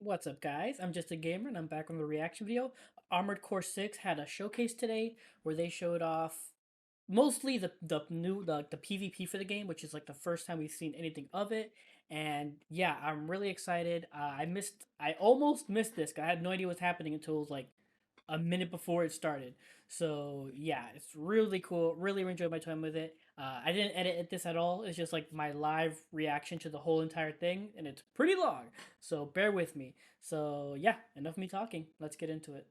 What's up, guys? I'm just a gamer, and I'm back on the reaction video. Armored Core 6 had a showcase today where they showed off mostly the PvP for the game, which is like the first time we've seen anything of it. And yeah, I'm really excited. I almost missed this. I had no idea what's happening until it was like a minute before it started. So yeah, it's really cool. Really enjoyed my time with it. I didn't edit this at all. It's just like my live reaction to the whole entire thing, and it's pretty long. So bear with me. So yeah, enough of me talking. Let's get into it.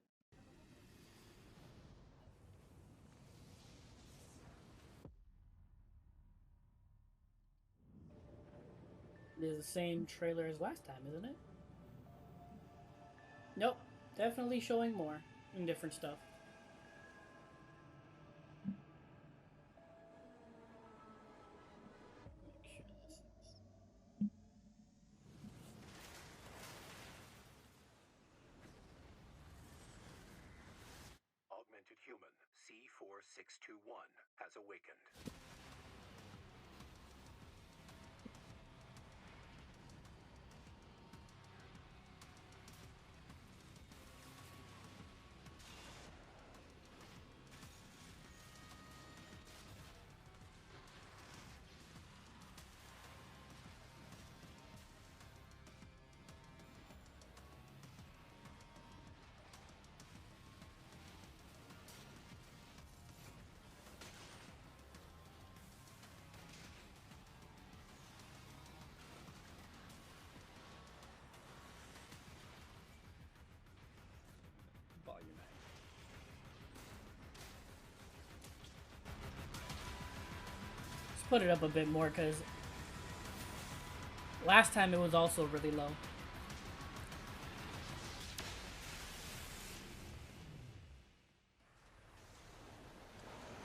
It is the same trailer as last time, isn't it? Nope. Definitely showing more and different stuff. Augmented human C4621 has awakened. Volume. Let's put it up a bit more because last time it was also really low.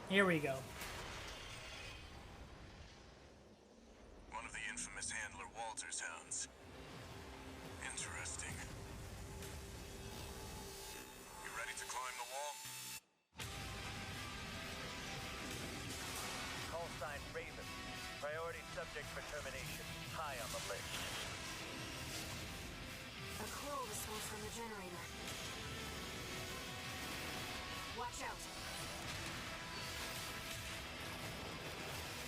Here we go. One of the infamous handler Walter's hounds. Interesting. You ready to climb the wall? Call sign Raven. Priority subject for termination. High on the list. A coil response from the generator. Watch out.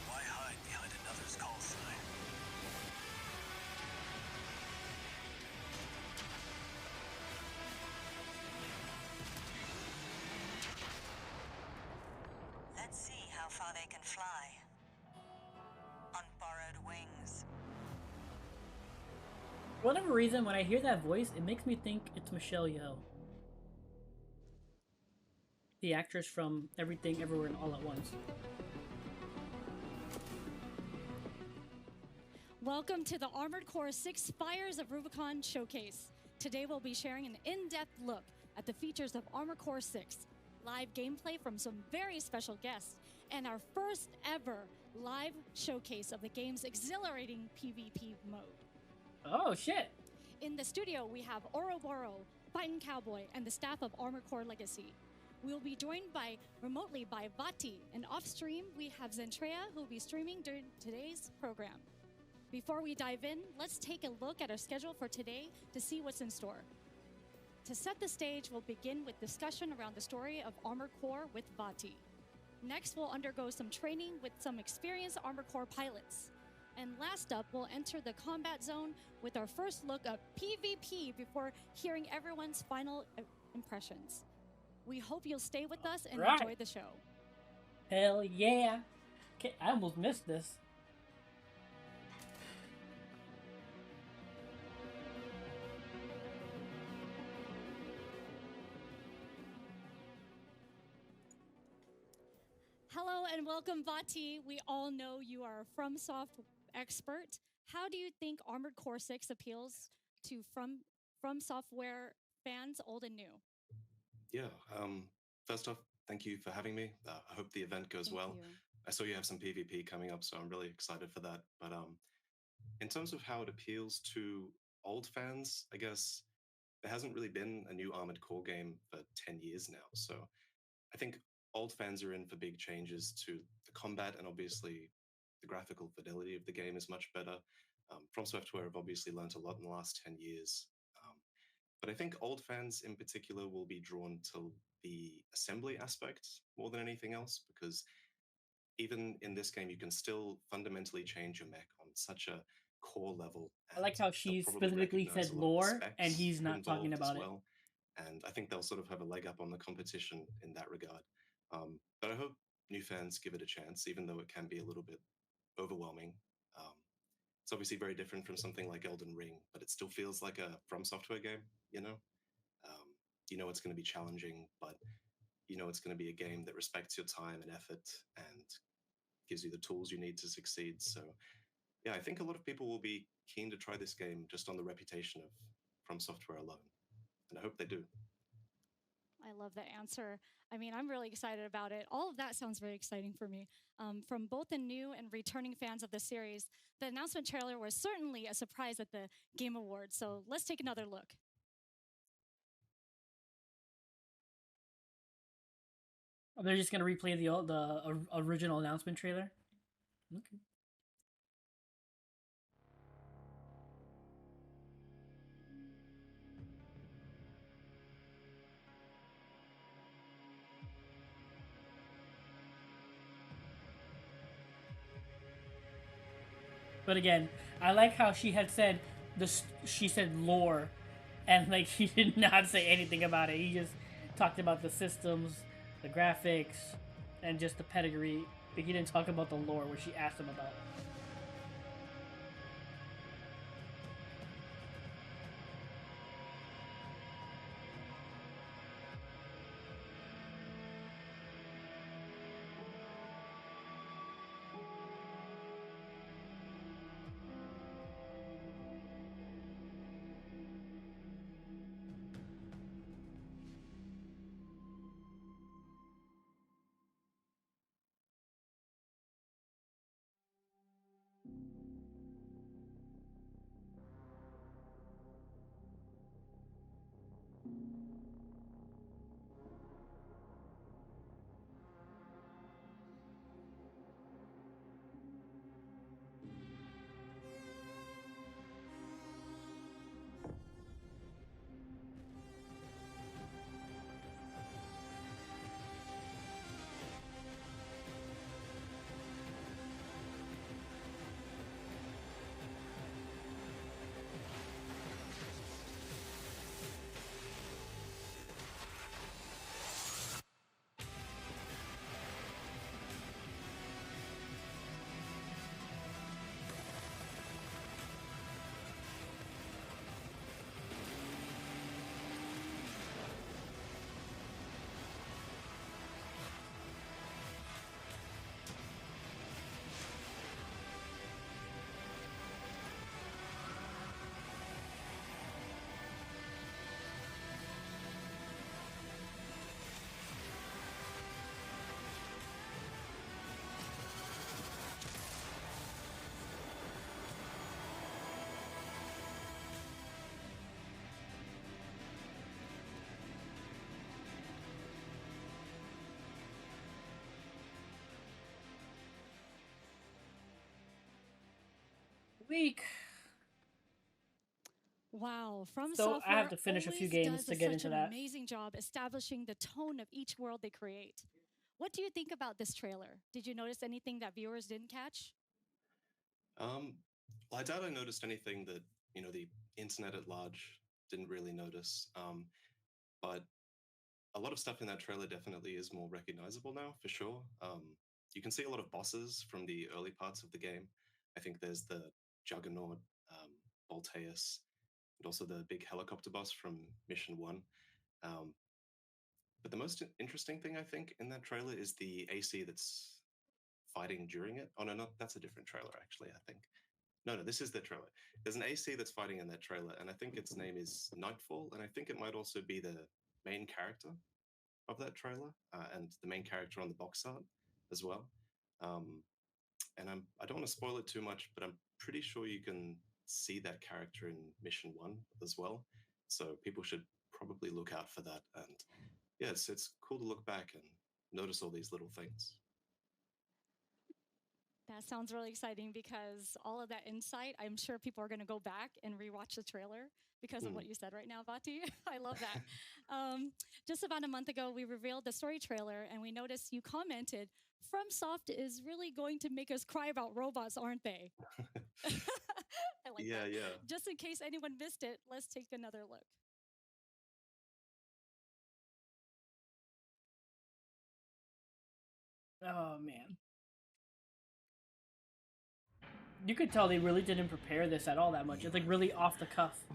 Why hide behind another's call sign? Let's see how far they can fly. On borrowed wings. For whatever reason, when I hear that voice, it makes me think it's Michelle Yeoh, the actress from Everything Everywhere and All at Once. Welcome to the Armored Core 6 Fires of Rubicon showcase. Today we'll be sharing an in-depth look at the features of Armored Core 6, live gameplay from some very special guests, and our first ever live showcase of the game's exhilarating PvP mode. Oh shit! In the studio, we have Ouroboros, Fightin' Cowboy, and the staff of Armored Core Legacy. We will be joined remotely by Vati, and off-stream we have Zentrea, who will be streaming during today's program. Before we dive in, let's take a look at our schedule for today to see what's in store. To set the stage, we'll begin with discussion around the story of Armored Core with Vati. Next, we'll undergo some training with some experienced Armored Core pilots. And last up, we'll enter the combat zone with our first look at PvP before hearing everyone's final impressions. We hope you'll stay with us and Right. enjoy the show. Hell yeah! Okay, I almost missed this. Hello and welcome, Vati. We all know you are a FromSoft expert. How do you think Armored Core 6 appeals to From Software fans, old and new? Yeah. First off, thank you for having me. I hope the event goes Thank well. you. I saw you have some PvP coming up, so I'm really excited for that. But in terms of how it appeals to old fans, I guess there hasn't really been a new Armored Core game for 10 years now. So I think old fans are in for big changes to the combat, and obviously the graphical fidelity of the game is much better. From Software have obviously learned a lot in the last 10 years. But I think old fans in particular will be drawn to the assembly aspect more than anything else, because even in this game, you can still fundamentally change your mech on such a core level, I like and how they'll she probably specifically recognize said a lot of the lore, and specs he's not talking involved as about it. well. And I think they'll sort of have a leg up on the competition in that regard. But I hope new fans give it a chance, even though it can be a little bit overwhelming. Um, it's obviously very different from something like Elden Ring, but it still feels like a From Software game, you know? Um, you know it's going to be challenging, but you know it's going to be a game that respects your time and effort and gives you the tools you need to succeed. So, yeah, I think a lot of people will be keen to try this game just on the reputation of From Software alone, and I hope they do. I love that answer. I mean, I'm really excited about it. All of that sounds very exciting for me. From both the new and returning fans of the series, the announcement trailer was certainly a surprise at the Game Awards. So let's take another look. They're just gonna replay the original announcement trailer. Okay. But again, I like how she had said this. She said lore, and like he did not say anything about it. He just talked about the systems, the graphics, and just the pedigree. But he didn't talk about the lore, which she asked him about. Week. Wow, From So I have Software to finish a few always games does to get such into an that. amazing job establishing the tone of each world they create. What do you think about this trailer? Did you notice anything that viewers didn't catch? Um, well, I doubt I noticed anything that the internet at large didn't really notice. But a lot of stuff in that trailer definitely is more recognizable now, for sure. You can see a lot of bosses from the early parts of the game. I think there's the Juggernaut, Voltaeus, and also the big helicopter boss from Mission One. Um, but the most interesting thing I think in that trailer is the AC that's fighting during it. Oh no, not that's a different trailer actually. I think no, this is the trailer. There's an AC that's fighting in that trailer, and I think its name is Nightfall, and I think it might also be the main character of that trailer and the main character on the box art as well. Um, and I don't want to spoil it too much, but I'm pretty sure you can see that character in Mission One as well. So people should probably look out for that. And yeah, it's cool to look back and notice all these little things. That sounds really exciting because all of that insight, I'm sure people are going to go back and rewatch the trailer because of Mm. what you said right now, Vati. I love that. Um, just about a month ago, we revealed the story trailer and we noticed you commented, FromSoft is really going to make us cry about robots, aren't they? I like Yeah, that. yeah. Just in case anyone missed it, let's take another look. Oh man. You could tell they really didn't prepare this at all that much. It's like really off the cuff. You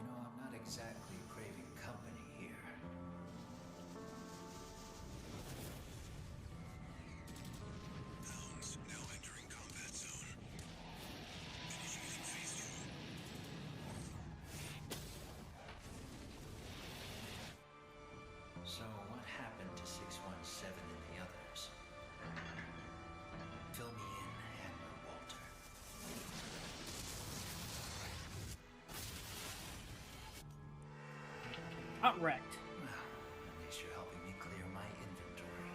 know, I'm not exactly craving company here. Hounds now entering combat zone. Initiating phase 2. So, what happened to 617 and the others? Fill me in, Handler Walter. Outright. Well, at least you're helping me clear my inventory.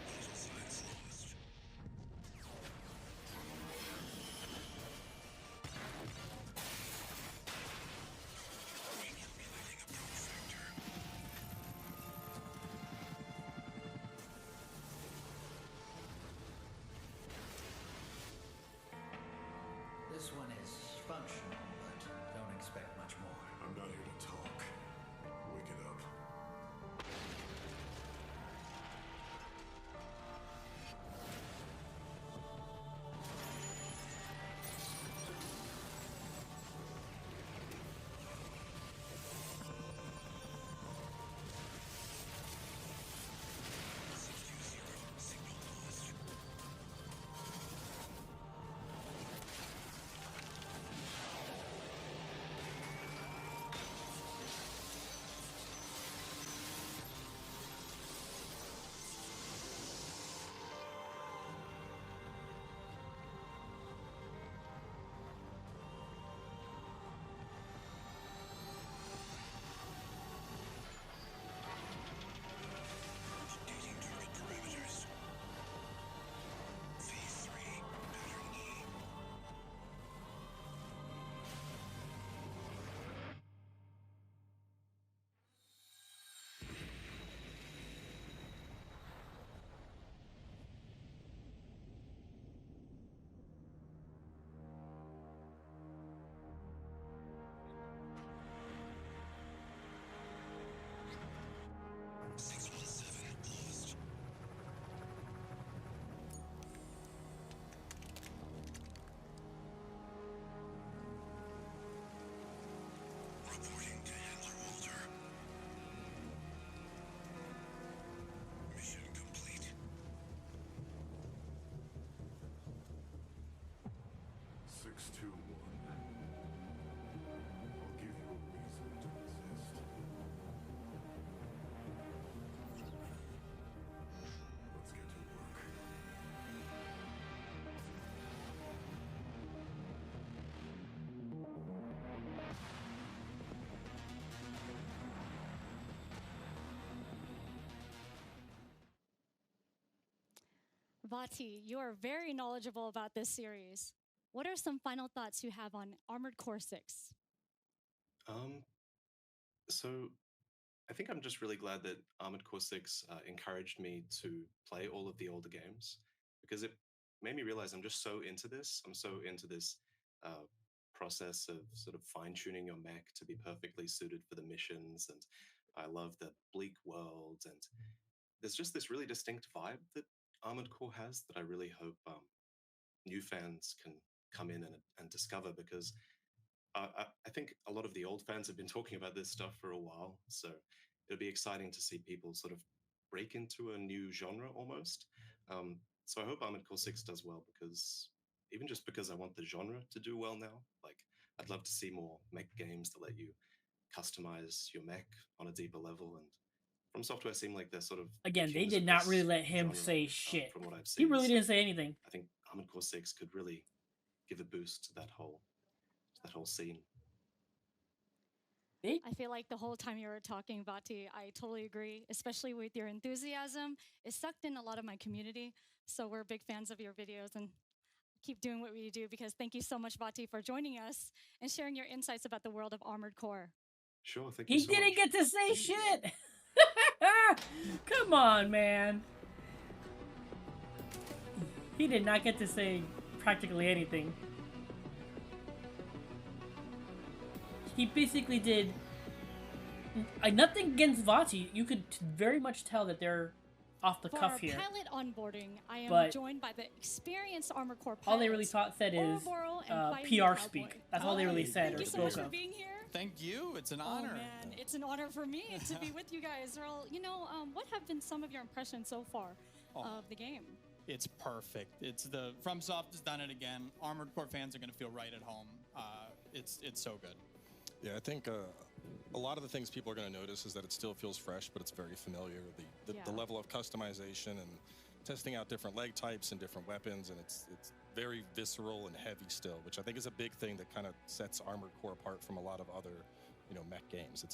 Vital signs lost. Recalculating approach vector. This one is functional, but don't expect much more. I'm not here to talk. Wake it up. Signal lost. Updating target parameters. Phase 3, pattern E. Six one seven lost. Reporting to Handler Walter. Mission complete. 621. I'll give you a reason to resist. Let's get to work. Vati, you are very knowledgeable about this series. What are some final thoughts you have on Armored Core 6? Um, so I think I'm just really glad that Armored Core 6 encouraged me to play all of the older games because it made me realize I'm just so into this. I'm so into this uh, process of sort of fine tuning your mech to be perfectly suited for the missions. And I love the bleak world. And there's just this really distinct vibe that Armored Core has that I really hope new fans can come in and discover because I think a lot of the old fans have been talking about this stuff for a while, so it'll be exciting to see people sort of break into a new genre almost. So I hope Armored Core 6 does well because even just because I want the genre to do well now, like I'd love to see more mech games that let you customize your mech on a deeper level. And From Software seem like they're sort of the Again, they kings did of not really this let him genre, say shit. from what I've He seen. really So didn't say anything. I think Armored Core 6 could really give a boost to that whole scene. I feel like the whole time you were talking, Vati, I totally agree, especially with your enthusiasm. It sucked in a lot of my community. So we're big fans of your videos and keep doing what we do because thank you so much, Vati, for joining us and sharing your insights about the world of Armored Core. Sure, thank you He so much. didn't get to say shit. Come on, man. He did not get to say practically anything. He basically did nothing against Vati. You could very much tell that they're off the For cuff our here. pilot onboarding, I am But joined by the experienced Armored Core pilots. All they really said is Ouroboros and Fighting PR Cowboy. speak. That's all they really said. Thank Or you so much spoke for of. being here. Thank you. It's an Oh honor. man, it's an honor for me to be with you guys. Well, what have been some of your impressions so far of the game? It's perfect. It's the FromSoft has done it again. Armored Core fans are going to feel right at home. It's so good. Yeah, I think a lot of the things people are going to notice is that it still feels fresh, but it's very familiar. The level of customization and testing out different leg types and different weapons, and it's very visceral and heavy still, which I think is a big thing that kind of sets Armored Core apart from a lot of other, mech games.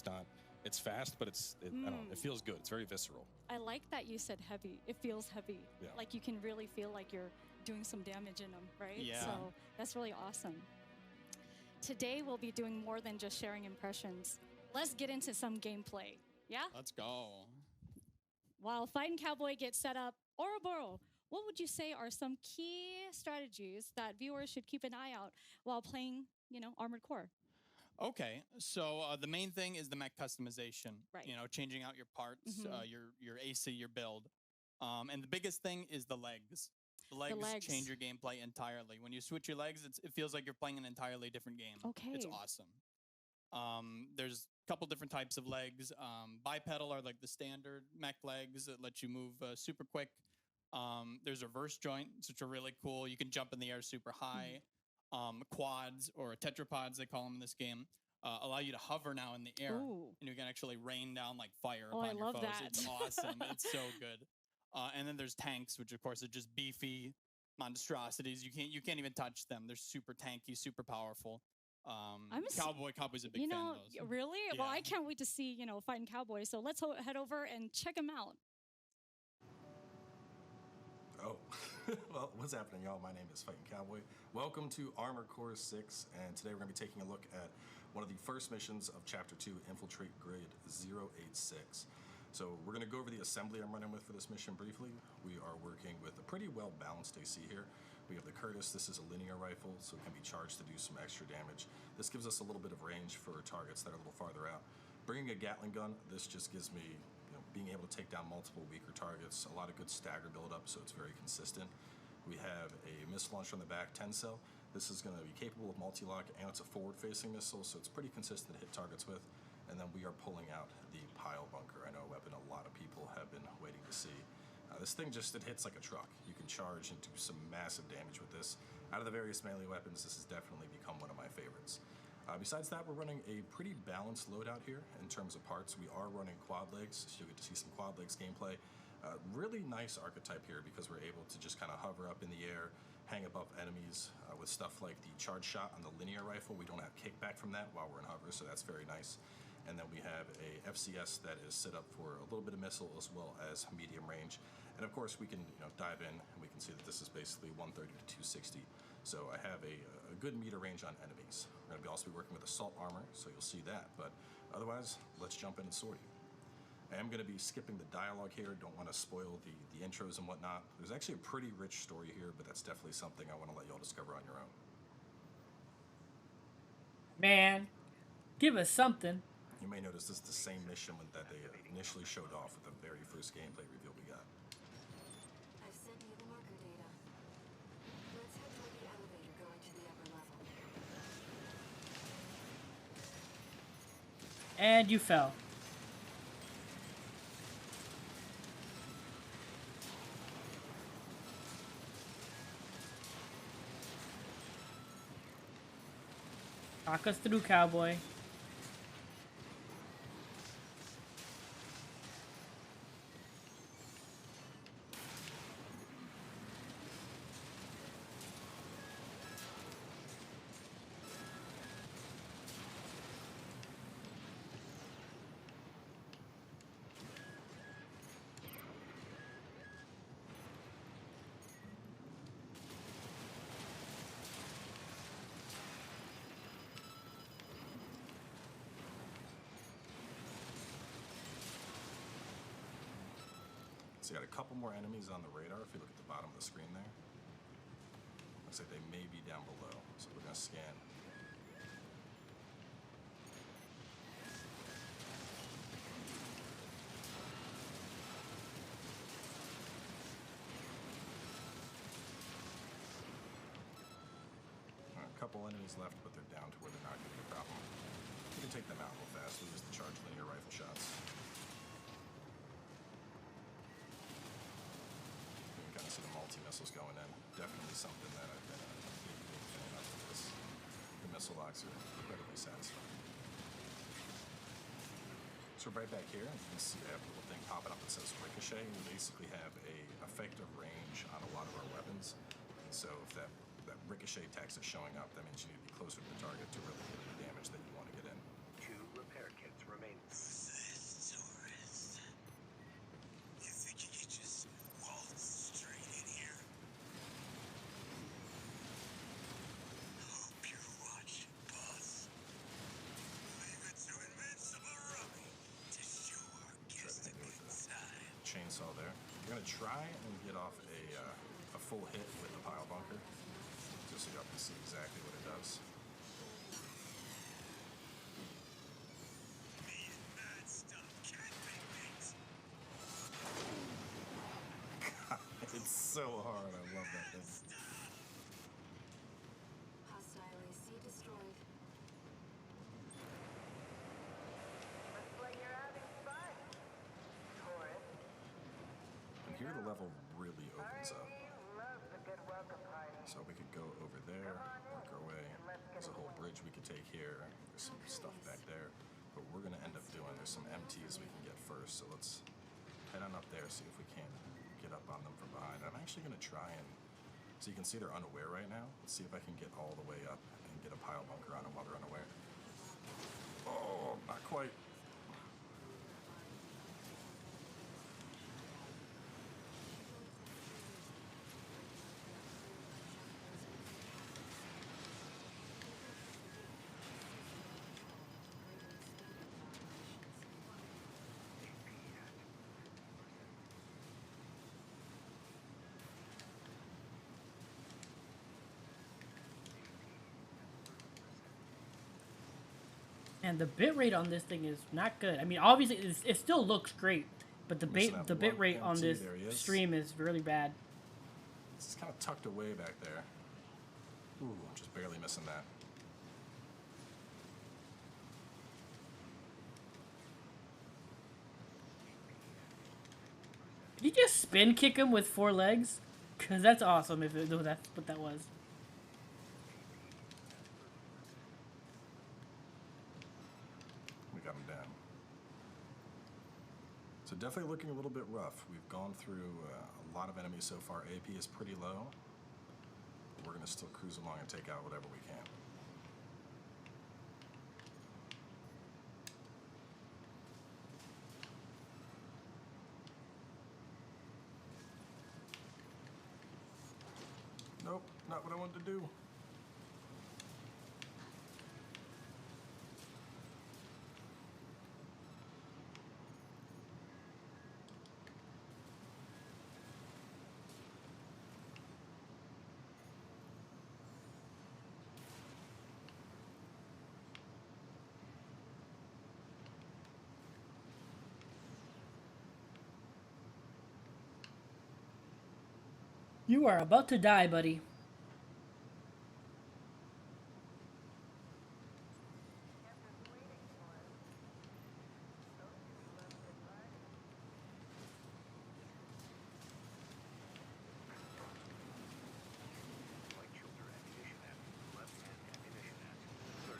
It's fast, but I don't know, it feels good. It's very visceral. I like that you said heavy. It feels heavy. Yeah. Like you can really feel like you're doing some damage in them, right? Yeah. So that's really awesome. Today we'll be doing more than just sharing impressions. Let's get into some gameplay. Yeah? Let's go. While Fighting Cowboy gets set up, Ouroboros, what would you say are some key strategies that viewers should keep an eye out while playing, Armored Core? Okay, so the main thing is the mech customization. Right. Changing out your parts, your AC, your build, and the biggest thing is the legs. The legs change your gameplay entirely. When you switch your legs, it feels like you're playing an entirely different game. Okay. It's awesome. There's a couple different types of legs. Bipedal are like the standard mech legs that let you move super quick. There's reverse joints, which are really cool. You can jump in the air super high. Quads, or tetrapods, they call them in this game, allow you to hover now in the air. Ooh. And you can actually rain down like fire Oh, I upon your love foes. that. It's awesome. It's so good. And then there's tanks, which of course are just beefy monstrosities. You can't even touch them. They're super tanky, super powerful. Cowboy's a big fan of those. Really? Yeah. Well, I can't wait to see, Fighting Cowboy. So let's head over and check him out. Oh, well, what's happening, y'all? My name is Fighting Cowboy. Welcome to Armored Core 6, and today we're going to be taking a look at one of the first missions of Chapter 2, Infiltrate Grid 086. So we're going to go over the assembly I'm running with for this mission briefly. We are working with a pretty well-balanced AC here. We have the Curtis. This is a linear rifle, so it can be charged to do some extra damage. This gives us a little bit of range for targets that are a little farther out. Bringing a Gatling gun, this just gives me being able to take down multiple weaker targets, a lot of good stagger buildup, so it's very consistent. We have a missile launcher on the back, 10 cell. This is going to be capable of multi-lock, and it's a forward-facing missile, so it's pretty consistent to hit targets with. And then we are pulling out the pile bunker. I know a weapon a lot of people have been waiting to see. This thing it hits like a truck. You can charge and do some massive damage with this. Out of the various melee weapons, this has definitely become one of my favorites. Besides that, we're running a pretty balanced loadout here in terms of parts. We are running quad legs, so you'll get to see some quad legs gameplay. Really nice archetype here because we're able to just kind of hover up in the air, hang above enemies with stuff like the charge shot on the linear rifle. We don't have kickback from that while we're in hover, so that's very nice. And then we have a FCS that is set up for a little bit of missile as well as medium range. And of course we can dive in and we can see that this is basically 130 to 260. So I have a good meter range on enemies. We're going to also be working with assault armor, so you'll see that. But otherwise, let's jump in and sort you. I am going to be skipping the dialogue here. Don't want to spoil the intros and whatnot. There's actually a pretty rich story here, but that's definitely something I want to let y'all discover on your own. Man, give us something. You may notice this is the same mission that they initially showed off with the very first gameplay reveal we got. I've sent you the marker data. Let's head toward the elevator going to the upper level. And you fell. Talk us through, Cowboy. So you got a couple more enemies on the radar if you look at the bottom of the screen there. Looks like they may be down below, so we're gonna scan. A couple enemies left, but they're down to where they're not gonna be a problem. We can take them out real fast. We'll use the charge linear rifle shots. You can kind of see the multi-missiles going in. Definitely something that I've been a big fan of this. The missile locks are incredibly satisfying. So right back here, you can see I have a little thing popping up that says Ricochet. We basically have a effective range on a lot of our weapons. And so if that ricochet text is showing up, that means you need to be closer to the target to really get the damage that you want to get in. 2 repair kits remain. Tourist. You think you could just waltz straight in here? Hope you're watching, boss. Leave it to Invincible Rummy to show our guest a good side. Chainsaw there. We're gonna try and get off a full hit with the pile bunker, just so y'all can see exactly what it does. Me and Mad Stuff can't be beat. It's so hard. I love that thing. Hostile AC destroyed. Looks like you're having fun, tourist. And here the level really opens up. You love the good welcome party. So we could go over there, work our way. There's a whole bridge we could take here. There's some stuff back there. But we're gonna end up doing, there's some MTs we can get first. So let's head on up there, see if we can get up on them from behind. I'm actually gonna try and, so you can see they're unaware right now. Let's see if I can get all the way up and get a pile bunker on them while they're unaware. Oh, not quite. And the bitrate on this thing is not good. I mean, obviously, it still looks great, but the Missing that one bitrate on MT, this there he is. stream is really bad. It's kind of tucked away back there. Ooh, I'm just barely missing that. Did you just spin kick him with 4 legs? Cause that's awesome if that's what that was. We got him down. So definitely looking a little bit rough. We've gone through a lot of enemies so far. AP is pretty low. But we're gonna still cruise along and take out whatever we can. Nope, not what I wanted to do. You are about to die, buddy. Light shoulder ammunition at left hand ammunition at 30%.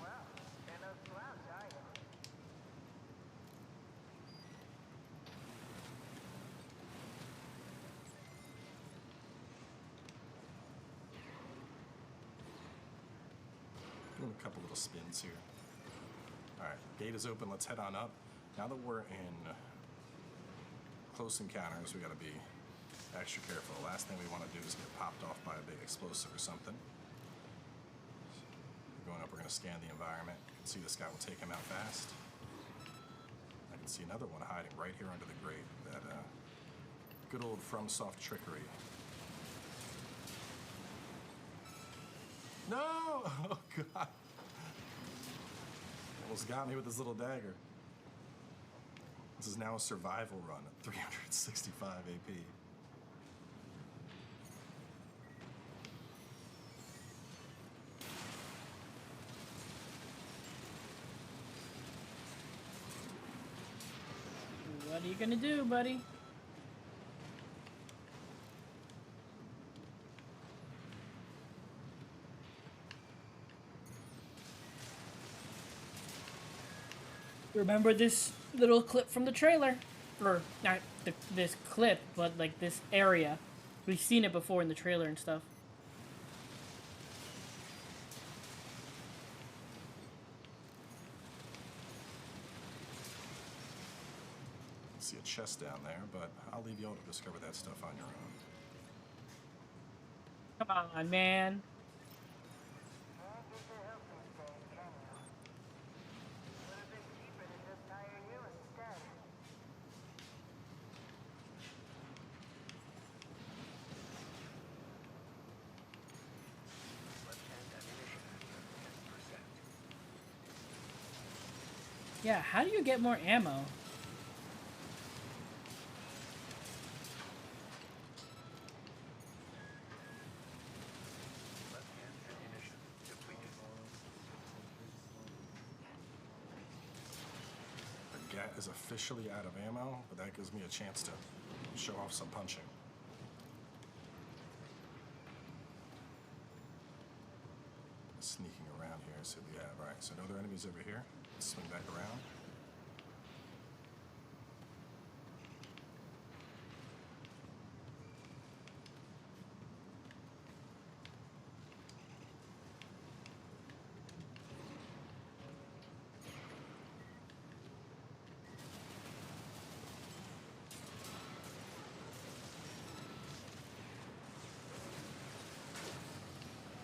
Well, they're no slouch, are you? Doing a couple little spins here. Alright, gate is open, let's head on up. Now that we're in close encounters, we gotta be extra careful. The last thing we want to do is get popped off by a big explosive or something. We're going up, we're gonna scan the environment. You can see this guy will take him out fast. see another one hiding right here under the grate. That good old FromSoft trickery. No! Oh, God. Almost got me with his little dagger. This is now a survival run at 365 AP. What are you gonna do, buddy? Remember this little clip from the trailer? Or not this clip, but like this area. We've seen it before in the trailer and stuff. See a chest down there, but I'll leave y'all to discover that stuff on your own. Come on, man. Yeah, how do you get more ammo? The gat is officially out of ammo, but that gives me a chance to show off some punching. Sneaking around here, so we have, alright, so no other enemies over here. Let's swing back around.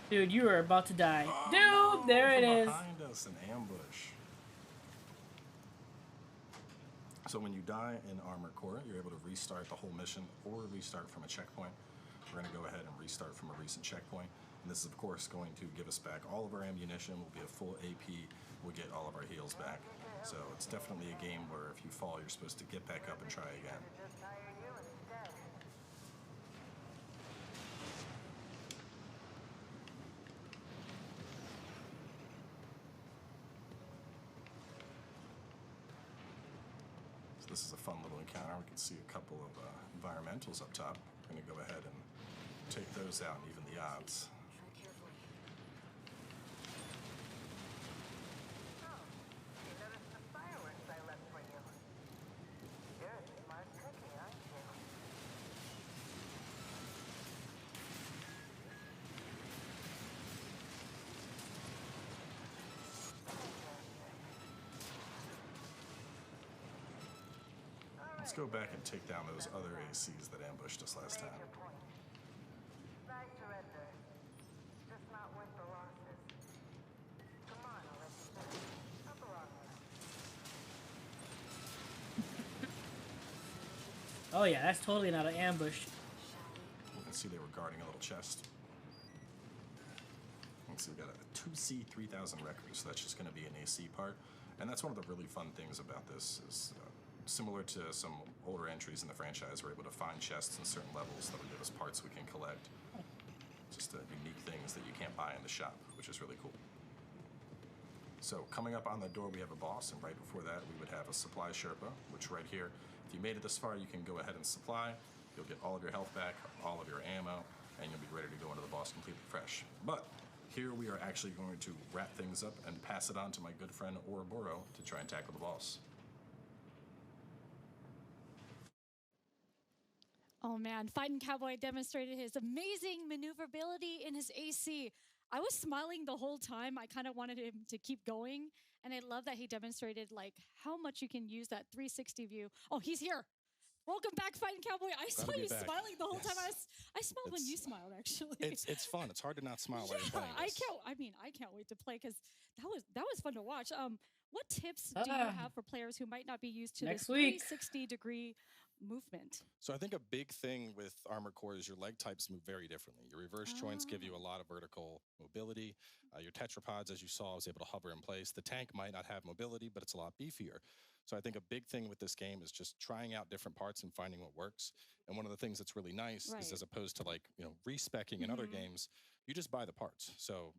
Dude, you are about to die. Oh, Dude, no, there it from is. Behind us, an ambush. So when you die in Armored Core, you're able to restart the whole mission or restart from a checkpoint. We're going to go ahead and restart from a recent checkpoint. And this is, of course, going to give us back all of our ammunition. We'll be at full AP. We'll get all of our heals back. So it's definitely a game where if you fall, you're supposed to get back up and try again. So this is a fun little encounter. We can see a couple of environmentals up top. We're going to go ahead and take those out and even the odds. Let's go back and take down those other ACs that ambushed us last time. Oh yeah, that's totally not an ambush. You can see they were guarding a little chest. You can see we got a 2C 3000 record, so that's just going to be an AC part. And that's one of the really fun things about this is similar to some older entries in the franchise, we're able to find chests in certain levels that will give us parts we can collect. Just unique things that you can't buy in the shop, which is really cool. So coming up on the door, we have a boss, and right before that, we would have a supply Sherpa, which right here, if you made it this far, you can go ahead and supply. You'll get all of your health back, all of your ammo, and you'll be ready to go into the boss completely fresh. But here we are actually going to wrap things up and pass it on to my good friend Ouroboros to try and tackle the boss. Oh man, Fighting Cowboy demonstrated his amazing maneuverability in his AC. I was smiling the whole time. I kind of wanted him to keep going. And I love that he demonstrated like how much you can use that 360 view. Oh, he's here. Welcome back, Fighting Cowboy. I saw you back. smiling the whole Yes. time. I smiled when you smiled, actually. It's fun. It's hard to not smile while you're playing I this. can't. I mean, I can't wait to play because that was fun to watch. What tips do you have for players who might not be used to Next this week. 360-degree movement? So I think a big thing with Armored Core is your leg types move very differently. Your reverse joints give you a lot of vertical mobility. Your tetrapods, as you saw, was able to hover in place. The tank might not have mobility, but it's a lot beefier. So I think a big thing with this game is just trying out different parts and finding what works. And one of the things that's really nice is, as opposed to like, respecking in other games, you just buy the parts. So,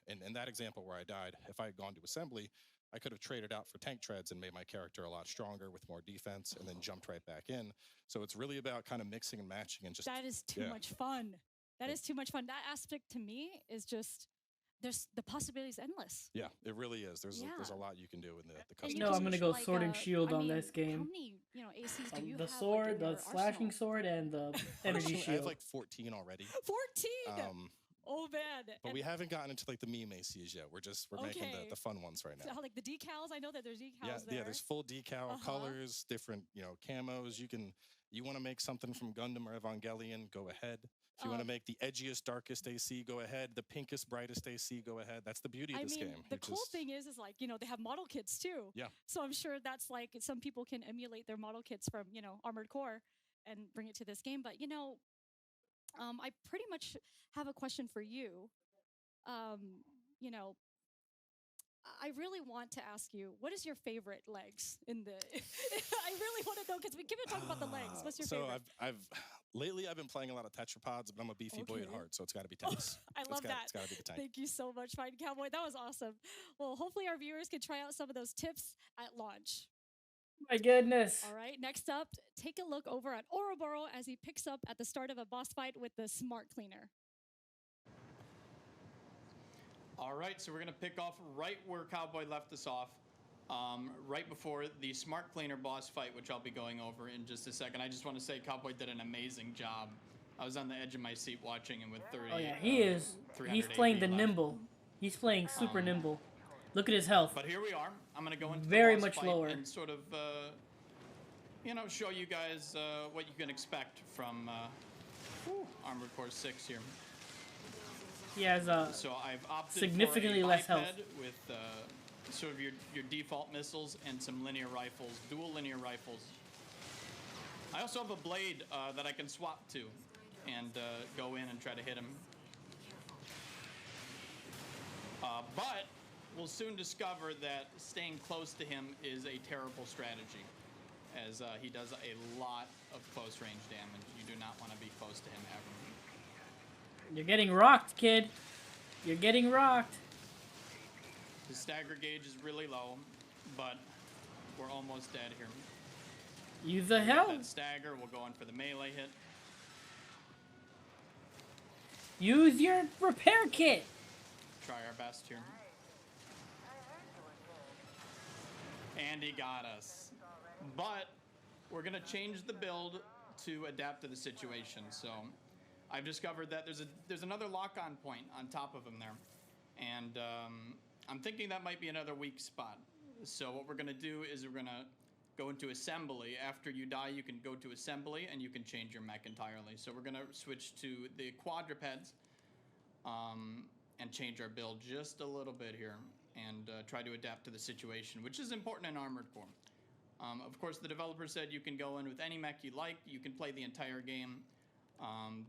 in that example where I died, if I had gone to assembly, I could have traded out for tank treads and made my character a lot stronger with more defense and then jumped right back in. So it's really about kind of mixing and matching and just... That is too much fun. That is too much fun. That aspect to me is just, the possibilities endless. Yeah, it really is. There's a lot you can do in the custom. No, I'm going to go sword and shield on this game. How many, ACs do you the have? sword, like, in the your slashing arsenal? sword, and the energy shield. I have like 14 already. 14? Oh man! But we haven't gotten into like the meme ACs yet. We're making the fun ones right now. So, like the decals, I know that there's decals there. Yeah, there's full decal colors, different camos. You want to make something from Gundam or Evangelion, go ahead. If you want to make the edgiest, darkest AC, go ahead. The pinkest, brightest AC, go ahead. That's the beauty of this game. The cool thing is like, they have model kits too. Yeah. So I'm sure that's like, some people can emulate their model kits from, Armored Core and bring it to this game. But, I pretty much have a question for you. I really want to ask you, what is your favorite legs in the... I really want to know, because we keep talking about the legs. What's your favorite? Lately I've been playing a lot of tetrapods, but I'm a beefy boy at heart, so it's got to be tanks. I love that. It's got to be the tank. Thank you so much, Fighting Cowboy. That was awesome. Well, hopefully our viewers can try out some of those tips at launch. My goodness. All right, next up, take a look over at Ouroboros as he picks up at the start of a boss fight with the Smart Cleaner. All right, so we're going to pick off right where Cowboy left us off, right before the Smart Cleaner boss fight, which I'll be going over in just a second. I just want to say Cowboy did an amazing job. I was on the edge of my seat watching him with 30. Oh yeah, he is. He's playing the nimble. He's playing super nimble. Look at his health. But here we are. I'm going to go into very the boss much fight lower and sort of, show you guys what you can expect from Armored Core 6 here. He has so I've opted significantly for a less biped health with sort of your default missiles and some linear rifles, dual linear rifles. I also have a blade that I can swap to and go in and try to hit him. But we'll soon discover that staying close to him is a terrible strategy, as he does a lot of close range damage. You do not want to be close to him ever. You're getting rocked, kid. You're getting rocked. The stagger gauge is really low, but we're almost dead here. Use the hell. That stagger, we'll go in for the melee hit. Use your repair kit. Try our best here. And he got us. But we're going to change the build to adapt to the situation. So I've discovered that there's another lock-on point on top of him there. And I'm thinking that might be another weak spot. So what we're going to do is we're going to go into assembly. After you die, you can go to assembly and you can change your mech entirely. So we're going to switch to the quadrupeds and change our build just a little bit here and try to adapt to the situation, which is important in Armored Core. Of course, the developer said you can go in with any mech you like. You can play the entire game.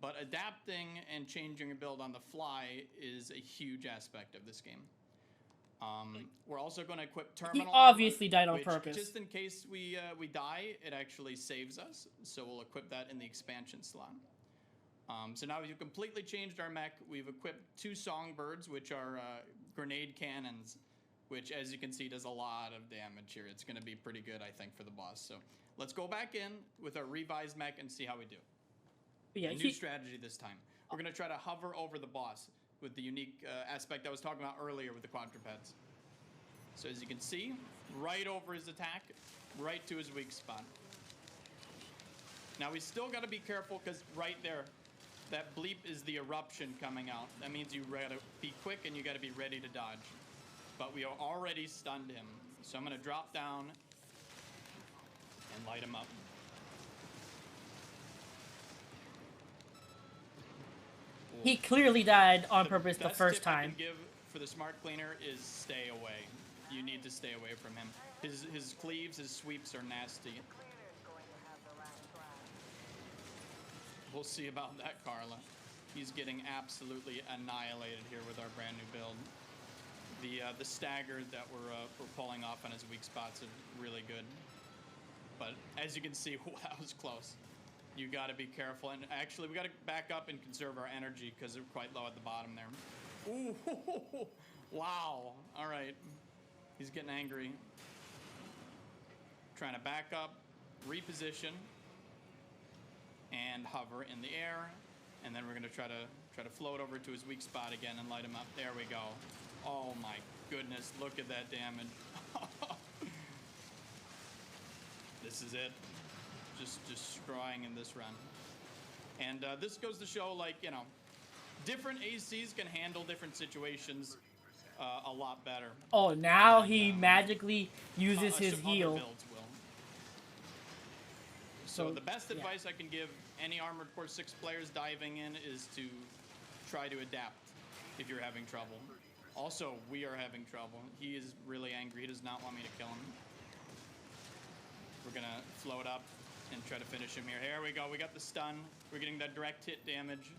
But adapting and changing your build on the fly is a huge aspect of this game. We're also going to equip terminal. He obviously died on which, purpose. Just in case we die, it actually saves us. So we'll equip that in the expansion slot. So now we've completely changed our mech. We've equipped 2 songbirds, which are grenade cannons, which, as you can see, does a lot of damage here. It's going to be pretty good, I think, for the boss. So let's go back in with our revised mech and see how we do. Yeah, New strategy this time. We're going to try to hover over the boss with the unique aspect I was talking about earlier with the quadrupeds. So as you can see, right over his attack, right to his weak spot. Now we still got to be careful because right there, that bleep is the eruption coming out. That means you got to be quick and you got to be ready to dodge. But we already stunned him. So I'm going to drop down and light him up. He clearly died on purpose the first tip I time. can give for the Smart Cleaner is stay away. You need to stay away from him. His cleaves, his sweeps are nasty. We'll see about that, Carla. He's getting absolutely annihilated here with our brand new build. The stagger that we're pulling off on his weak spots are really good. But as you can see, that was close. You got to be careful. And actually, we got to back up and conserve our energy because they're quite low at the bottom there. Ooh, wow. All right. He's getting angry. Trying to back up, reposition, and hover in the air. And then we're going to try to float over to his weak spot again and light him up. There we go. Oh my goodness, look at that damage. This is it. Just destroying in this run. And this goes to show, like, you know, different ACs can handle different situations a lot better. Oh, now he magically uses his heal. Builds will. So the best advice I can give any Armored Core 6 players diving in is to try to adapt if you're having trouble. Also, we are having trouble. He is really angry. He does not want me to kill him. We're going to float up and try to finish him here. Here we go. We got the stun. We're getting that direct hit damage.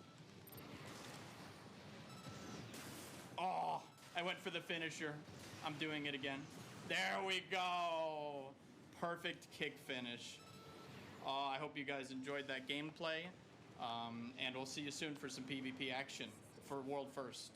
Oh, I went for the finisher. I'm doing it again. There we go. Perfect kick finish. I hope you guys enjoyed that gameplay. And we'll see you soon for some PvP action for World First.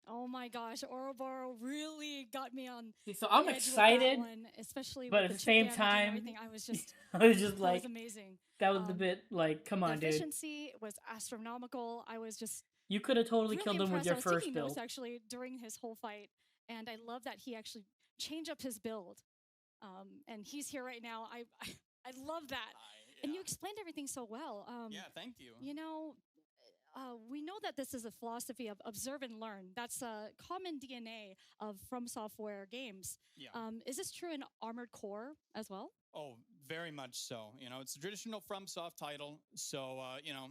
Oh my gosh, Ouroboros really got me on. So I'm excited, one, especially but with at the same time, I was just, I was just like, was amazing. That was a bit like, come on, the dude. efficiency was astronomical. I was just. You could have totally really killed him with impressed. your I was first taking build. notes actually during his whole fight, and I love that he actually changed up his build. And he's here right now. I love that. And you explained everything so well. Yeah, thank you. You know, we know that this is a philosophy of observe and learn. That's a common DNA of From Software games. Yeah. Is this true in Armored Core as well? Oh, very much so. You know, it's a traditional FromSoft title. So, you know,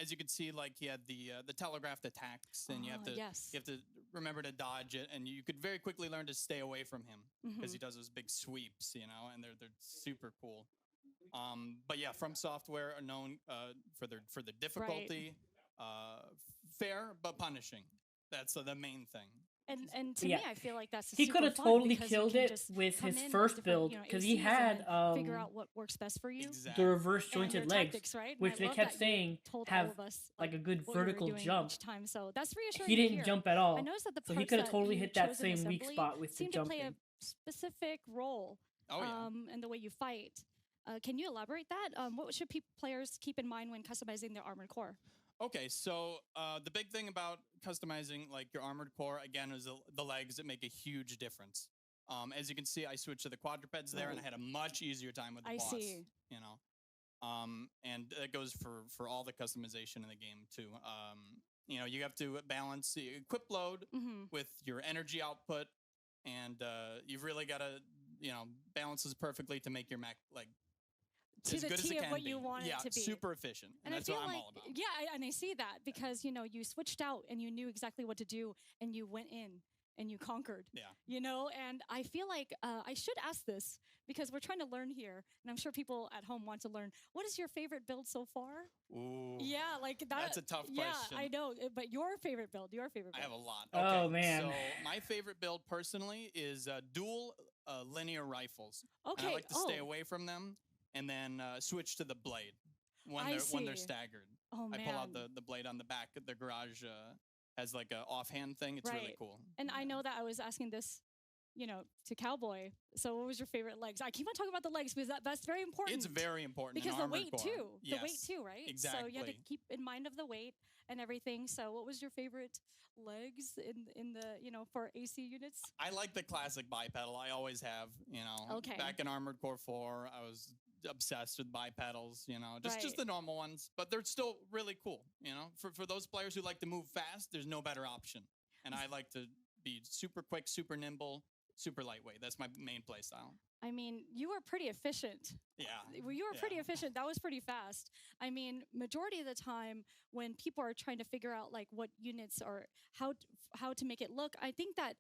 as you can see, like he had the telegraphed attacks, and you have to remember to dodge it, and you could very quickly learn to stay away from him because he does those big sweeps, you know, and they're super cool. But yeah, From Software are known for the difficulty, fair but punishing. That's the main thing. And to me, I feel like that's he could have totally killed it with his first build because he had figure out what works best for you. The reverse jointed legs, tactics, right? which they kept saying have like a good vertical jump. Each time, so that's reassuring. He didn't jump at all. I noticed that the so he could have totally hit that same weak spot with the jumping. Seemed to play a specific role. In the way you fight. Can you elaborate that? What should players keep in mind when customizing their Armored Core? Okay, so the big thing about customizing like your Armored Core, again, is the legs that make a huge difference. As you can see, I switched to the quadrupeds there, and I had a much easier time with the boss. You know, and that goes for all the customization in the game too. You know, you have to balance the equip load with your energy output, and you've really got to, you know, balance this perfectly to make your mech like to as the good as T it of can what be. you want it to be. Super efficient. And that's I feel what I'm like, all about. Yeah, and I see that because, you know, you switched out and you knew exactly what to do and you went in and you conquered. Yeah. You know, and I feel like I should ask this because we're trying to learn here, and I'm sure people at home want to learn. What is your favorite build so far? Ooh. Yeah, like that. That's a tough question. Yeah, I know, but your favorite build. I have a lot. Okay, oh, man. So my favorite build personally is dual linear rifles. Okay. And I like to stay away from them and then switch to the blade when they're staggered. Oh, man. I pull out the blade on the back of the garage has like a offhand thing. It's really cool. And I know that I was asking this, you know, to Cowboy. So what was your favorite legs? I keep on talking about the legs because that's very important. It's very important because in the weight Armored Core. too. Yes, the weight too, right? Exactly. So you have to keep in mind of the weight and everything. So what was your favorite legs in the, you know, for AC units? I like the classic bipedal. I always have, you know. Okay. Back in Armored Core 4, I was obsessed with bipedals, you know, just the normal ones, but they're still really cool, you know. For those players who like to move fast, there's no better option. And I like to be super quick, super nimble, super lightweight. That's my main play style. I mean, you were pretty efficient. Yeah. You were pretty efficient. That was pretty fast. I mean, majority of the time when people are trying to figure out like what units or how to make it look, I think that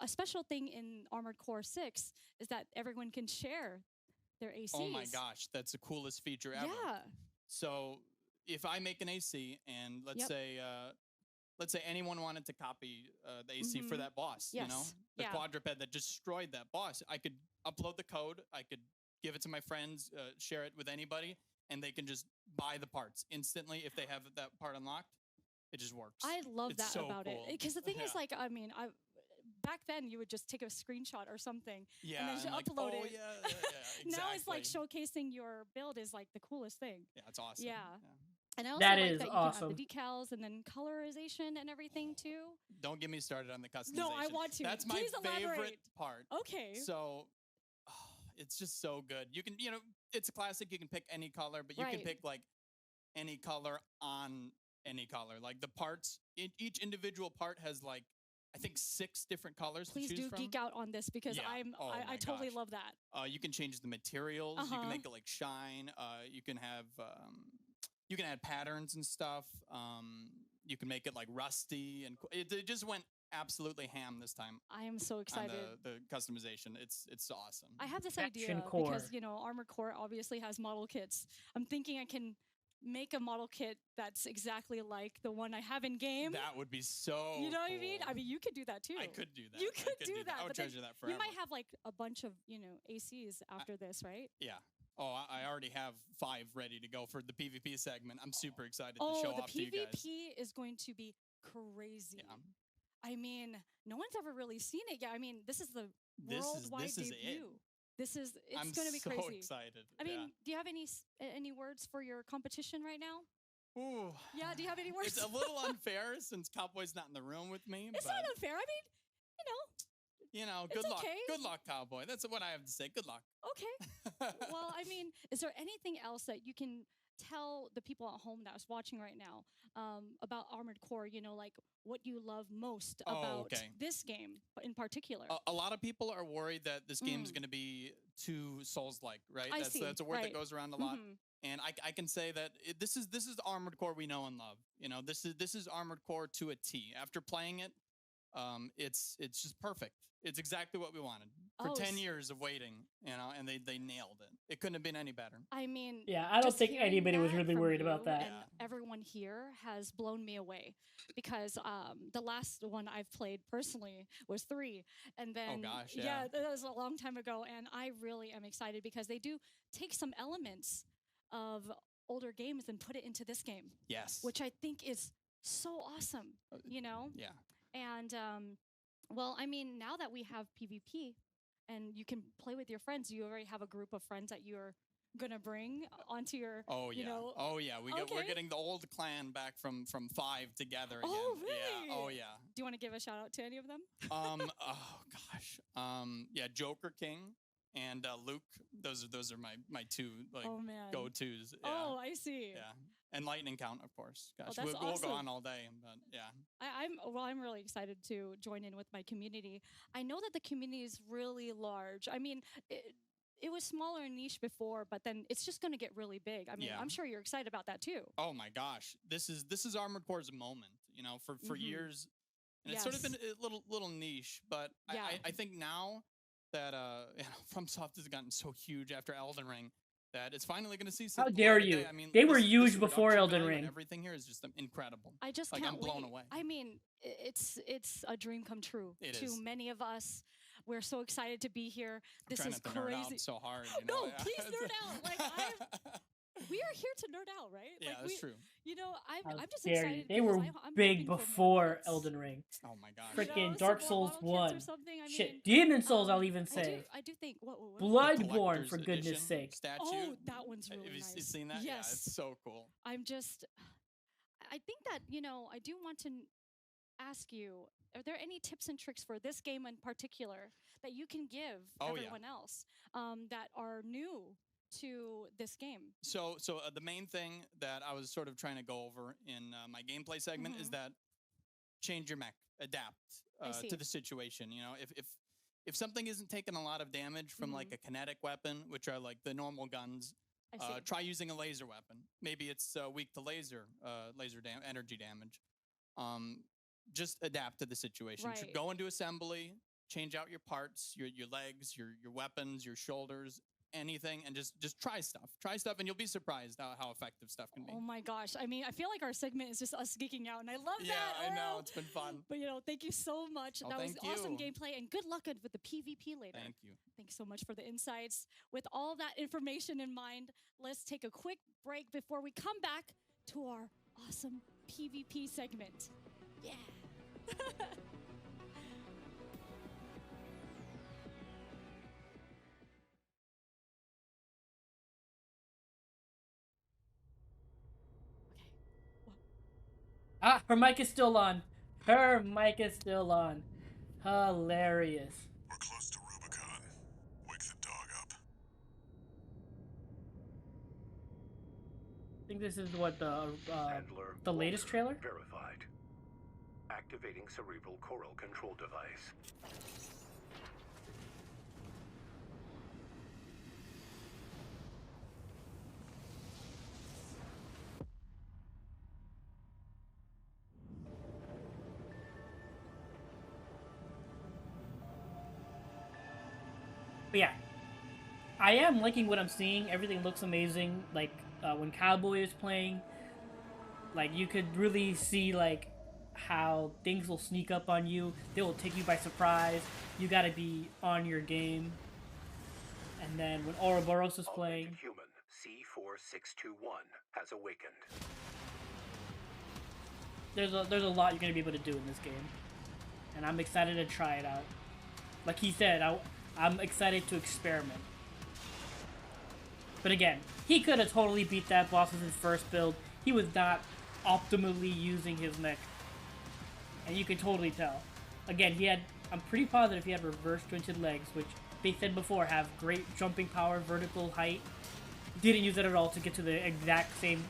a special thing in Armored Core 6 is that everyone can share their ACs. Oh my gosh, that's the coolest feature ever. Yeah. So if I make an AC and let's say anyone wanted to copy the AC for that boss, you know, Yes. the Yeah. quadruped that destroyed that boss, I could upload the code, I could give it to my friends, share it with anybody, and they can just buy the parts instantly if they have that part unlocked. It just works. I love It's that so about cool. it. Because the thing is, Yeah. like, I mean, back then you would just take a screenshot or something Yeah, and then just and like, upload oh, it. yeah, exactly. Now it's like showcasing your build is like the coolest thing. Yeah, it's awesome. Yeah. And I also That like is that you awesome. can have the decals and then colorization and everything too. Don't get me started on the customization. No, I want to. That's my Please favorite elaborate. part. Okay. So it's just so good. You can, you know, it's a classic. You can pick any color, but you can Right. pick like any color on any color. Like the parts, each individual part has like, I think 6 different colors Please to choose do from. geek out on this because Yeah. Oh I my totally gosh. love that. You can change the materials. You Uh-huh. can make it like shine. You can have, you can add patterns and stuff. You can make it like rusty, and it just went absolutely ham this time I am so on excited. the customization. It's awesome. I have this Action idea Core. because you know Armored Core obviously has model kits. I'm thinking I can make a model kit that's exactly like the one I have in game. That would be so. You know what I mean? cool. I mean, you could do that too. I could do that. You I could do that. I would but then treasure that forever. you might have like a bunch of ACs after this, right? Yeah. Oh, I already have 5 ready to go for the PvP segment. I'm super excited to Oh, show the off to you guys. PvP is going to be crazy. Yeah. I mean, no one's ever really seen it yet. I mean, this is the This worldwide is it. debut. It's I'm going to be so crazy. excited. I mean, do you have any words for your competition right now? Yeah. Ooh. Yeah, do you have any words? It's a little unfair since Cowboy's not in the room with me. It's but, not unfair. I mean, good it's luck. okay. Good luck, Cowboy. That's what I have to say. Good luck. okay. Well, I mean, is there anything else that you can tell the people at home that's watching right now about Armored Core? You know, like what you love most about this game in particular. A lot of people are worried that this game's going to be too Souls-like, right? I see. That's a word Right. that goes around a lot. Mhm. And I can say that this is the Armored Core we know and love. You know, this is Armored Core to a T. After playing it, it's just perfect. It's exactly what we wanted for Oh, 10 years of waiting. You know, and they nailed it. It couldn't have been any better. I mean, Yeah, I don't just think hearing anybody was that really from worried about you that. And everyone here has blown me away because the last one I've played personally was 3, and then gosh, yeah. that was a long time ago, and I really am excited because they do take some elements of older games and put it into this game, Yes. which I think is so awesome. You know, Yeah. and well, I mean, now that we have PvP and you can play with your friends, you already have a group of friends that you're gonna bring onto your. Oh yeah. You know, Oh yeah. We're okay. getting the old clan back from 5 together again. Oh, really? Yeah. Oh yeah. Do you want to give a shout out to any of them? Oh gosh. Yeah, Joker King and Luke. Those are my 2 like Oh man. go-tos. Yeah. Oh, I see. Yeah. And Lightning Count, of course. Gosh, that's we'll go awesome. on all day, but yeah. I'm really excited to join in with my community. I know that the community is really large. I mean, it was smaller and niche before, but then it's just going to get really big. I mean, Yeah. I'm sure you're excited about that too. Oh my gosh, this is Armored Core's moment. You know, for Mhm. years, and it's sort of Yes. been a little niche, but Yeah. I think now that FromSoft has gotten so huge after Elden Ring that it's finally going to see some. How dare light of you? day. I mean, They were this huge before production Elden value and Ring. Everything here is just incredible. I just Like, can't I'm blown wait. away. I mean, it's a dream come true It to is. many of us. We're so excited to be here. I'm This trying is not to nerd crazy. out so hard. You know? No, Yeah. please nerd out. Like we are here to nerd out, right? Yeah, like, that's we, true. You know, How I'm just dare excited. you? They because were I'm big hoping for more before kits. Elden Ring. Oh my gosh. You know, Freaking some Dark more Souls model kits or 1. something. I Shit, mean, Demon Souls, I'll even say. I do think what The Bloodborne, collector's for goodness edition sake. Statue. Oh, that one's really Have you nice. seen that? Yes. Yeah, it's so cool. I'm just I think that, I do want to ask you, are there any tips and tricks for this game in particular that you can give Oh, yeah. everyone else that are new to this game? So the main thing that I was sort of trying to go over in my gameplay segment is Mhm. that change your mech, adapt I see. to the situation. You know, if something isn't taking a lot of damage from like a kinetic weapon, which are like the normal guns, I see. try using a laser weapon. Maybe it's weak to energy damage. Just adapt to the situation. Right. Go into assembly, change out your parts, your legs, your weapons, your shoulders, anything, and just try stuff. Try stuff, and you'll be surprised how effective stuff can be. Oh my gosh. I mean, I feel like our segment is just us geeking out, and I love Yeah, that. I know. Oro. It's been fun. But, thank you so much. Oh, That was thank awesome you. gameplay, and good luck with the PvP later. Thank you. Thanks so much for the insights. With all that information in mind, let's take a quick break before we come back to our awesome PvP segment. Yeah. Ah, her mic is still on. Her mic is still on. Hilarious. We're close to Rubicon. Wake the dog up. I think this is what Handler the latest Walter trailer. verified. Activating cerebral coral control device. But yeah, I am liking what I'm seeing. Everything looks amazing. Like when Cowboy is playing, like you could really see like how things will sneak up on you. They will take you by surprise. You got to be on your game. And then when Ouroboros is playing, Augmented human C4621 has awakened. there's a lot you're gonna be able to do in this game, and I'm excited to try it out. Like he said, I'm excited to experiment. But again, he could have totally beat that boss with his first build. He was not optimally using his mech, and you can totally tell. Again, I'm pretty positive he had reverse jointed legs, which they said before have great jumping power, vertical height. Didn't use it at all to get to the exact same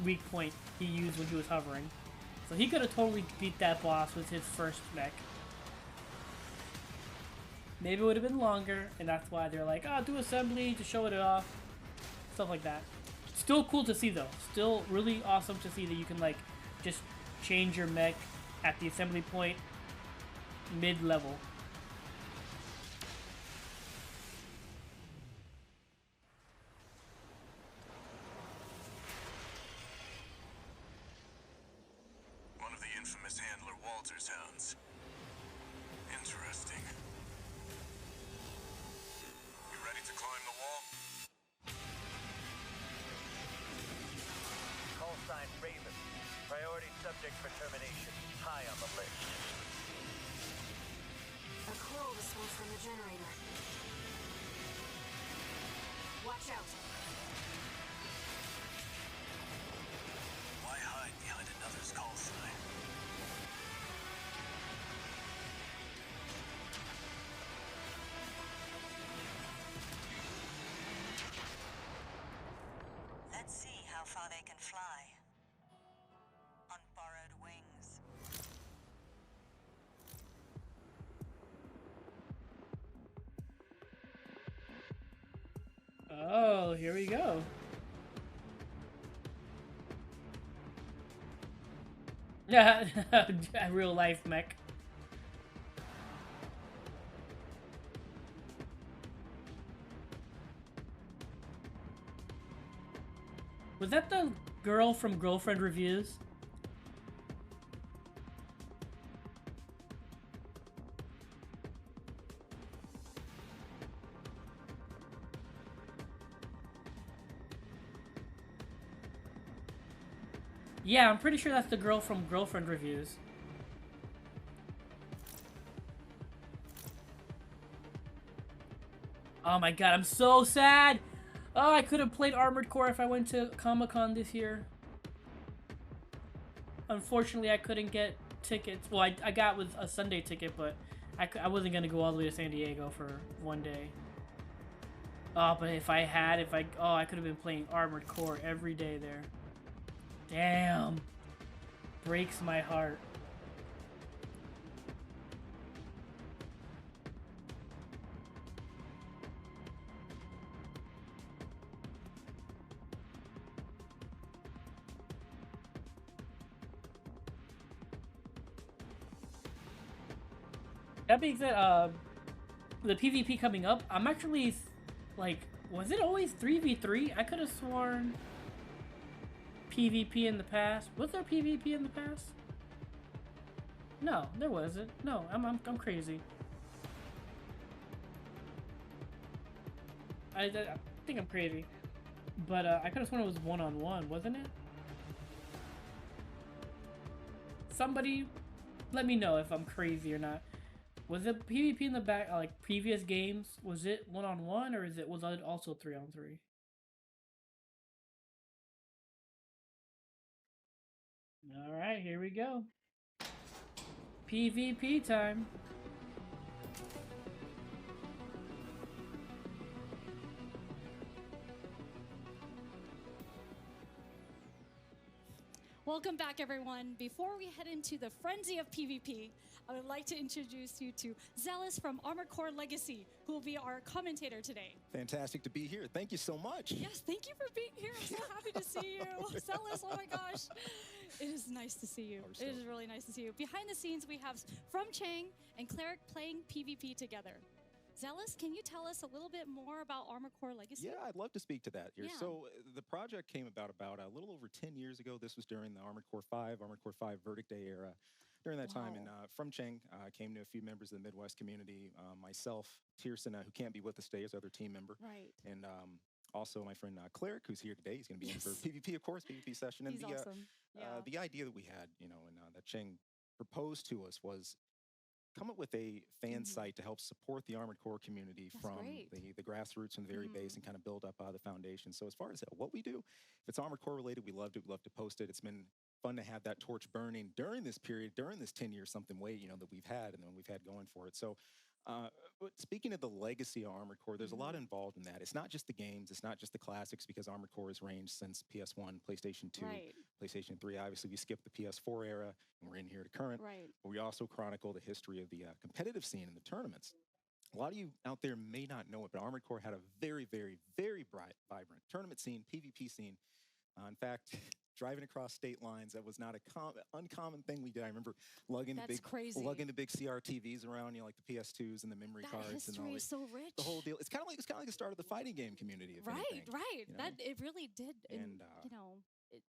weak point he used when he was hovering. So he could have totally beat that boss with his first mech. Maybe it would have been longer, and that's why they're like, oh, do assembly to show it off. Stuff like that. Still cool to see, though. Still really awesome to see that you can, like, just change your mech at the assembly point mid-level. One of the infamous handler Walter sounds. Interesting. You ready to climb the wall? Call sign Raven. Priority subject for termination. High on the list. A coral response from the generator. Watch out. Why hide behind another's call sign? Let's see how far they can fly. On borrowed wings. Oh, here we go. Yeah, real life mech. Was that the girl from Girlfriend Reviews? Yeah, I'm pretty sure that's the girl from Girlfriend Reviews. Oh my god, I'm so sad! Oh, I could have played Armored Core if I went to Comic-Con this year. Unfortunately, I couldn't get tickets. Well, I got with a Sunday ticket, but I wasn't going to go all the way to San Diego for one day. Oh, but if I could have been playing Armored Core every day there. Damn. Breaks my heart. That being said, the PvP coming up, I'm actually like, was it always 3v3? I could have sworn PvP in the past. Was there PvP in the past? No, there wasn't. No, I'm crazy. I think I'm crazy, but I could have sworn it was 1-on-1, wasn't it? Somebody, let me know if I'm crazy or not. Was it PvP in the back, like previous games? Was it 1-on-1 or was it also 3-on-3? All right, here we go. PvP time. Welcome back, everyone. Before we head into the frenzy of PvP, I would like to introduce you to Zealous from Armored Core Legacy, who will be our commentator today. Fantastic to be here. Thank you so much. Yes, thank you for being here. I'm so happy to see you. Zealous, oh my gosh. It is nice to see you. It is really nice to see you. Behind the scenes, we have From Chang and Cleric playing PvP together. Zealous, can you tell us a little bit more about Armored Core Legacy? Yeah, I'd love to speak to that here. Yeah. So the project came about a little over 10 years ago. This was during the Armored Core 5 Verdict Day era. During that time, and From Cheng came to a few members of the Midwest community, myself, Tierson, who can't be with us today, is our other team member. Right. And also my friend Cleric, who's here today. He's going to be in for PvP, of course, PvP session. And He's awesome. the idea that we had, and that Cheng proposed to us was come up with a fan site to help support the Armored Core community from the grassroots and the very base and kind of build up the foundation. So as far as what we do, if it's Armored Core related, we loved it. We love to post it. It's been fun to have that torch burning during this period, during this 10 years, something way, that we've had and then we've had going for it. So speaking of the legacy of Armored Core, there's a lot involved in that. It's not just the games, it's not just the classics, because Armored Core has ranged since PS1, PlayStation 2, PlayStation 3. Obviously, we skipped the PS4 era, and we're in here to current. But we also chronicle the history of the competitive scene in the tournaments. A lot of you out there may not know it, but Armored Core had a very, very, very bright, vibrant tournament scene, PvP scene. In fact, driving across state lines, that was not a uncommon thing we did. I remember lugging the big CRTVs around, like the PS2s and the memory cards. History and all is so rich. The whole deal. It's kind of like the start of the fighting game community. If anything, That it really did. And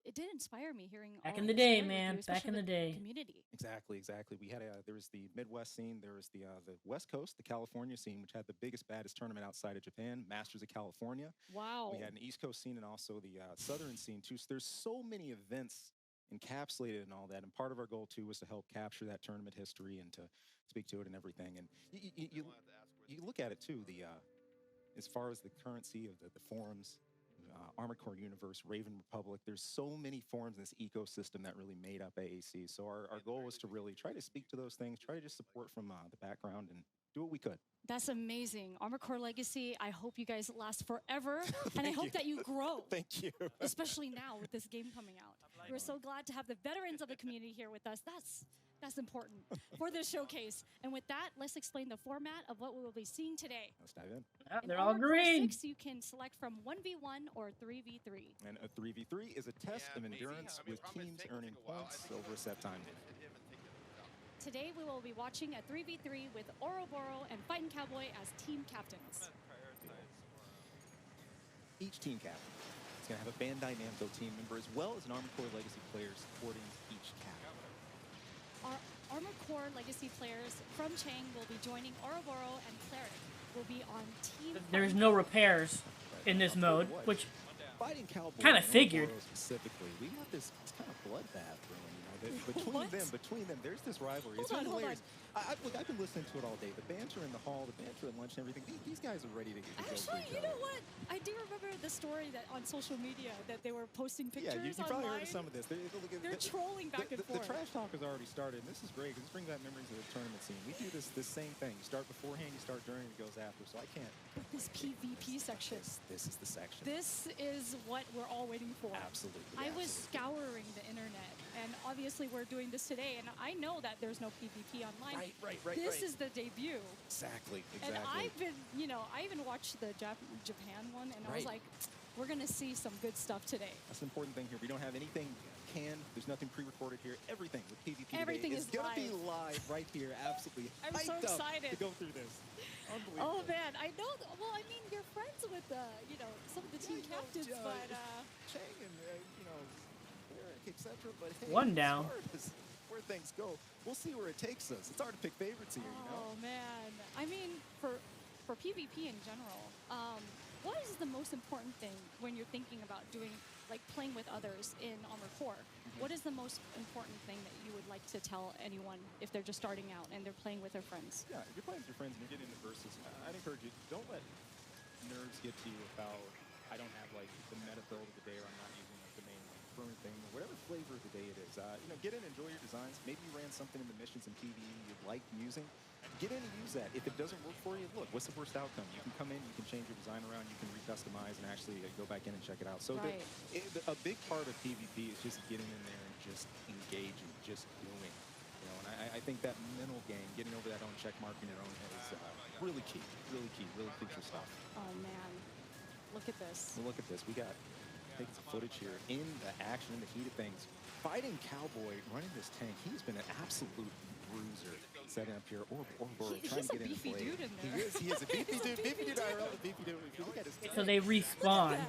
it did inspire me hearing. Back in the day, man. Back in the day. Community. Exactly. We had there was the Midwest scene. There was the West Coast, the California scene, which had the biggest, baddest tournament outside of Japan, Masters of California. Wow. We had an East Coast scene and also the Southern scene too. So there's so many events encapsulated in all that, and part of our goal too was to help capture that tournament history and to speak to it and everything. And you look at it too. As far as the currency of the forums. Armored Core Universe, Raven Republic. There's so many forms in this ecosystem that really made up AAC. So our goal was to really try to speak to those things, try to just support from the background and do what we could. That's amazing. Armored Core Legacy, I hope you guys last forever. And I hope that you grow. Thank you. Especially now with this game coming out. We're so glad to have the veterans of the community here with us. That's important for this showcase. And with that, let's explain the format of what we will be seeing today. Let's dive in. They're all green. 6, you can select from 1v1 or 3v3. And a 3v3 is a test of endurance with teams earning points over a set time. Today we will be watching a 3v3 with Ouroboros and Fightin' Cowboy as team captains. Each team captain is going to have a Bandai Namco team member as well as an Armored Core Legacy player supporting each captain. Our Armored Core Legacy players from Chang will be joining Ouroboros, and Cleric will be on team. There's no repairs in this mode, which kind of figured. Specifically, we have this kind of bloodbath going, between them, there's this rivalry. It's hilarious. Look, I've been listening to it all day. The banter in the hall, the banter at lunch and everything. These guys are ready to get Actually, you know what? I do remember the story that on social media that they were posting pictures. Yeah, you probably heard of some of this. They're trolling back and forth. The trash talk has already started, and this is great because this brings back memories of the tournament scene. We do this same thing. You start beforehand, you start during, it goes after. So I can't. This PvP section. This is the section. This is what we're all waiting for. Absolutely. I was scouring the internet, and obviously we're doing this today, and I know that there's no PvP online. Right. This is the debut. Exactly. And I've been, I even watched the Japan one, and I was like, we're gonna see some good stuff today. That's an important thing here. We don't have anything canned. There's nothing pre-recorded here. Everything with PvP Everything today is gonna be live. live right here. Absolutely I'm so hyped up excited to go through this. Unbelievable. Oh man, I know. Well, I mean, you're friends with some of the team captains, but Chang and Eric, etc. But hey, One down. As far as where things go, we'll see where it takes us. It's hard to pick favorites here, you know. Oh man, I mean, for PvP in general, what is the most important thing when you're thinking about doing like playing with others in Armored Core? What is the most important thing that you would like to tell anyone if they're just starting out and they're playing with their friends? Yeah, if you're playing with your friends and you're getting into versus, I'd encourage you, don't let nerves get to you about, I don't have like the meta build of the day, or I'm not using like the main burn thing, or whatever flavor of the day it is. Get in, enjoy your designs. Maybe you ran something in the missions in PvE you'd like using. Get in and use that. If it doesn't work for you, look, what's the worst outcome? You can come in, you can change your design around, you can recustomize and actually go back in and check it out. So right. a big part of PvP is just getting in there and just engaging, just doing. And I think that mental game, getting over that own check mark in your own head is really key, really crucial stuff. Oh man, look at this. Well, look at this. We got taking some footage here in the action, in the heat of things. Fighting Cowboy, running this tank, he's been an absolute bruiser. Setting up here, or trying to get in beefy play. dude in there. He is a beefy dude. Beefy dude IRL, a beefy dude. If you look at his So they respawn.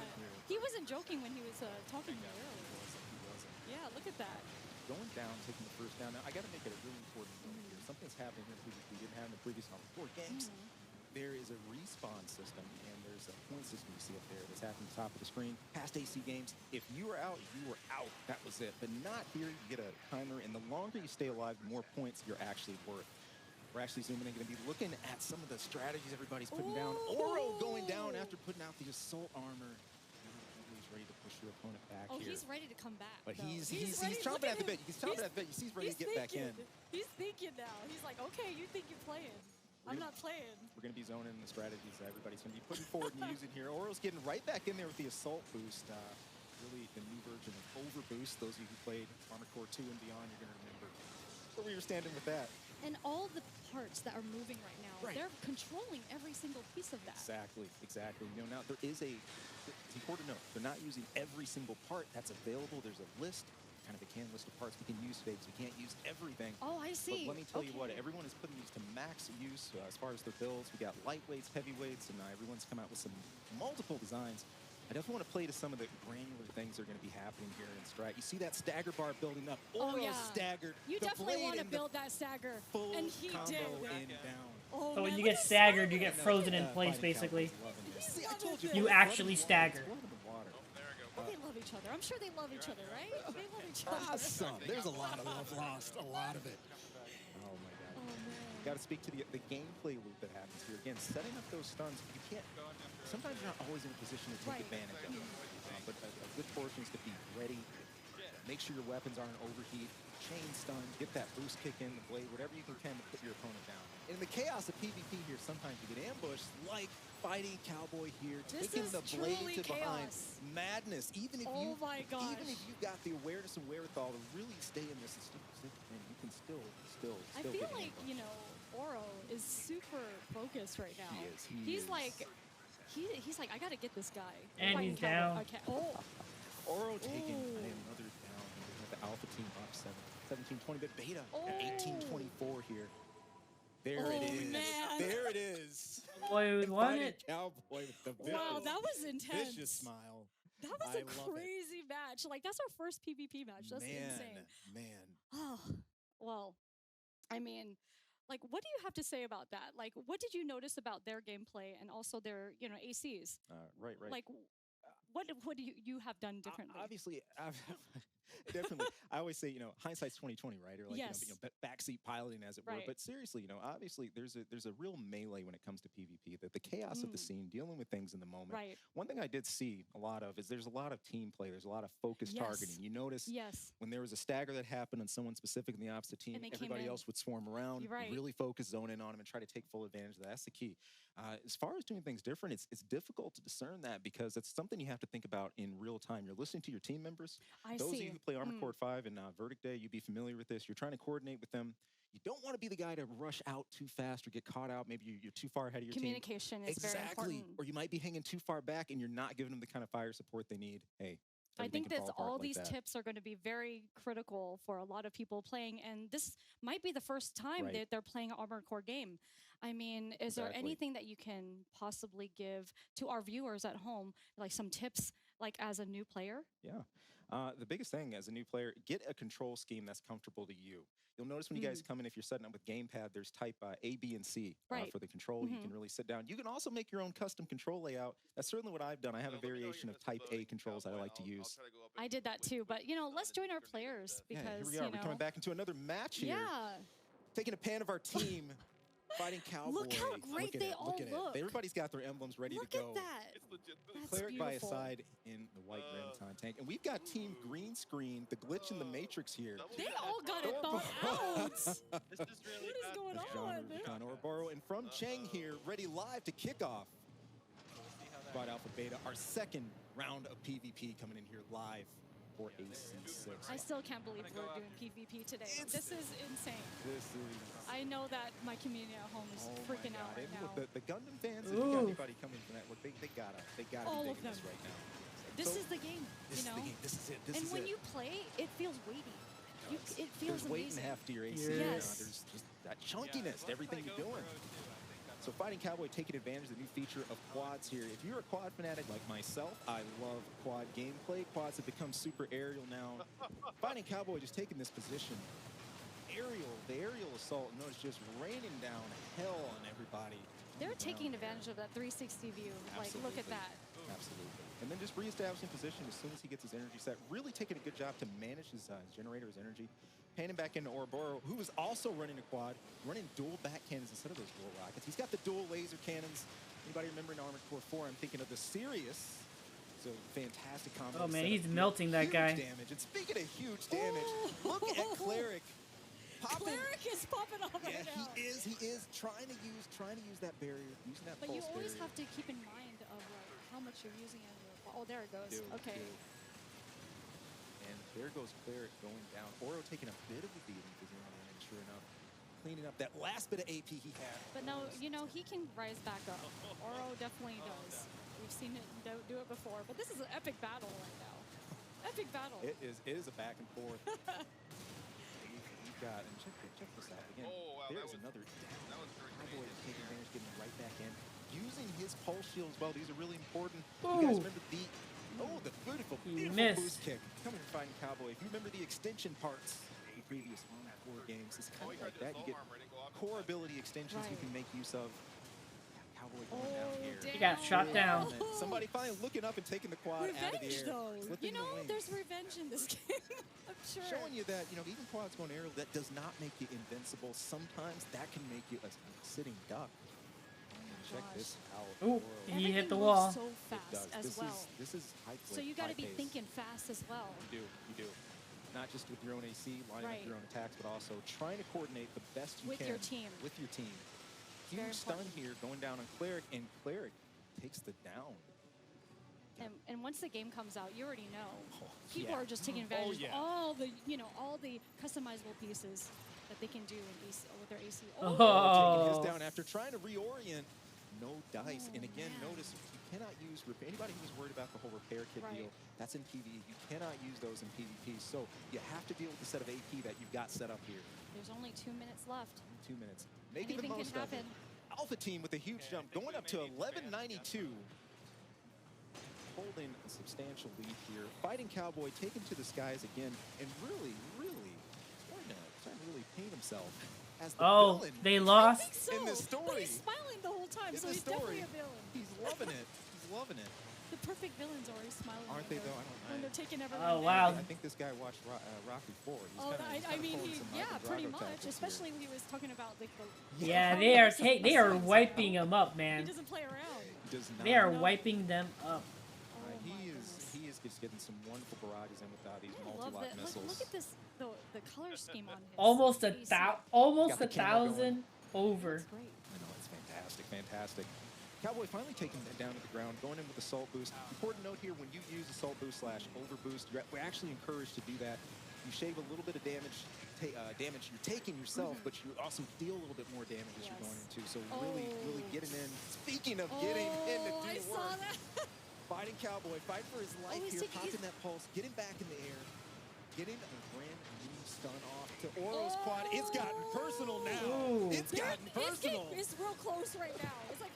He wasn't joking when he was talking to me earlier. Yeah, look at that. Going down, taking the first down. Now, I got to make it a really important point here. Something's happening here we didn't have in the previous four games. There is a respawn system, and there's a point system you see up there that's happening at the top of the screen. Past AC games, if you were out, you were out. That was it. But not here. You get a timer, and the longer you stay alive, the more points you're actually worth. We're actually zooming in, going to be looking at some of the strategies everybody's putting down. Oro going down after putting out the assault armor. He's ready to push your opponent back here. He's ready to come back. But though. he's chomping at the bit. He's chomping at the bit. He's ready to get back in. He's thinking now. He's like, okay, you think you're playing. I'm not playing. We're going to be zoning the strategies that everybody's going to be putting forward and using here. Oro's getting right back in there with the assault boost. Really the new version of overboost. Those of you who played Armored Core 2 and beyond, you're going to remember where we were standing with that. And all the parts that are moving right now, they're controlling every single piece of that. Exactly. Now there is it's important to note, they're not using every single part that's available. There's a list, kind of a canned list of parts we can use today, because we can't use everything. Oh, I see. But let me tell you what, everyone is putting these to max use as far as their builds. We got lightweights, heavyweights, and everyone's come out with some multiple designs. I definitely want to play to some of the granular things that are going to be happening here in Strike. You see that stagger bar building up. Oro staggered. You definitely want to build that stagger. Full and he combo did. in down. Oh, So when man, you look get at staggered, you Simon. get frozen in place, basically. See, I told you. You actually stagger. They love each other. I'm sure they love each other, right? They love each other. Some. There's a lot of love lost. A lot of it. Oh my God. Got to speak to the gameplay loop that happens here. Again, setting up those stuns. You can't. Sometimes you're not always in a position to take advantage of them. But a good portion is to be ready. Make sure your weapons aren't overheat. Chain stun. Get that boost kick in the blade. Whatever you can to put your opponent down. In the chaos of PvP here, sometimes you get ambushed, like fighting Cowboy here, taking the blade to behind. Madness. Even if you got the awareness and wherewithal to really stay in this, and you can still I feel like Oro is super focused right now. He is. He's like, I gotta get this guy. And he's down. Okay. Oh. Oro taking another down. The Alpha team up 17-20 bit beta at 18-24 here. There it is. Man. There it is. Boy, who won it? Cowboy with the Wow, that was intense. Vicious smile. That was a crazy match. Like, that's our first PvP match. That's insane. Man. Oh, well, I mean, like, what do you have to say about that? Like, what did you notice about their gameplay and also their, ACs? Right. Like, what do you have done differently? Obviously, definitely. I always say, hindsight's 20/20, right? Or like, yes. Backseat piloting, as it were. But seriously, obviously, there's a real melee when it comes to PvP. The chaos of the scene, dealing with things in the moment. Right. One thing I did see a lot of is there's a lot of team play. There's a lot of focused targeting. You notice when there was a stagger that happened on someone specific in the opposite team, everybody else would swarm around, really focus, zone in on them, and try to take full advantage of that. That's the key. As far as doing things different, it's difficult to discern that because it's something you have to think about in real time. You're listening to your team members. I Those of see. you who play Armored Core 5 and Verdict Day, you'd be familiar with this. You're trying to coordinate with them. You don't want to be the guy to rush out too fast or get caught out. Maybe you're too far ahead of your team. Communication is very important. Or you might be hanging too far back and you're not giving them the kind of fire support they need. Hey, I everything think can that fall apart all like these that. tips are going to be very critical for a lot of people playing, and this might be the first time Right. that they're playing an Armored Core game. I mean, is there Exactly. anything that you can possibly give to our viewers at home, like some tips, like as a new player? Yeah. The biggest thing as a new player, get a control scheme that's comfortable to you. You'll notice when you guys come in, if you're setting up with gamepad, there's type A, B, and C Right. for the control. You can really sit down. You can also make your own custom control layout. That's certainly what I've done. I have a variation of type A controls that I like to use. I did that too, but you know, let's join our players because Yeah, here we are. you know, We're coming back into another match here. yeah. Taking a pan of our team. Fighting Cowboy. Look how great they all look. Everybody's got their emblems ready Look to go. at that. That's Cleric by his beautiful. side in the white Rubicon tank. And we've got Team Green Screen, the glitch in the Matrix here. They all got it thought out. This is really What is going John on? Rubicon Ouroboros. And from Cheng here, ready live to kick off. Squad Alpha Beta, our second round of PvP coming in here live for AC6. I still can't believe we're doing PvP today. This is insane. This is... I know that my community at home is freaking out right now. Look, the Gundam fans, if you got anybody coming from that, look, they gotta All be of digging this them. right now. This So, is the game, This you know? is the game. This is it. This and is when it. you play, it feels weighty. It feels There's weight and amazing. half to your AC. Yes. There's just that chunkiness to everything you're doing. So Fighting Cowboy taking advantage of the new feature of quads here. If you're a quad fanatic like myself, I love quad gameplay. Quads have become super aerial now. Fighting Cowboy just taking this position. The aerial assault, notice just raining down hell on everybody. They're taking advantage of that 360 view. Like, look at that. Absolutely. And then just reestablishing position as soon as he gets his energy set. Really taking a good job to manage his generator, his energy. Panning back into Ouroboros, who is also running a quad, running dual back cannons instead of those dual rockets. He's got the dual laser cannons. Anybody remember in Armored Core 4? I'm thinking of the Sirius. It's a fantastic combo. Oh man, setup he's here. melting that Huge guy. damage. And speaking of huge damage, look at Cleric. Cleric is popping off right now. He is trying to use that barrier, using that But you pulse always barrier. have to keep in mind of like how much you're using it. Oh, there it goes. Do, Okay. do. And there goes Cleric going down. Oro taking a bit of a beating because you're on it, sure enough. Cleaning up that last bit of AP he had. But no, you know, he can rise back up. Oro definitely does. We've seen it do it before. But this is an epic battle right now. Epic battle. It is a back and forth. You've got, and check this out again. Oh, wow, There's another down. Cowboy is taking advantage, getting right back in. Using his pulse shield as well. These are really important. You guys remember the beautiful missed. boost kick coming from Fighting Cowboy. If you remember the extension parts of the previous Armored Core games, it's kind of like that. You get core ability extensions you can make use of. Cowboy going down here. He got shot down. Somebody finally looking up and taking the quad out of the Revenge, air. though. Flipping You know, the wings. there's revenge in this game. I'm sure. Showing you that, you know, even quads going aerial, that does not make you invincible. Sometimes that can make you a sitting duck. Check this out. Ooh, he Everything hit the moves wall. so It fast does. as well. This is high So flip, you got to high be pace. thinking fast as well. You do. Not just with your own AC, lining Right. up your own attacks, but also trying to coordinate the best you With can. your team. With your team. Very Huge stun important. here going down on Cleric, and Cleric takes the down. And once the game comes out, you already know. People yeah. are just taking advantage yeah. of all the, you know, all the customizable pieces that they can do in AC, with their AC. Taking Oh. his down after trying to reorient. No dice. And again, man. notice you cannot use anybody who's worried about the whole repair kit Right. deal. That's in PvE. You cannot use those in PvP. So you have to deal with the set of AP that you've got set up here. There's only 2 minutes left. 2 minutes. Making Anything the can most of it. happen. Alpha team with a huge jump, going up to 1192. Holding a substantial lead here. Fighting Cowboy taken to the skies again, and really trying to really paint himself as the Oh, villain. they I lost. think so. In this But story. he's smiling the whole time, In so this he's definitely story. a villain. He's loving it. He's loving it. The perfect villains are always smiling. Aren't when they, they're- though? I don't- When they're taking everyone Oh, down. wow. I think this guy watched Rocky 4. He's Oh, kinda, I mean, pulling some yeah, Michael pretty Drago much. tactics here. Especially when he was talking about like the. Yeah, how they are aggressive the they are Saiyans wiping him up, man. He doesn't play around. He does not. They are No. wiping them up. Oh my He goodness. is just getting some wonderful barrages in with these I love multi-lock that. missiles. Look at this, the color scheme on his. Almost AC. almost Got a the camera going. thousand over. That's great. I know, it's fantastic. fantastic. Cowboy finally taking it down to the ground, going in with Assault Boost. Important note here, when you use Assault Boost / Overboost, we're actually encouraged to do that. You shave a little bit of damage you're taking yourself, but you also deal a little bit more damage as you're going into. So really getting in. Speaking of getting in to do work. Fighting Cowboy, fight for his life here, popping that pulse, getting back in the air, getting a brand new stun off to Oro's quad. It's gotten personal now. Ooh. It's gotten personal. It's real close right now. It's like,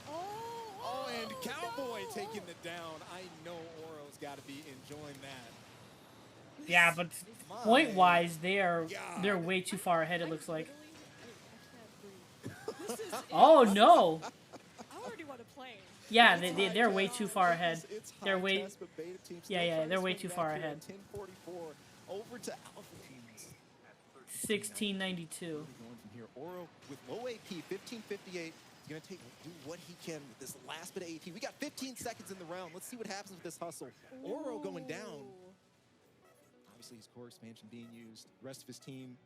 and Cowboy taking the down. I know Oro's got to be enjoying that. Yeah, but point-wise, they're way too far ahead, it looks like. Oh, no! I already want to play. Yeah, they're way too far ahead. They're way... Yeah, they're way too far ahead. 10:44 over to Alpha Teams. 1692. Oro with low AP, 1558. He's going to do what he can with this last bit of AP. We got 15 seconds in the round. Let's see what happens with this hustle. Oro going down. Obviously, his core expansion being used. The rest of his team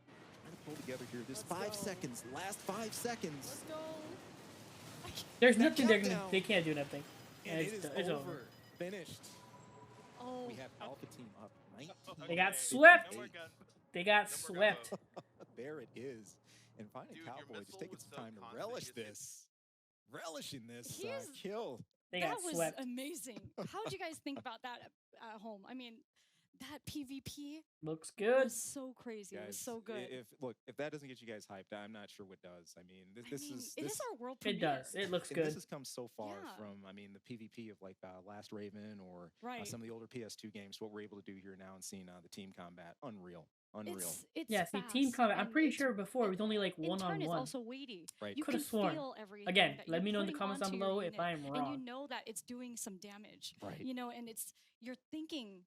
trying to pull together here. This 5 seconds, last 5 seconds. Let's go. There's nothing they can't do nothing. And it's over. Finished. Oh. We have Alpha Team up 19. They got swept. They got swept. There it is. And finally, Cowboy just taking some time to relishing this kill. That was amazing. How did you guys think about that at home? I mean, that PvP looks good. Was so crazy. Guys, it was so good. If that doesn't get you guys hyped, I'm not sure what does. I mean, this is our world premiere. It does. It looks good. This has come so far from, I mean, the PvP of like Last Raven or some of the older PS2 games. What we're able to do here now and seeing the team combat, unreal. It's yeah, see, team combat. I'm pretty sure before it was only like one-on-one. It's also weighty. Right. You could have sworn. Feel everything Again, that let me know in the putting comments down onto below your if I am unit, wrong. And you know that it's doing some damage. Right. You know, and you're thinking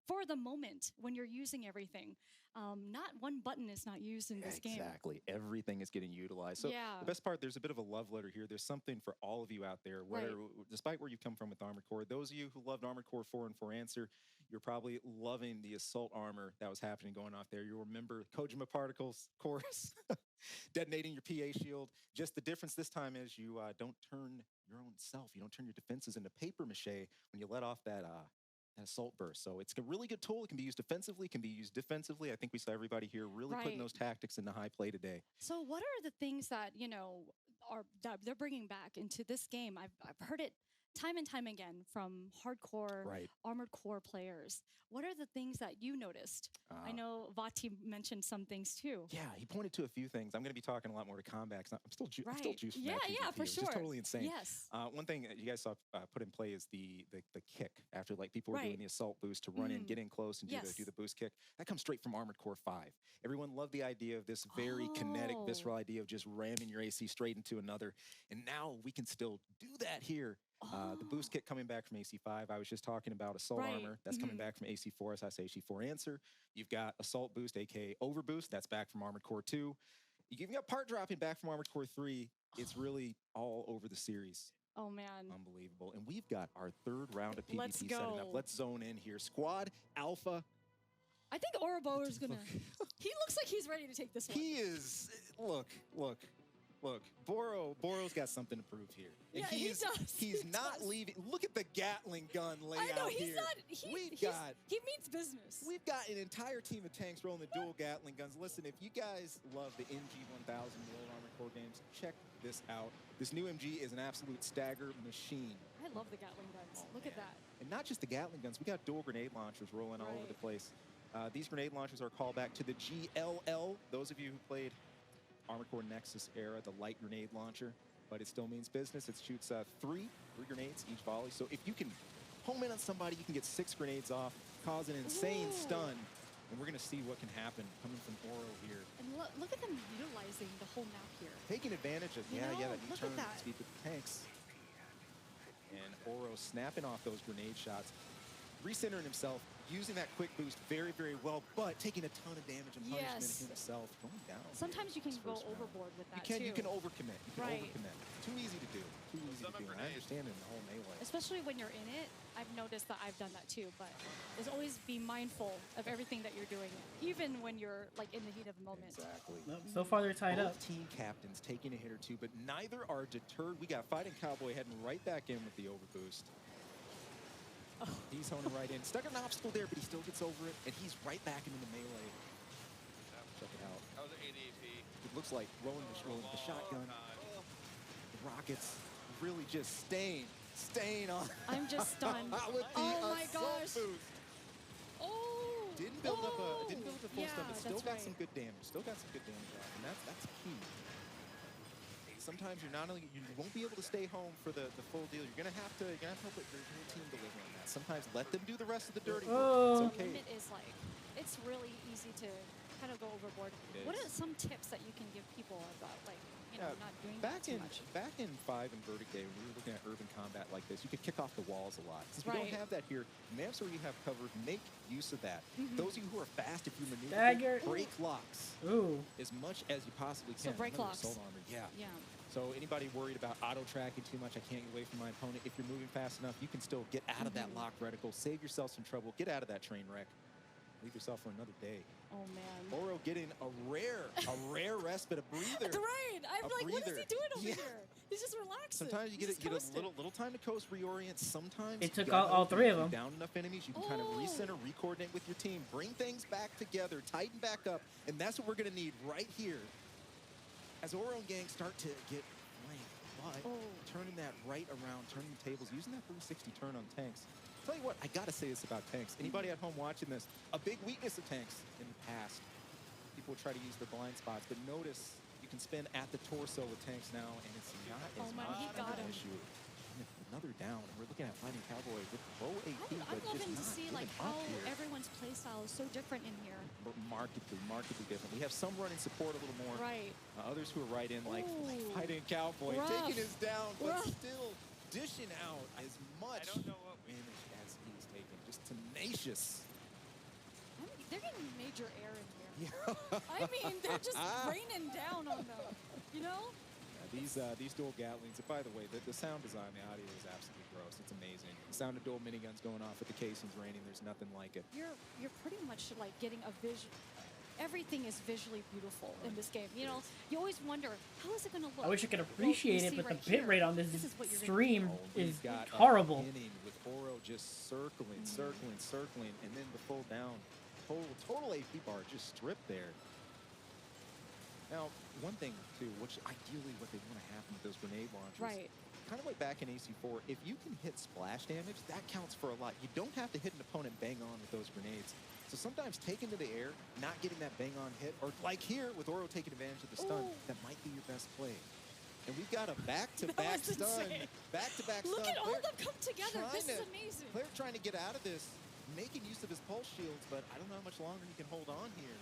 for the moment when you're using everything. Not one button is not used in this game. Exactly. Everything is getting utilized. So the best part, there's a bit of a love letter here. There's something for all of you out there, despite where you come from with Armored Core. Those of you who loved Armored Core 4 and 4 Answer, you're probably loving the assault armor that was happening going off there. You'll remember Kojima Particles chorus, detonating your PA shield. Just the difference this time is you don't turn your own self. You don't turn your defenses into paper mache when you let off that assault burst. So it's a really good tool. It can be used defensively, can be used defensively. I think we saw everybody here really putting those tactics into high play today. So what are the things that, that they're bringing back into this game? I've heard it time and time again from hardcore Armored Core players. What are the things that you noticed? I know Vati mentioned some things too. Yeah, he pointed to a few things. I'm going to be talking a lot more to combat because I'm still juiced. Yeah, for sure. Just totally insane. Yes. One thing that you guys saw put in play is the kick after like people were doing the assault boost to run in, get in close and do the boost kick. That comes straight from Armored Core 5. Everyone loved the idea of this very kinetic, visceral idea of just ramming your AC straight into another. And now we can still do that here. The boost kit coming back from AC5. I was just talking about assault armor. That's coming back from AC4, as I say, AC4 Answer. You've got assault boost, aka overboost. That's back from Armored Core 2. You've got part dropping back from Armored Core 3. It's really all over the series. Oh, man. Unbelievable. And we've got our third round of PvP Let's go. setting up. Let's zone in here. Squad, Alpha. I think Ouroboros is going to... He looks like he's ready to take this one. He is... Look, Boro's got something to prove here. And yeah, he does. He's not leaving. Look at the Gatling gun layout I know, he's here. not. He means business. We've got an entire team of tanks rolling the dual Gatling guns. Listen, if you guys love the MG-1000 World Armored Core games, check this out. This new MG is an absolute stagger machine. I love the Gatling guns. Look at that. And not just the Gatling guns. We got dual grenade launchers rolling all over the place. These grenade launchers are a callback to the GLL. Those of you who played Armored Core Nexus era, the light grenade launcher, but it still means business. It shoots three grenades each volley. So if you can home in on somebody, you can get 6 grenades off, cause an insane stun, and we're going to see what can happen coming from Oro here. And look at them utilizing the whole map here. Taking advantage of, that look turn at that. speed with the tanks. And Oro snapping off those grenade shots. recentering himself, using that quick boost very, very well, but taking a ton of damage and punishment himself, going down. Sometimes you can go overboard with that You can overcommit. You can Right. overcommit. Too easy to do. Too easy to do. And I understand it in the whole melee. Especially when you're in it. I've noticed that I've done that too, but just always be mindful of everything that you're doing, even when you're like in the heat of the moment. Exactly. Nope, so far they're tied Both up. team captains taking a hit or two, but neither are deterred. We got Fighting Cowboy heading right back in with the overboost. Oh. He's honing right in. Stuck an obstacle there, but he still gets over it, and he's right back into the melee. Check it out. That was an 80 AP. It looks like rolling the shotgun. The rockets really just staying on. I'm just stunned. With the Oh my assault gosh. boost. Oh. Didn't build up a full Yeah, stun, but still that's got right. some good damage. Still got some good damage out, and that's key. Sometimes you won't be able to stay home for the full deal. You're gonna have to help your team deliver on that. Sometimes let them do the rest of the dirty work. Oh. It's okay. Limit is like, it's really easy to kind of go overboard. It What is. are some tips that you can give people about like, not doing back that too in much? back in 5 and Verdict Day, when we were looking at urban combat like this, you could kick off the walls a lot. Since we Right. don't have that here, maps where you have covered, make use of that. Those of you who are fast, if you maneuver, Dagger. break locks Ooh. as much as you possibly So can. break Another locks. assault armor, yeah. Yeah. So anybody worried about auto tracking too much, I can't get away from my opponent. If you're moving fast enough, you can still get out of that lock reticle, save yourself some trouble, get out of that train wreck, leave yourself for another day. Oh man. Oro getting a rare respite, a breather. Right. I'm A like, what is breather. he doing over Yeah. here? He's just relaxing. Sometimes you He's get a just coasting. little time to coast, reorient. Sometimes It you took gotta all know three if of you're them. down enough enemies, you can kind of recenter, recoordinate with your team, bring things back together, tighten back up, and that's what we're gonna need right here. As Oro and gang start to get flanked, but turning that right around, turning the tables, using that 360 turn on tanks. Tell you what, I gotta say this about tanks. Anybody at home watching this, a big weakness of tanks in the past. People try to use their blind spots, but notice you can spin at the torso with tanks now, and it's not as man, he much got of an him. issue. Another down, and we're looking at Fighting Cowboy with low AP, I'm but just loving to not see like giving how up here. everyone's playstyle is so different in here. Markedly different. We have some running support a little more. Right. Others who are right in, like Ooh. Fighting Cowboy, Rough. taking his down, but Rough. still dishing out as much I don't know what we damage as he's taking. Just tenacious. They're getting major air in here. Yeah. I mean, they're just raining down on them. You know? These dual Gatlings, and by the way, the sound design, the audio is absolutely gross. It's amazing. The sound of dual miniguns going off with the casings raining, there's nothing like it. You're pretty much like getting a vision. Everything is visually beautiful in this game. You know, you always wonder, how is it going to look? I wish I could Well, appreciate you it, see but right the bit here, rate on this is what you're gonna stream We've is got a horrible. inning with Oro just circling, and then the full down. Total AP bar just stripped there. Now, one thing, too, which ideally what they want to happen with those grenade launchers. Right. Kind of like back in AC4, if you can hit splash damage, that counts for a lot. You don't have to hit an opponent bang on with those grenades. So sometimes taking to the air, not getting that bang on hit, or like here with Oro taking advantage of the stun, that might be your best play. And we've got a back-to-back was stun. insane. Back-to-back Look stun. at all of them come together. This is trying to- amazing. Claire trying to get out of this, making use of his pulse shields, but I don't know how much longer he can hold on here.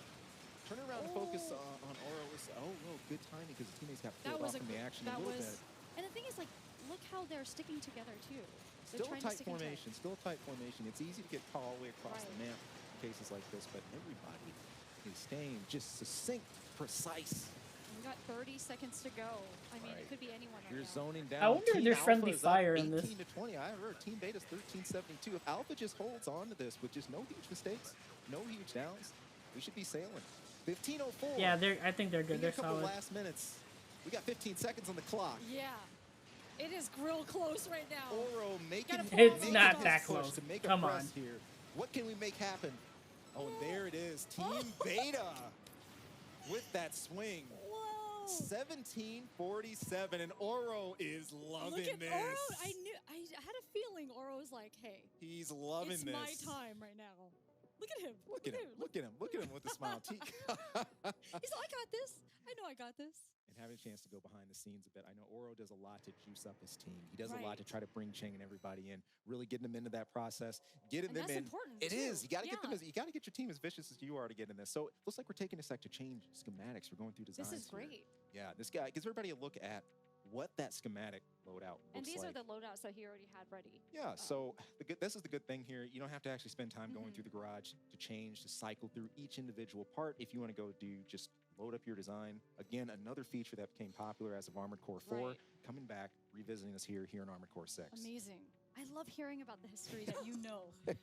Turning around and focus on Oro. Well, good timing because his teammates got That pulled was off from the action a that little was, bit. and the thing is, like, look how they're sticking together too. They're Still a trying to tight stick in tight. formation, still a tight formation. It's easy to get caught all the way across Right. the map in cases like this, but everybody is staying just succinct, precise. We got 30 seconds to go. I mean, it could be anyone right You're now. zoning down. I wonder if Team there's Alpha friendly is up fire in this. 18 to 20. I heard Team Beta's 1372. If Alpha just holds on to this with just no huge mistakes, no huge downs, we should be sailing. 15:04. Yeah, I think they're good. We They're got a couple solid. last minutes. We got 15 seconds on the clock. Yeah. It is real close right now. Oro making It's making not his that push close. to make Come a on. press here. What can we make happen? Oh, and there it is. Team Beta with that swing. Whoa. 17:47, and Oro is loving Look at this. Oro. I had a feeling Oro was like, hey, He's loving it's this. my time right now. Look at him. Look at him. Look at him. Look at him with a smile. He's like, I got this. I know I got this. And having a chance to go behind the scenes a bit. I know Oro does a lot to juice up his team. He does a lot Right. to try to bring Cheng and everybody in, really getting them into that process, getting And them that's in. important, It too. is. You got to get them. Yeah. You got to get your team as vicious as you are to get in this. So it looks like we're taking a sec to change schematics. We're going through designs. This is here. great. Yeah, this guy gives everybody a look at what that schematic loadout looks And these like. are the loadouts that he already had ready. Yeah, so this is the good thing here. You don't have to actually spend time going through the garage to change, to cycle through each individual part. If you want to go do just load up your design. Again, another feature that became popular as of Armored Core 4, coming back, revisiting us here in Armored Core 6. Amazing. I love hearing about the history that you know.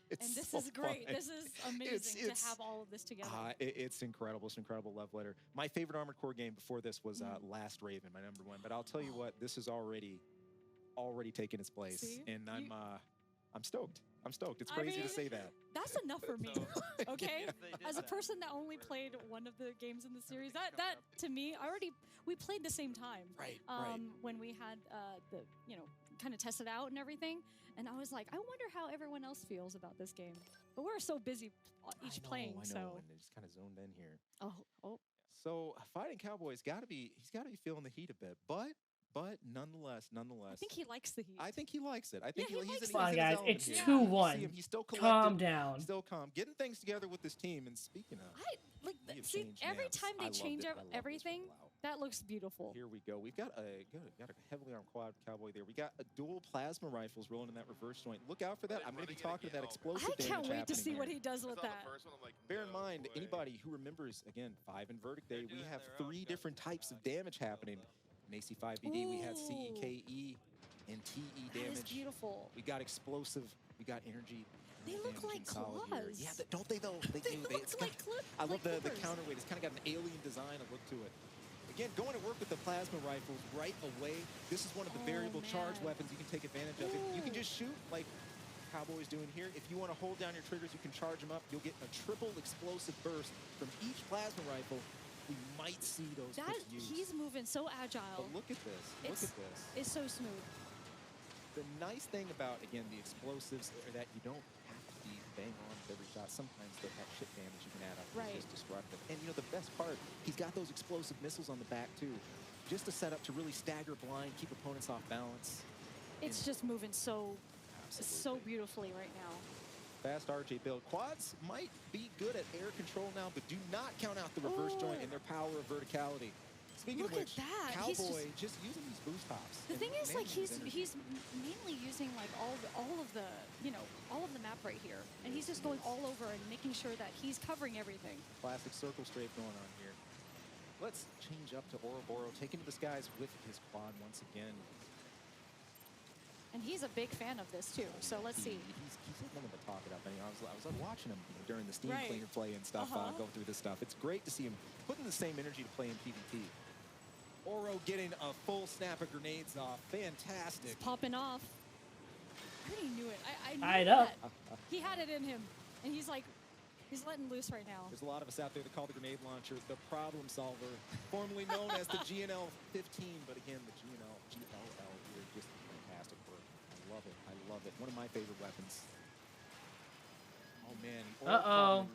It's And this so is great. fun. This is amazing to have all of this together. It's incredible. It's an incredible love letter. My favorite Armored Core game before this was Last Raven, my number one. But I'll tell you what, this is already taken its place. See? And I'm stoked. I'm stoked. It's crazy to say that. That's enough for me. Okay? As a person that only played one of the games in the series, that to me, we played the same time. Right. When we had kind of tested out and everything. And I was like, I wonder how everyone else feels about this game. But we're so busy each playing. I know, so and just kind of zoned in here. Oh. So Fighting Cowboy's he's gotta be feeling the heat a bit, but nonetheless, I think he likes the heat. I think he likes it. I think he he's likes in Come on, his guys. element It's here. 2-1. You see him, he's still collected. Calm down. Still calm. Getting things together with this team. And speaking of, See, every time they change everything, Wow. that looks beautiful. Here we go. We've got a heavily armed quad cowboy there. We got a dual plasma rifles rolling in that reverse joint. Look out for that. I'm going to be talking to that explosive I can't damage wait to see happening what here. he does with that. Bear in mind, anybody who remembers, again, 5 in Verdict Day, we have 3 different types of damage happening. In AC5BD, we had CEKE and TE damage. That is beautiful. We got explosive. We got energy. They look like claws. Yeah, don't they though? They do. look like I love the clippers. counterweight. It's kind of got an alien design, a look to it. Again, going to work with the plasma rifles right away. This is one of the variable charge weapons you can take advantage of. You can just shoot like Cowboy's doing here. If you want to hold down your triggers, you can charge them up. You'll get a triple explosive burst from each plasma rifle. We might see those used. He's moving so agile. But look at this. Look at this. It's so smooth. The nice thing about, again, the explosives are that you don't have to be bang on with every shot. Sometimes that shit damage you can add up is just destructive. And, you know, the best part, he's got those explosive missiles on the back, too, just to set up to really stagger blind, keep opponents off balance. It's just moving so beautifully right now. Fast RJ build. Quads might be good at air control now, but do not count out the reverse joint and their power of verticality. Speaking Look of which, at that. Cowboy just using these boost hops. The thing is, like, managing his he's mainly using like all of the map right here, and he's just going all over and making sure that he's covering everything. Classic circle strafe going on here. Let's change up to Ouroboros, taking to the skies with his quad once again. And he's a big fan of this too. So let's see. He's one of the talk it up. I mean, I was watching him during the Steam Cleaner play and stuff, going through this stuff. It's great to see him putting the same energy to play in PvP. Oro getting a full snap of grenades off. Fantastic. It's popping off. I already knew it. I knew Tied that. up. He had it in him, and he's letting loose right now. There's a lot of us out there that call the grenade launcher the problem solver, formerly known as the GNL-15, but again, the GLL here, just fantastic work. I love it. I love it. One of my favorite weapons. Oh man. Uh-oh.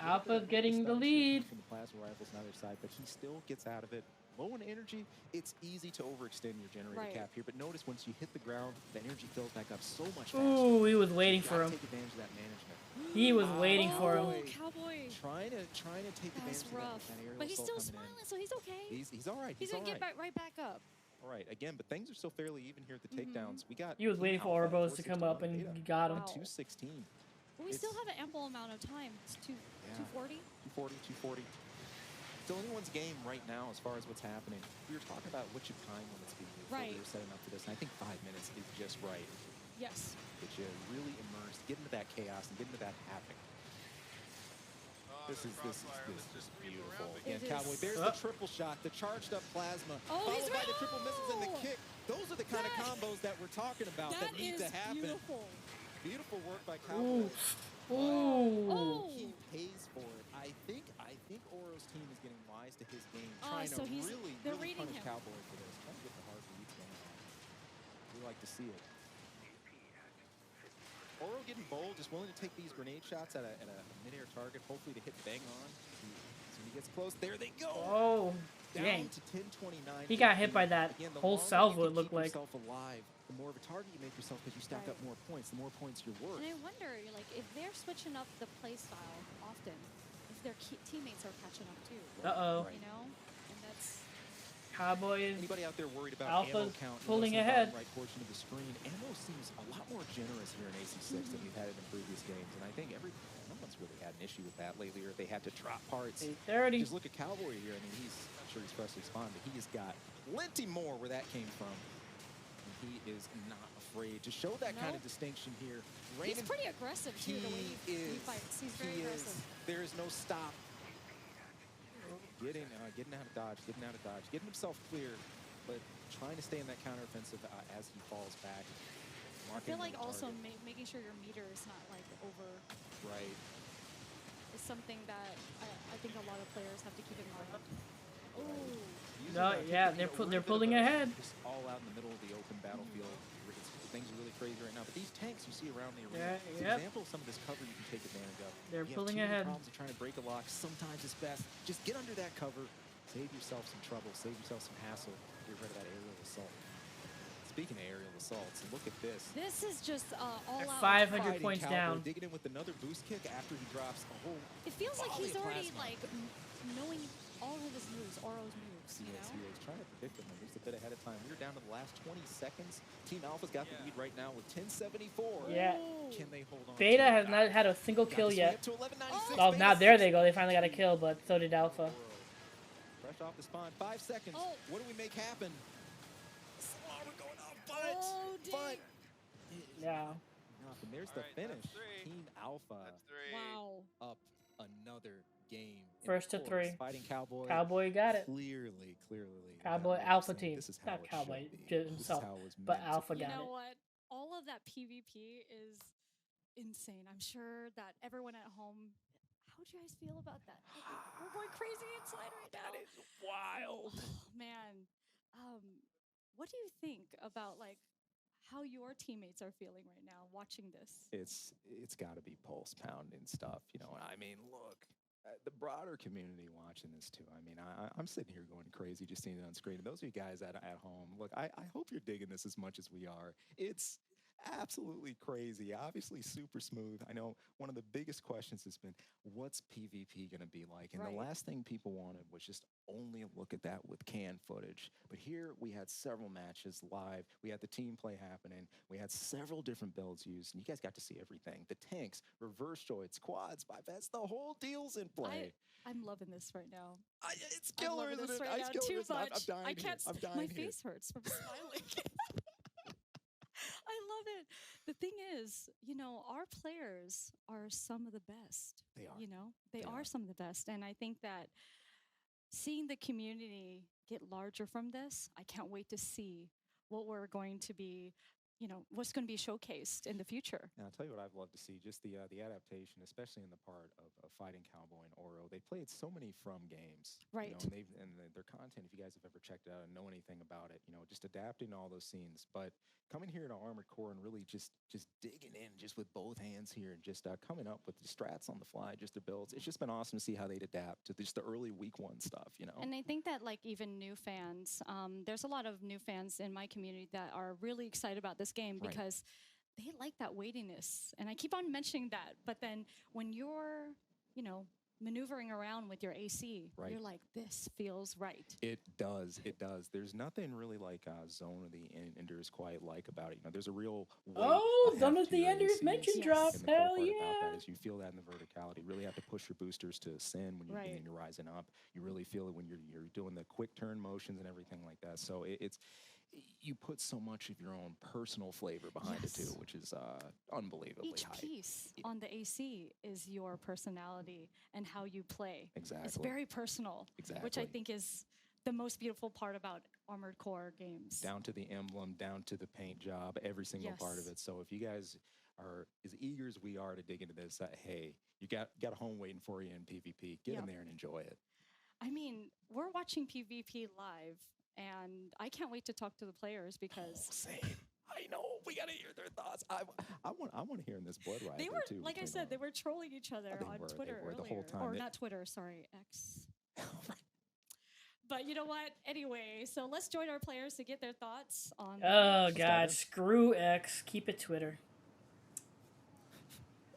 Alpha's getting the lead. From the plasma rifles on the other side, but he still gets out of it. Low in energy, it's easy to overextend your generator cap here, but notice once you hit the ground, the energy fills back up so much faster. Ooh, he was waiting for him. Take advantage of that management. He was waiting for him. Cowboy. Trying to take advantage of that aerial but he's assault still coming smiling, so he's okay. He's all right. He's gonna get right back up. All right, again, but things are still fairly even here at the takedowns. We got. He was waiting for Ouroboros to come up and got him. 216. But we still have an ample amount of time. It's 240. 240. Still anyone's game right now as far as what's happening. We were talking about what should time limits be before we were setting up for this, and I think 5 minutes is just right. Yes. Get you really immersed, get into that chaos, and get into that havoc. This is just beautiful. Again, Cowboy, there's the triple shot, the charged up plasma, followed by the triple missiles and the kick. Those are the kind of combos that we're talking about that need to happen. Beautiful work by Cowboy. Ooh. He pays for it. I think Oro's team is getting wise to his game, trying so to he's- really they're punish reading him. Cowboy for this. Trying to get the hard beats going on. We like to see it. Oro getting bold, just willing to take these grenade shots at a mid-air target, hopefully to hit bang on. So he gets close. There they go. Oh, down dang. to 1029. He got hit by that Again, the whole longer salvo, you it can looked keep like. yourself alive, the more of a target you make yourself because you stack up more points. The more points you're worth. And I wonder, like, if they're switching up the play style often, if their teammates are catching up too. Uh-oh. You know, and that's Cowboys. Anybody out there worried about Alpha's ammo count? pulling in the ahead. bottom right portion of the screen. Ammo seems a lot more generous here in AC6 than we've had it in previous games, and I think no one's really had an issue with that lately, or if they had to drop parts. 830. Just look at Cowboy here. I mean, I'm sure he's freshly spawned, but he has got plenty more where that came from. And he is not afraid to show that kind of distinction here. He's pretty aggressive too, the way he fights. He's very aggressive. There is no stop. Getting out of dodge, getting himself clear, but trying to stay in that counteroffensive as he falls back. I feel like also making sure your meter is not like over. Right. Is something that I think a lot of players have to keep in mind. Oh. No, yeah, they're pulling ahead. Just all out in the middle of the open battlefield. Things are really crazy right now, but these tanks you see around the arena, it's an example of some of this cover you can take advantage of. They're pulling ahead. Problems of trying to break a lock. Sometimes it's best just get under that cover, save yourself some trouble, save yourself some hassle, get rid of that aerial assault. Speaking of aerial assaults, look at this. This is just all out. 500 points down. Digging in with another boost kick after he drops a whole. It feels like he's already like knowing all of his moves, Oro's moves. He is trying to predict them just a bit ahead of time. We're down to the last 20 seconds. Team Alpha's got the lead right now with 10:74. Yeah. Can they hold on? Beta has not had a single kill yet. Oh, now there they go. They finally got a kill, but so did Alpha. Fresh off the spawn, 5 seconds. Oh. What do we make happen? We're going off, but yeah. And there's the finish. Team Alpha. Wow. Up another game. First to 3. Fighting Cowboy. Cowboy got it. Clearly. Cowboy Alpha team. This is how Not it Cowboy should be. himself, This is how it was but meant to Alpha be. got it. You know what? All of that PvP is insane. I'm sure that everyone at home. How do you guys feel about that? We're going crazy inside right now. That is wild. Oh, man. What do you think about like how your teammates are feeling right now watching this? It's got to be pulse pounding stuff, you know. I mean, look, the broader community watching this too. I mean, I'm sitting here going crazy just seeing it on screen. And those of you guys at home, look, I hope you're digging this as much as we are. It's absolutely crazy. Obviously super smooth. I know one of the biggest questions has been, what's PvP going to be like? And the last thing people wanted was just only a look at that with canned footage. But here we had several matches live. We had the team play happening. We had several different builds used, and you guys got to see everything. The tanks, reverse joids, quads, bypass, the whole deal's in play. I'm loving this right now. It's killer, isn't it? Right now too much. I'm dying I can't. here. I'm dying My here. face hurts from smiling. I love it. The thing is, you know, our players are some of the best. They are. You know, they are some of the best. And I think that seeing the community get larger from this, I can't wait to see what we're going to be, you know, what's going to be showcased in the future. And I'll tell you what I've loved to see, just the adaptation, especially in the part of fighting Cowboy and Oro. They played so many from games. Right. You know, and their content, if you guys have ever checked it out and know anything about it, you know, just adapting all those scenes. But coming here to Armored Core and really just digging in just with both hands here and just coming up with the strats on the fly, just the builds. It's just been awesome to see how they'd adapt to just the early week 1 stuff, you know? And I think that like even new fans, there's a lot of new fans in my community that are really excited about this game because they like that weightiness. And I keep on mentioning that, but then when you're, you know, maneuvering around with your AC, you're like, this feels right. It does. It does. There's nothing really like Zone of the Enders quite like about it. You know, there's a real Zone of the Enders mention drop. And the Hell cool part yeah. about that is you feel that in the verticality. You really have to push your boosters to ascend when you're rising up. You really feel it when you're doing the quick turn motions and everything like that. So it's you put so much of your own personal flavor behind it too, which is unbelievably Each high. piece on the AC is your personality and how you play. Exactly. It's very personal, which I think is the most beautiful part about Armored Core games. Down to the emblem, down to the paint job, every single part of it. So if you guys are as eager as we are to dig into this, hey, you got a home waiting for you in PvP. Get in there and enjoy it. I mean, we're watching PvP live, and I can't wait to talk to the players because same. I know we gotta hear their thoughts. I want to hear in this blood riot. They were, too, like I said, they were trolling each other on Twitter earlier, the whole time. or not Twitter, sorry, X. But you know what? Anyway, so let's join our players to get their thoughts on. Oh God, screw X. Keep it Twitter.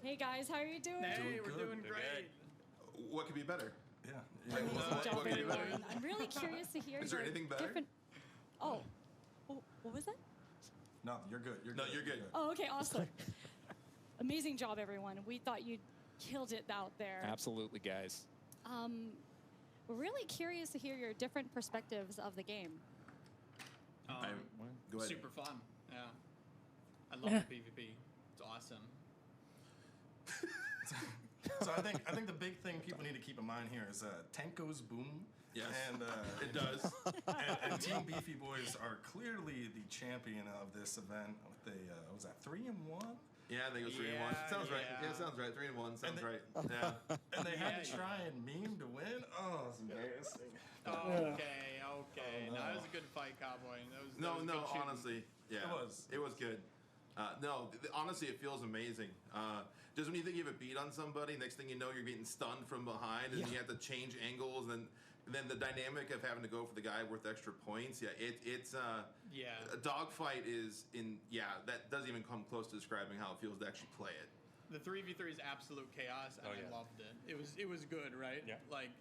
Hey guys, how are you doing? Hey, we're doing great. What could be better? Yeah. Amazing job, what could be better? everyone. I'm really curious to hear Is there your anything better? different. Oh, what was that? No, you're good. No, you're good. Oh, okay, awesome. Amazing job, everyone. We thought you killed it out there. Absolutely, guys. We're really curious to hear your different perspectives of the game. Go ahead. Super fun. Yeah. I love the PvP. It's awesome. So I think the big thing people need to keep in mind here is tank goes boom. Yes, and it does. and Team Beefy Boys are clearly the champion of this event. With a was that 3-1? Yeah, I think it was 3-1. Sounds right. Yeah, sounds right. 3-1 sounds right. Yeah. And they had to try and meme to win. Oh, it's embarrassing. Okay. No, that was a good fight, Cowboy. That was No, good shooting. honestly, yeah, it was good. No, honestly, it feels amazing. Just when you think you have a beat on somebody, next thing you know, you're getting stunned from behind, and you have to change angles, and then the dynamic of having to go for the guy worth extra points. Yeah, it's a dogfight is that doesn't even come close to describing how it feels to actually play it. The 3v3 is absolute chaos, and I loved it. It was good, right? Yeah. Like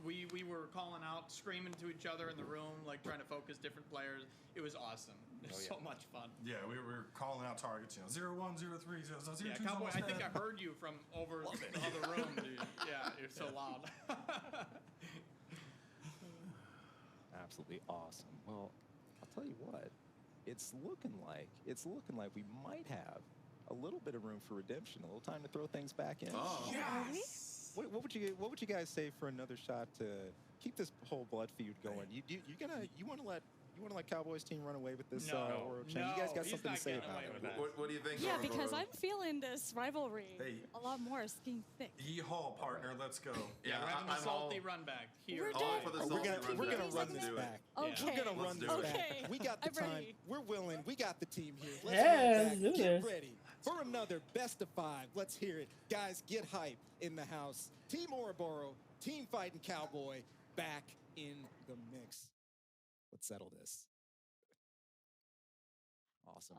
we were calling out, screaming to each other in the room, like trying to focus different players. It was awesome. It was so much fun. Yeah, we were calling out targets. 0-1, 0-3, 0-2. Yeah, Cowboy. I think I heard you from over the other room, dude. Yeah, you're so loud. Absolutely awesome. Well, I'll tell you what, it's looking like we might have a little bit of room for redemption, a little time to throw things back in. Oh, yes. What would you guys say for another shot to keep this whole blood feud going? You want to let Cowboys team run away with this Oro chain? You guys got something to say about it? What do you think? Yeah, because I'm feeling this rivalry a lot more. It's getting thick. Yeehaw, partner, let's go. Yeah, we're having a salty run back here. We're all for the salty run We're back. gonna run this back. Okay. We're gonna run this back. We got the I'm time. ready. We're willing. We got the team here. Let's Yeah, run let's do back. Get this. ready for another best of 5. Let's hear it, guys. Get hype in the house. Team Ouroboros, Team Fighting Cowboy, back in the mix. Let's settle this. Awesome.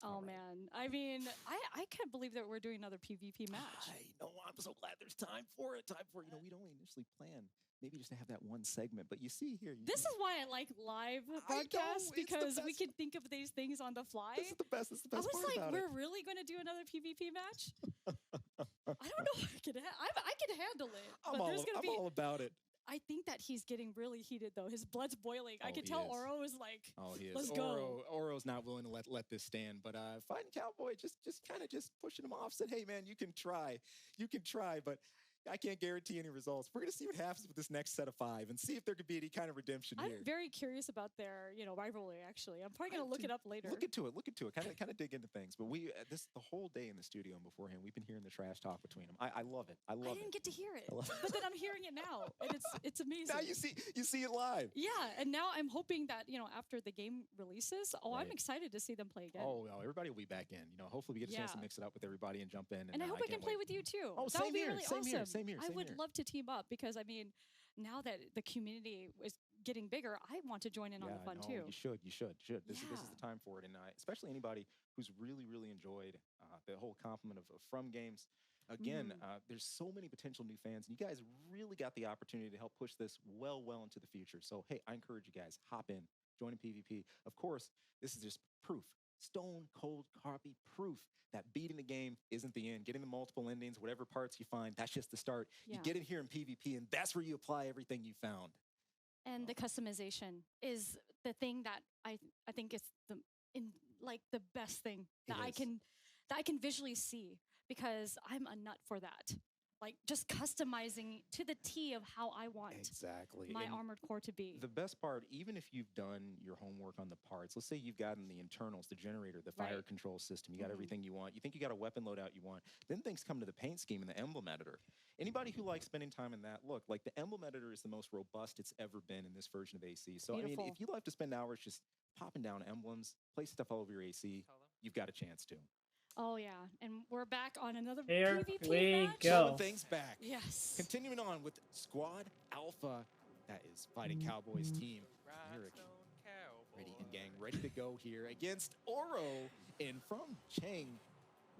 Oh man. I mean, I can't believe that we're doing another PvP match. I know. I'm so glad there's time for it. We'd only initially planned maybe just to have that one segment, but you see here. This is why I like live broadcasts, it's the because we best. can think of these things on the fly. This is the best. This is the I best was part like, about we're it. really going to do another PvP match? I don't know if I can. I can handle it. But there's going to be. I'm all about it. I think that he's getting really heated though. His blood's boiling. I can he tell is. Oro is like, Oh, he is. let's go. Oro's not willing to let this stand. But Fighting Cowboy just kind of just pushing him off. Said, hey man, you can try, but I can't guarantee any results. We're gonna see what happens with this next set of 5 and see if there could be any kind of redemption I'm here. very curious about their, rivalry. Actually, I'm probably gonna look it up later. Look into it. Kind of dig into things. But we the whole day in the studio and beforehand, we've been hearing the trash talk between them. I love it. I didn't get to hear it, but then I'm hearing it now, and it's amazing. Now you see it live. Yeah, and now I'm hoping that after the game releases, I'm excited to see them play again. Oh, everybody will be back in. Hopefully we get a chance to mix it up with everybody and jump in. And I hope I can play with you too. Oh, that would be same here, really same awesome. here, same here, I same would here. love to team up because now that the community is getting bigger, I want to join in on the fun too. You should. This is the time for it, and especially anybody who's really enjoyed the whole complement of From games. Again, there's so many potential new fans, and you guys really got the opportunity to help push this well into the future. So hey, I encourage you guys, hop in, join in PvP. Of course, this is just proof. Stone cold copy proof that beating the game isn't the end. Getting the multiple endings, whatever parts you find, that's just the start. Yeah. You get in here in PvP, and that's where you apply everything you found. And the customization is the thing that I think is the best thing that I can visually see, because I'm a nut for that. Like just customizing to the T of how I want my Armored Core to be. The best part, even if you've done your homework on the parts, let's say you've gotten the internals, the generator, the fire control system, you got everything you want, you think you got a weapon loadout you want, then things come to the paint scheme and the emblem editor. Anybody who likes spending time in that, look, like the emblem editor is the most robust it's ever been in this version of AC. So Beautiful. I mean, if you like to spend hours just popping down emblems, place stuff all over your AC, you've got a chance to. Oh yeah, and we're back on another Here PvP we match. go. Throwing things back. Yes. Continuing on with Squad Alpha, that is Fighting Cowboys team. Eric, ready and gang, ready to go here against Oro and from Cheng.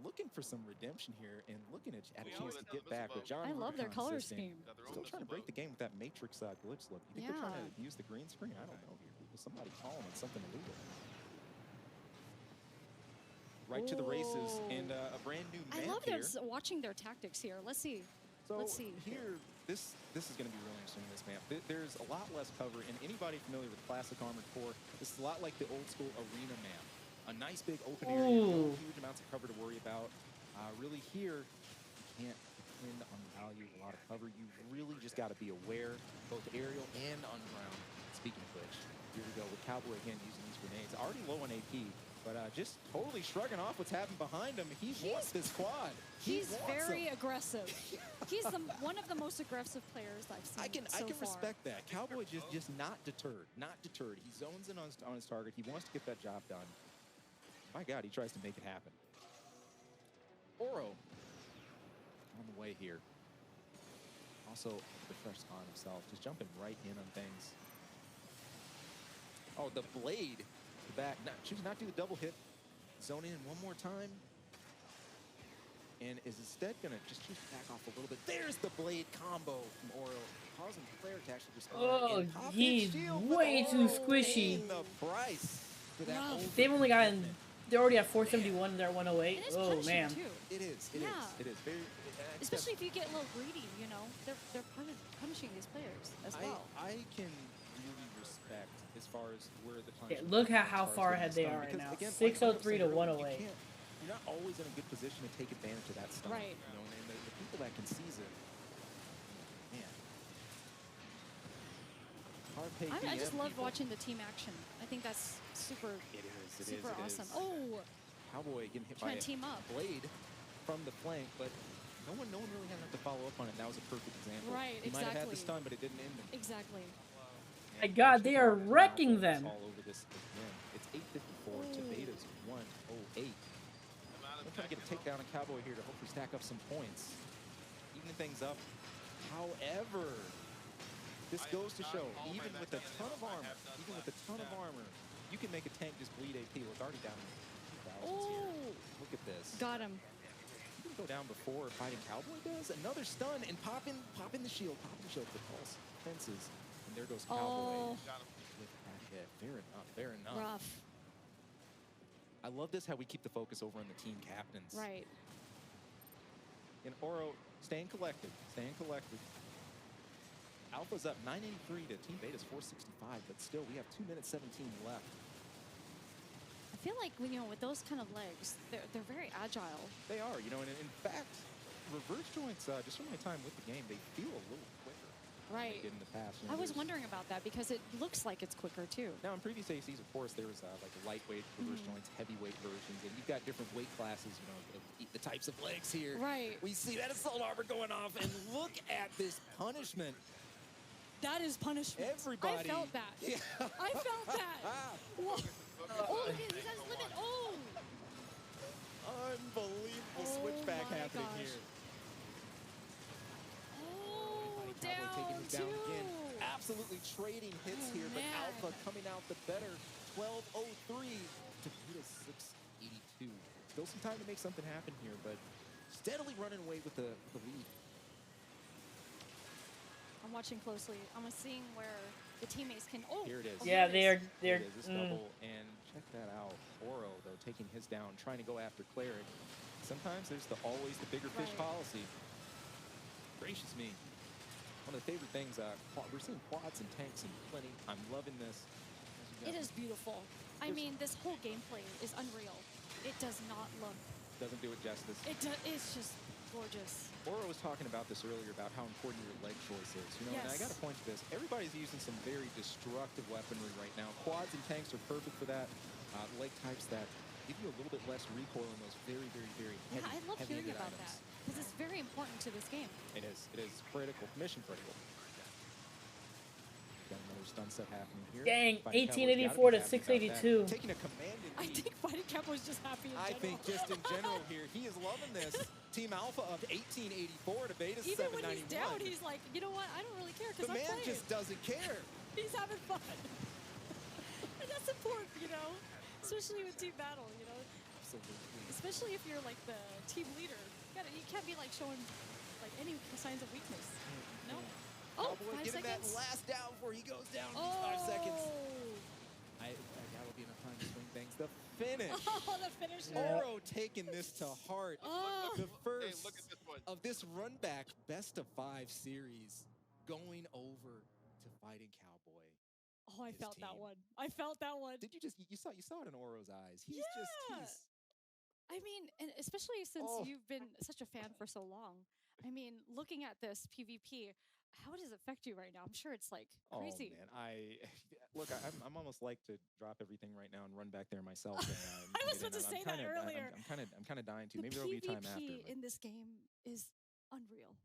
looking for some redemption here and looking at a chance to get back. But John I love their Rubicon color system scheme. still trying to break the game with that Matrix glitch look. You think they're trying to use the green screen? I don't know here. Was somebody calling it something illegal? Right to the races and a brand new map I love here. watching their tactics here. Let's see. So Let's see. Here, this is going to be really interesting, this map. There's a lot less cover, and anybody familiar with classic Armored Core, this is a lot like the old school arena map. A nice big open area, no huge amounts of cover to worry about. Really here, you can't depend on the value of a lot of cover. You really just got to be aware, both aerial and on ground. Speaking of which, here we go with Cowboy again using these grenades. Already low on AP. But just totally shrugging off what's happening behind him. He wants this quad. He's very aggressive. He's one of the most aggressive players I've seen. I can respect that. Cowboy just not deterred. Not deterred. He zones in on his target. He wants to get that job done. My God, he tries to make it happen. Oro on the way here. Also, the fresh spawn himself, just jumping right in on things. Oh, the blade. Back, choose not to do the double hit. Zone in one more time. And is instead going to just choose to back off a little bit. There's the blade combo from Oro, causing Claire to actually respond. Oh, he's way too squishy. The price for that They've only gotten, they're already at 471 and they're at 108. Oh, man. It is. It is. Very, especially if you get a little greedy, you know. They're punishing these players as well. I can really respect as far as where the punishment. Yeah, look at how far ahead they are right now. Again, 603 to 108. You're not always in a good position to take advantage of that stuff. Right. You know, and the people that can seize it, man. I just love watching the team action. I think that's super. Super awesome. Oh. Cowboy getting hit by a blade from the flank, but no one really had enough to follow up on it. That was a perfect example. Right. He might have had the stun, but it didn't end him. Exactly. My God, they are wrecking them. All over this again. It's 854 to Beta's 108. I'm trying to get a takedown on Cowboy here to hopefully stack up some points, even things up. However, this goes to show, even with a ton of armor, you can make a tank just bleed AP. Well, it's already down in the 2000s here. Look at this. Got him. You can go down before fighting Cowboy does. Another stun and pop in the shield. Pop in the shield for pulse fences. And there goes Cowboy. With that hit. Fair enough. Rough. I love this, how we keep the focus over on the team captains. Right. And Oro, staying collected. Alpha's up 983 to Team Beta's 465, but still, we have 2 minutes 17 left. I feel like, you know, with those kind of legs, they're very agile. They are, you know, and in fact, reverse joints, just from my time with the game, they feel a little quicker. Right. Than they did in the past. You know, I was wondering about that because it looks like it's quicker too. Now, in previous ACs, of course, there was like lightweight reverse joints, heavyweight versions, and you've got different weight classes, you know, the types of legs here. Right. We see that assault armor going off, and look at this punishment. That is punishment. Everybody. I felt that. Yeah. I felt that. Whoa. Oh, look at it. He's at his limit. Oh. Unbelievable switchback happening here. Oh, down again. Absolutely trading hits here, but man. Alpha coming out the better. 12:03 to Beta 682. Still some time to make something happen here, but steadily running away with the lead. I'm watching closely. I'm seeing where the teammates can. Oh, here it is. Yeah, they're. Here it is, this double, and check that out. Oro though taking his down, trying to go after Cleric. Sometimes there's always the bigger fish policy. Gracious me. One of the favorite things. We're seeing quads and tanks and plenty. I'm loving this. It is beautiful. I mean, this whole gameplay is unreal. It does not look. Doesn't do it justice. It's just gorgeous. Oro was talking about this earlier about how important your leg choice is. You know, and I got to point to this. Everybody's using some very destructive weaponry right now. Quads and tanks are perfect for that. Leg types that give you a little bit less recoil in those very, very, very heavy, I love hearing about items. that because it's very important to this game. It is. It is critical. Mission critical. Got another stun set happening here. Dang, Fighting 1884 to Cowboy's gotta be happy 682. Taking a commanded lead. I think Fighting Cowboy's just happy in general. I think just in general here, he is loving this. Team Alpha up 1884 to Beta 791. Even when he's down, he's like, you know what? I don't really care because the I'm man playing. just doesn't care. He's having fun. And that's important, you know? Especially with team battle, you know? Absolutely. especially if you're like the team leader. You can't be like showing like any signs of weakness. No. Oh, Cowboy 5 getting that seconds. last down before he goes down. Oh. 5 seconds. That'll be enough time to swing things. The finish. Oh, the finish. Oro taking this to heart. Oh. The first Hey, look at this one. of this run back best of 5 series going over to Fighting Cowboy. Oh, I his felt that team. one. I felt that one. Did you saw it in Oro's eyes. He's I mean, and especially since Oh. you've been such a fan for so long. I mean, looking at this PvP, how does it affect you right now? I'm sure it's like crazy. Oh man, I'm almost like to drop everything right now and run back there myself. And, I was about to say that earlier. I'm kind of dying to. The Maybe there'll be time after. PvP but- in this game is unreal.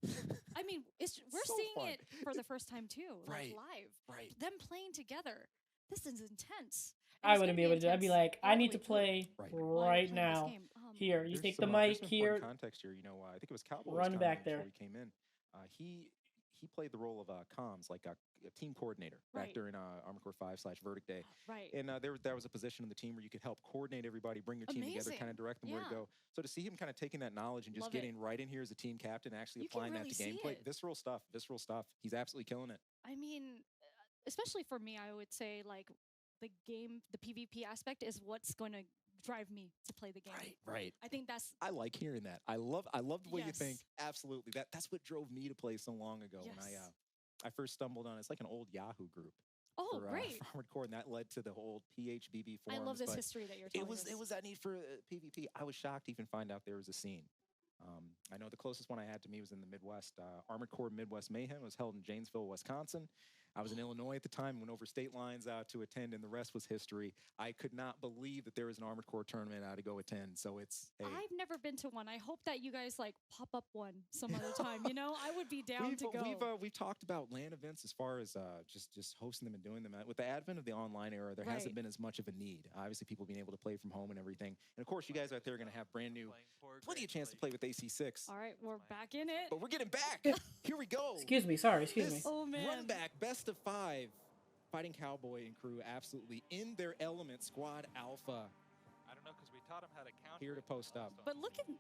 I mean, we're So seeing fun. it for the first time too, Right, like live. right. Them playing together. This is intense. I wouldn't be able to do that. I'd be like, I need to play Right. right now. Here, you There's take some, the there's mic some here. Fun context here. I think it was Cowboys Run comment back there. before we came in. He played the role of comms, like a team coordinator back Right. during Armored Core 5/Verdict Day. Right. And there was a position in the team where you could help coordinate everybody, bring your team together, Amazing. kind of direct them where to Yeah. go. So to see him kind of taking that knowledge and just Love it. getting right in here as a team captain, actually You can applying really that see to gameplay, it. visceral stuff. He's absolutely killing it. I mean, especially for me, I would say like the PvP aspect is what's going to drive me to play the game. Right. I think that's I like hearing that. I love the way you Yes. think. Absolutely. That's what drove me to play so long ago when Yes. I first stumbled on. It's like an old Yahoo group. Oh, for, great. for Armored Core, and that led to the whole PHBB I forums. love this but history that you're telling us. It was that need for PvP. I was shocked to even find out there was a scene. I know the closest one I had to me was in the Midwest. Armored Core Midwest Mayhem was held in Janesville, Wisconsin. I was in Illinois at the time, went over state lines to attend, and the rest was history. I could not believe that there was an Armored Core tournament to go attend. So it's, hey. I've never been to one. I hope that you guys like pop up one some other time. I would be down to go. We've talked about LAN events as far as just hosting them and doing them. With the advent of the online era, there hasn't been as much of a need. Obviously, people being able to play from home and everything. And of course, you guys out there are going to have plenty of chance to play with AC6. All right, we're back in it. But we're getting back. Here we go. Excuse me. Sorry. Excuse me. Oh man. Run back, best of 5. Fighting Cowboy and crew absolutely in their element. Squad Alpha I don't know, because we taught him how to count. here to post up. But look at them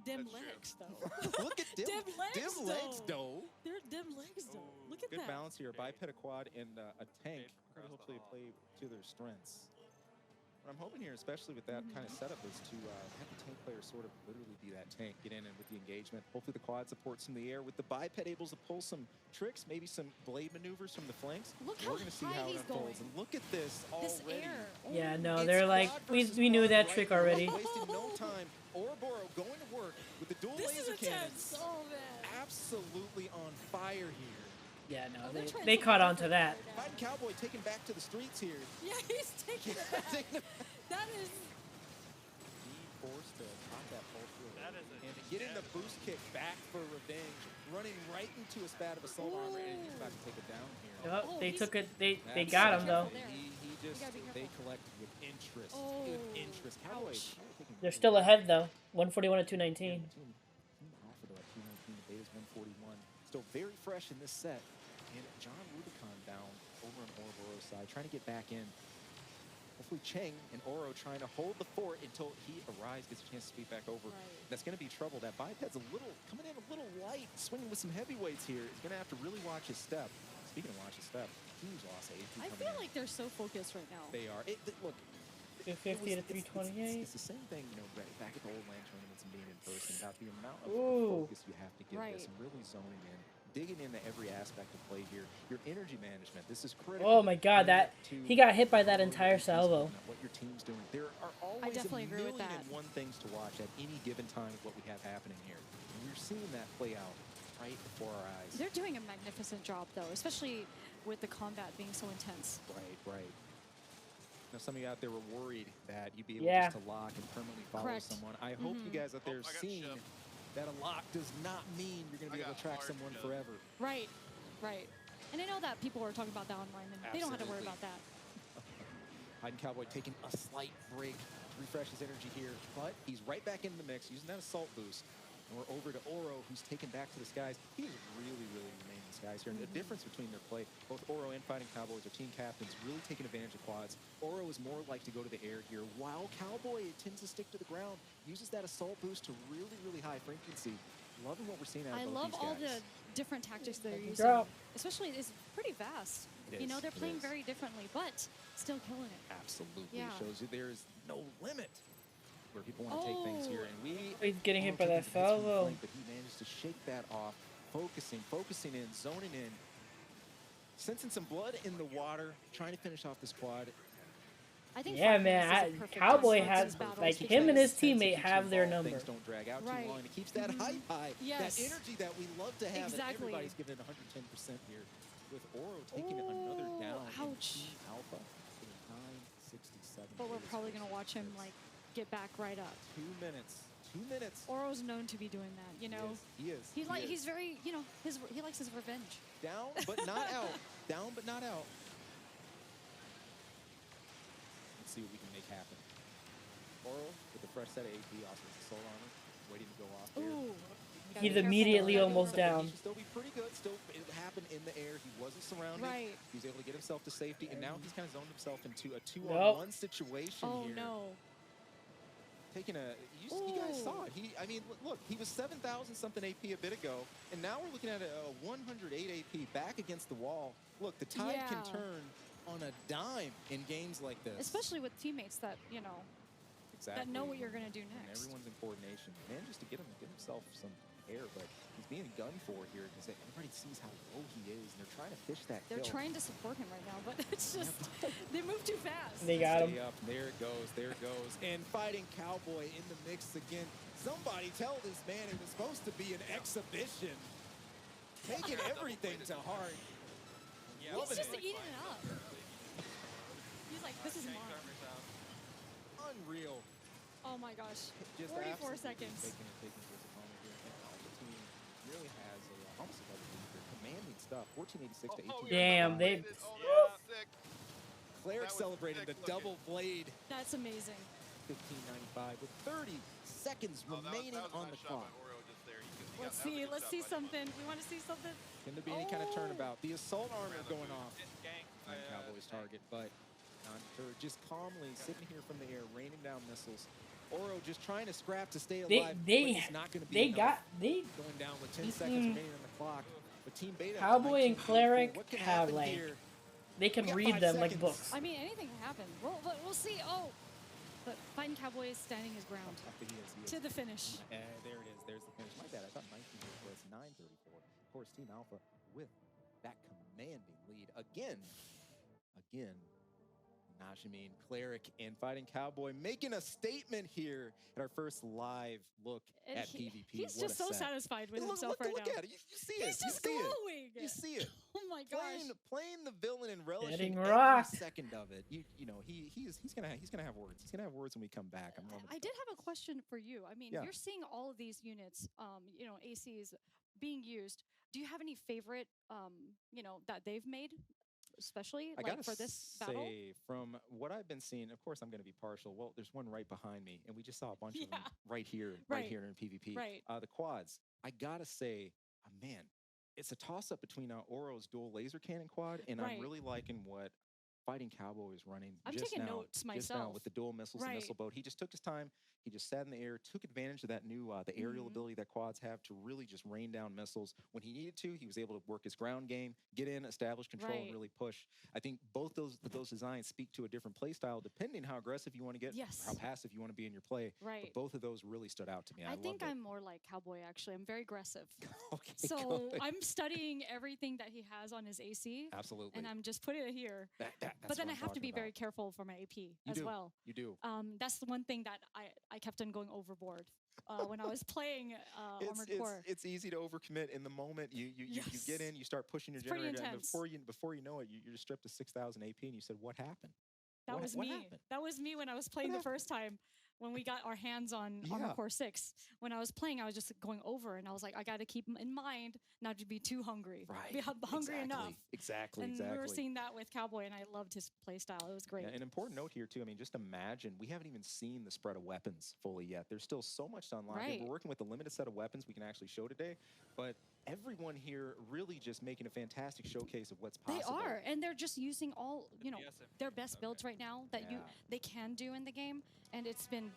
That's true. legs, though. Look at dim legs, though. They're dim legs, though. Look at Good that. balance here. Okay. Biped, a quad, and a tank. across the Hopefully hall. play to their strengths. What I'm hoping here, especially with that kind of setup, is to have the tank player sort of literally be that tank, get in and with the engagement. Hopefully the quad supports from the air, with the biped able to pull some tricks, maybe some blade maneuvers from the flanks. Look We're how going to see high how it he's unfolds. going. And look at this This already. air. Yeah, no, It's they're like, squad we versus knew squad that right trick now. already. Wasting no time. Ouroboros going to work with the dual This laser is intense. cannons. Oh man. Absolutely on fire here. Yeah, no, Oh, they're trying they to caught go on to for that. it. Fighting Cowboy taken back to the streets here. Yeah, he's taking it back. That is. Being forced to pop that pulse through. That is a And getting the boost kick back for revenge, running right into a spat of assault armor, and he's about to take it down here. Oh, Oh, they he's- took it. They That's got so him though. careful there. He just gotta be they careful. collected with interest. Oh, With interest. Cowboy ouch. taking They're great still advantage. ahead though. 141 to 219. Team Alpha though at 219, the Beta's 141. Still very fresh in this set. And John Rubicon down over on Ouroboros' side, trying to get back in. Hopefully Cheng and Oro trying to hold the fort until he arrives, gets a chance to sweep back over. Right. That's going to be trouble. That biped's coming in a little light, swinging with some heavyweights here. He's going to have to really watch his step. Speaking of watch his step, huge loss of AP I coming feel in. like they're so focused right now. They are. Look, 250 to 328. It's the same thing, back at the old LAN tournaments and being in person, about the amount of Ooh. focus you have to give Right. this and really zoning in, digging into every aspect of play here. Your energy management, this is critical. Oh my God, that to he got hit by that entire really salvo. What your team's doing. There are always definitely a agree with million that. and one things to watch at any given time with what we have happening here. And we're seeing that play out right before our eyes. They're doing a magnificent job, though, especially with the combat being so intense. Right. Now, some of you out there were worried that you'd be able Yeah. just to lock and permanently follow Correct. someone. I hope you guys out there I got seeing shoved. that a lock does not mean you're going to be I able to got track hard someone shoved. forever. Right. And I know that people were talking about that online, and they don't have to worry Absolutely. about that. Hiding Cowboy taking a slight break to refresh his energy here, but he's right back into the mix, using that assault boost. And we're over to Oro, who's taken back to the skies. He's really, really remained in the skies here. And the difference between their play, both Oro and Fighting Cowboys are team captains, really taking advantage of quads. Oro is more like to go to the air here, while Cowboy tends to stick to the ground, uses that assault boost to really, really high frequency. Loving what we're seeing out of both these guys. I love all the different tactics they're using. Drop. Especially, it's pretty vast. It You know, is, they're it playing is. very differently, but still killing it. Absolutely. Yeah. It shows you there is no limit where people want to take things here. And He's getting hit by Oro that taking hits from the salvo. flank, but he managed to shake that off, focusing in, zoning in, sensing some blood in the water, trying to finish off this quad. I think Yeah, 5 minutes is a man. perfect Cowboy time to has, start these battles like, because- him and his Sense if teammate you keep have their involved, number. Things don't drag out Right. too long. And it keeps that hype high, Yes. that energy that we love to have. Exactly. And everybody's giving it 110% here. With Oro taking another down. Ouch. In Team Alpha. 967. But we're probably going to watch him, like, get back right up. 2 minutes. 2 minutes. Oro's known to be doing that, you know? He is. He's very, you know, he likes his revenge. Down, but not out. Down, but not out. Let's see what we can make happen. Oro with a fresh set of AP, also with the soul armor, waiting to go off there. Ooh. He's immediately almost He down. should still be pretty good. Still, it happened in the air. He wasn't surrounded. Right. He was able to get himself to safety, and now he's kind of zoned himself into a 2-on-1 Nope. situation Oh, here. no. Taking a, you guys saw it. I mean, look, he was 7,000 something AP a bit ago, and now we're looking at a 108 AP back against the wall. Look, the tide can Yeah. turn on a dime in games like this. Especially with teammates that, you know, Exactly. that know what you're going to do And next. everyone's in coordination. Manages to get himself some air, but he's being gunned for here because everybody sees how low he is, and they're trying to fish that They're kill. trying to support him right now, but it's just, they move too fast. They got him. Stay up. There it goes. There it goes. And Fighting Cowboy in the mix again. Somebody tell this man it was supposed to be an exhibition. Taking everything to heart. He's Loving just it. eating it up. He's like, this is mine. Unreal. Oh my gosh. Just 44 absolutely seconds. Taking his opponent here. And the team really has almost a double lead here. Commanding stuff. 1486 to 18. Damn, they. Cleric celebrating the double blade. That's amazing. 1595 with 30 seconds remaining on the clock. Let's see something. We want to see something. Can there be any kind of turnabout? The assault armor going off on Cowboys target, but they're just calmly sitting here from the air, raining down missiles. Oro just trying to scrap to stay alive. but it's not going to be enough. Going down with 10 seconds remaining on the clock. But Team Beta, Cowboy and 1984, Cleric what can have, happen like, here? they can We got read 5 them like seconds. books. I mean, anything can happen. We'll see. Oh, but Fighting Cowboy is standing his ground He is. to the finish. There it is. There's the finish. My bad. I thought 19 was 934. Of course, Team Alpha with that commanding lead again. Najimine, Cleric, and Fighting Cowboy making a statement here at our first live look And at he- PvP. He's What just a so set. satisfied with Look himself right now. at it. You see it. He's You just see it. glowing. You see it. Oh my gosh. Playing the villain and relishing Getting every rocked. second of it. You know he's gonna have words. He's gonna have words when we come back. I'm loving I it. did have a question for you. I mean, Yeah. you're seeing all of these units, you know, ACs being used. Do you have any favorite, you know, that they've made, especially I like gotta for this battle? say, from what I've been seeing, of course, I'm going to be partial. Well, there's one right behind me, and we just saw a bunch of them right here Right. in PvP. Right. The quads. I gotta say, man, it's a toss-up between Oro's dual laser cannon quad, and Right. I'm really liking what Fighting Cowboy is running. I'm just taking now, notes just now myself. with the dual missiles and Right. missile boat. He just took his time. He just sat in the air, took advantage of that new the aerial Mhm. ability that quads have to really just rain down missiles when he needed to. He was able to work his ground game, get in, establish control, Right. and really push. I think both those designs speak to a different play style depending how aggressive you want to get, Yes. or how passive you want to be in your play. Right. But both of those really stood out to me. I think loved it. I'm more like Cowboy, actually. I'm very aggressive. Okay, So good. I'm studying everything that he has on his AC. Absolutely. And I'm just putting it here. That's But then what I I'm have to be talking very about. careful for my AP You as do. well. You do. That's the one thing that I kept on going overboard when I was playing Armored Core. It's easy to overcommit in the moment. You get in, you start pushing your It's pretty generator, and intense. before you know it, you're just stripped to 6,000 AP, and you said, "What happened?" That What was what me. happened? That was me when I was playing the first time. when we got our hands on Armored Core 6. When I was playing, I was just going over, and I was like, I got to keep in mind not to be too hungry. Right. Be hungry enough. Exactly. And we were seeing that with Cowboy, and I loved his play style. It was great. Yeah, an important note here, too. I mean, just imagine, we haven't even seen the spread of weapons fully yet. There's still so much to unlock. Right. We're working with a limited set of weapons we can actually show today, but everyone here really just making a fantastic showcase of what's possible. They are, and they're just using all, their best builds right now that they can do in the game, and it's been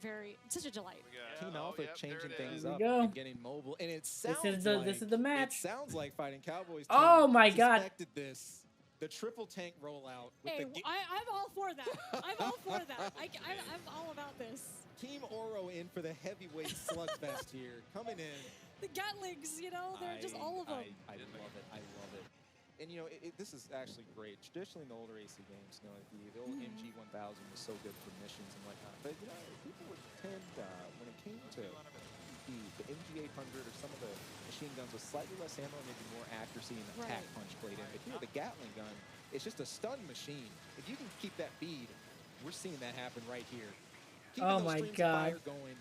such a delight. Team Alpha changing things There up we go. and getting mobile, and it sounds this is the match. It sounds like Fighting Cowboys. Oh my God! Suspected this. The triple tank rollout. With Hey, the I'm all for that. I'm all for that. I'm all about this. Team Oro in for the heavyweight slugfest here, coming in. The Gatlings, they're just all of them. I love it. I love it. And, this is actually great. Traditionally, in the older AC games, the old MG 1000 was so good for missions and whatnot. But, people would tend, when it came to the MG 800 or some of the machine guns with slightly less ammo, maybe more accuracy and attack punch played in. But here, the Gatling gun, it's just a stun machine. If you can keep that bead, we're seeing that happen right here. Keeping Oh those my streams of God. fire going.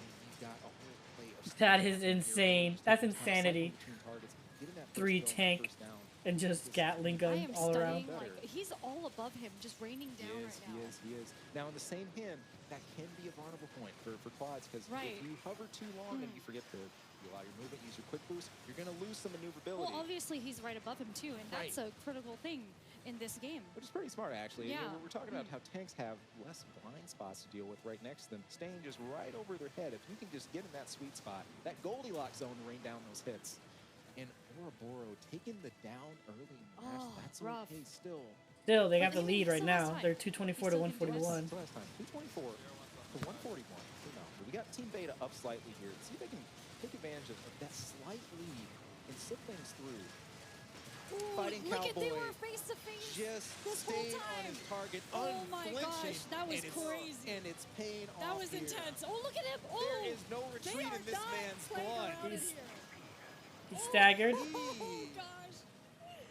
And you've got a whole play of That is insane. That's Cycling insanity. between targets, getting that 3 first kill, tank first down. and just Gatling I gun am all around. studying, he's all above him, just raining down right now. He is. Now, in the same hand, that can be a vulnerable point for quads, because if you hover too long and you forget to allow your movement, use your quick boost, you're going to lose some maneuverability. Well, obviously, he's right above him, too, and that's a critical thing in this game. Which is pretty smart, actually. Yeah. We're talking about how tanks have less blind spots to deal with right next to them, staying just right over their head. If you can just get in that sweet spot, that Goldilocks zone to rain down those hits. And Ouroboros taking the down early in the match. That's rough. okay still. Still, they got the lead right now. They're 224 to 141. Last time, 224 to 141. We got Team Beta up slightly here. See if they can take advantage of that slight lead and slip things through. Ooh, Fighting look Cowboy at, they were face to face just this whole stayed time. on his target, Oh my unflinching, gosh, that was and crazy. And it's paying off. That was here. intense. Oh, look at him. Oh, there is no retreat in this man's blood. He's staggered. Oh gosh.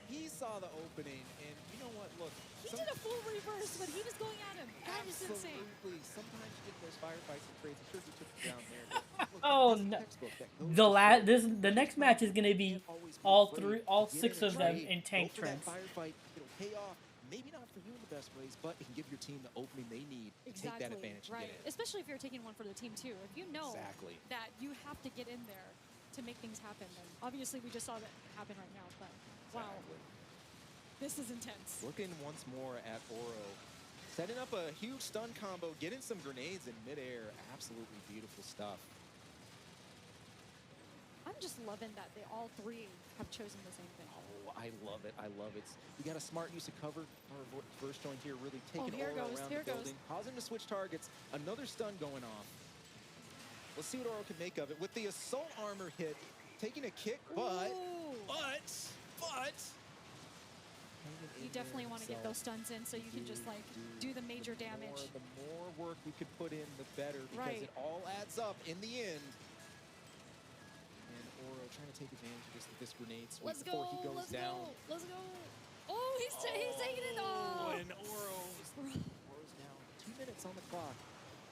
He saw the opening, and you know what? Look, He did a full reverse when he was going at him. That is insane. Absolutely. Sometimes you get those firefights and trades. I'm sure he took it down there. But look, Oh that's a no! textbook that goes The next match is gonna be all 6 of them in tank trends. trends. That firefight, it'll pay off. Maybe not for you in the best ways, but it can give your team the opening they need to take that advantage and right. get in. Especially if you're taking one for the team too. If you know that you have to get in there to make things happen, then obviously we just saw that happen right now. But wow, this is intense. Looking once more at Oro, setting up a huge stun combo, getting some grenades in midair. Absolutely beautiful stuff. I'm just loving that they all three have chosen the same thing. Oh, I love it. I love it. You got a smart use of cover. Our first joint here really taking Oro around the building, causing him to switch targets. Another stun going off. Let's see what Oro can make of it. With the assault armor hit, taking a kick, but you definitely want to get those stuns in so you can just like do the major damage. The more work we could put in, the better, because it all adds up in the end. And Oro trying to take advantage of this grenade sweep before he goes down. Let's go. Oh, he's taking it. Oh, and Oro's down. 2 minutes on the clock.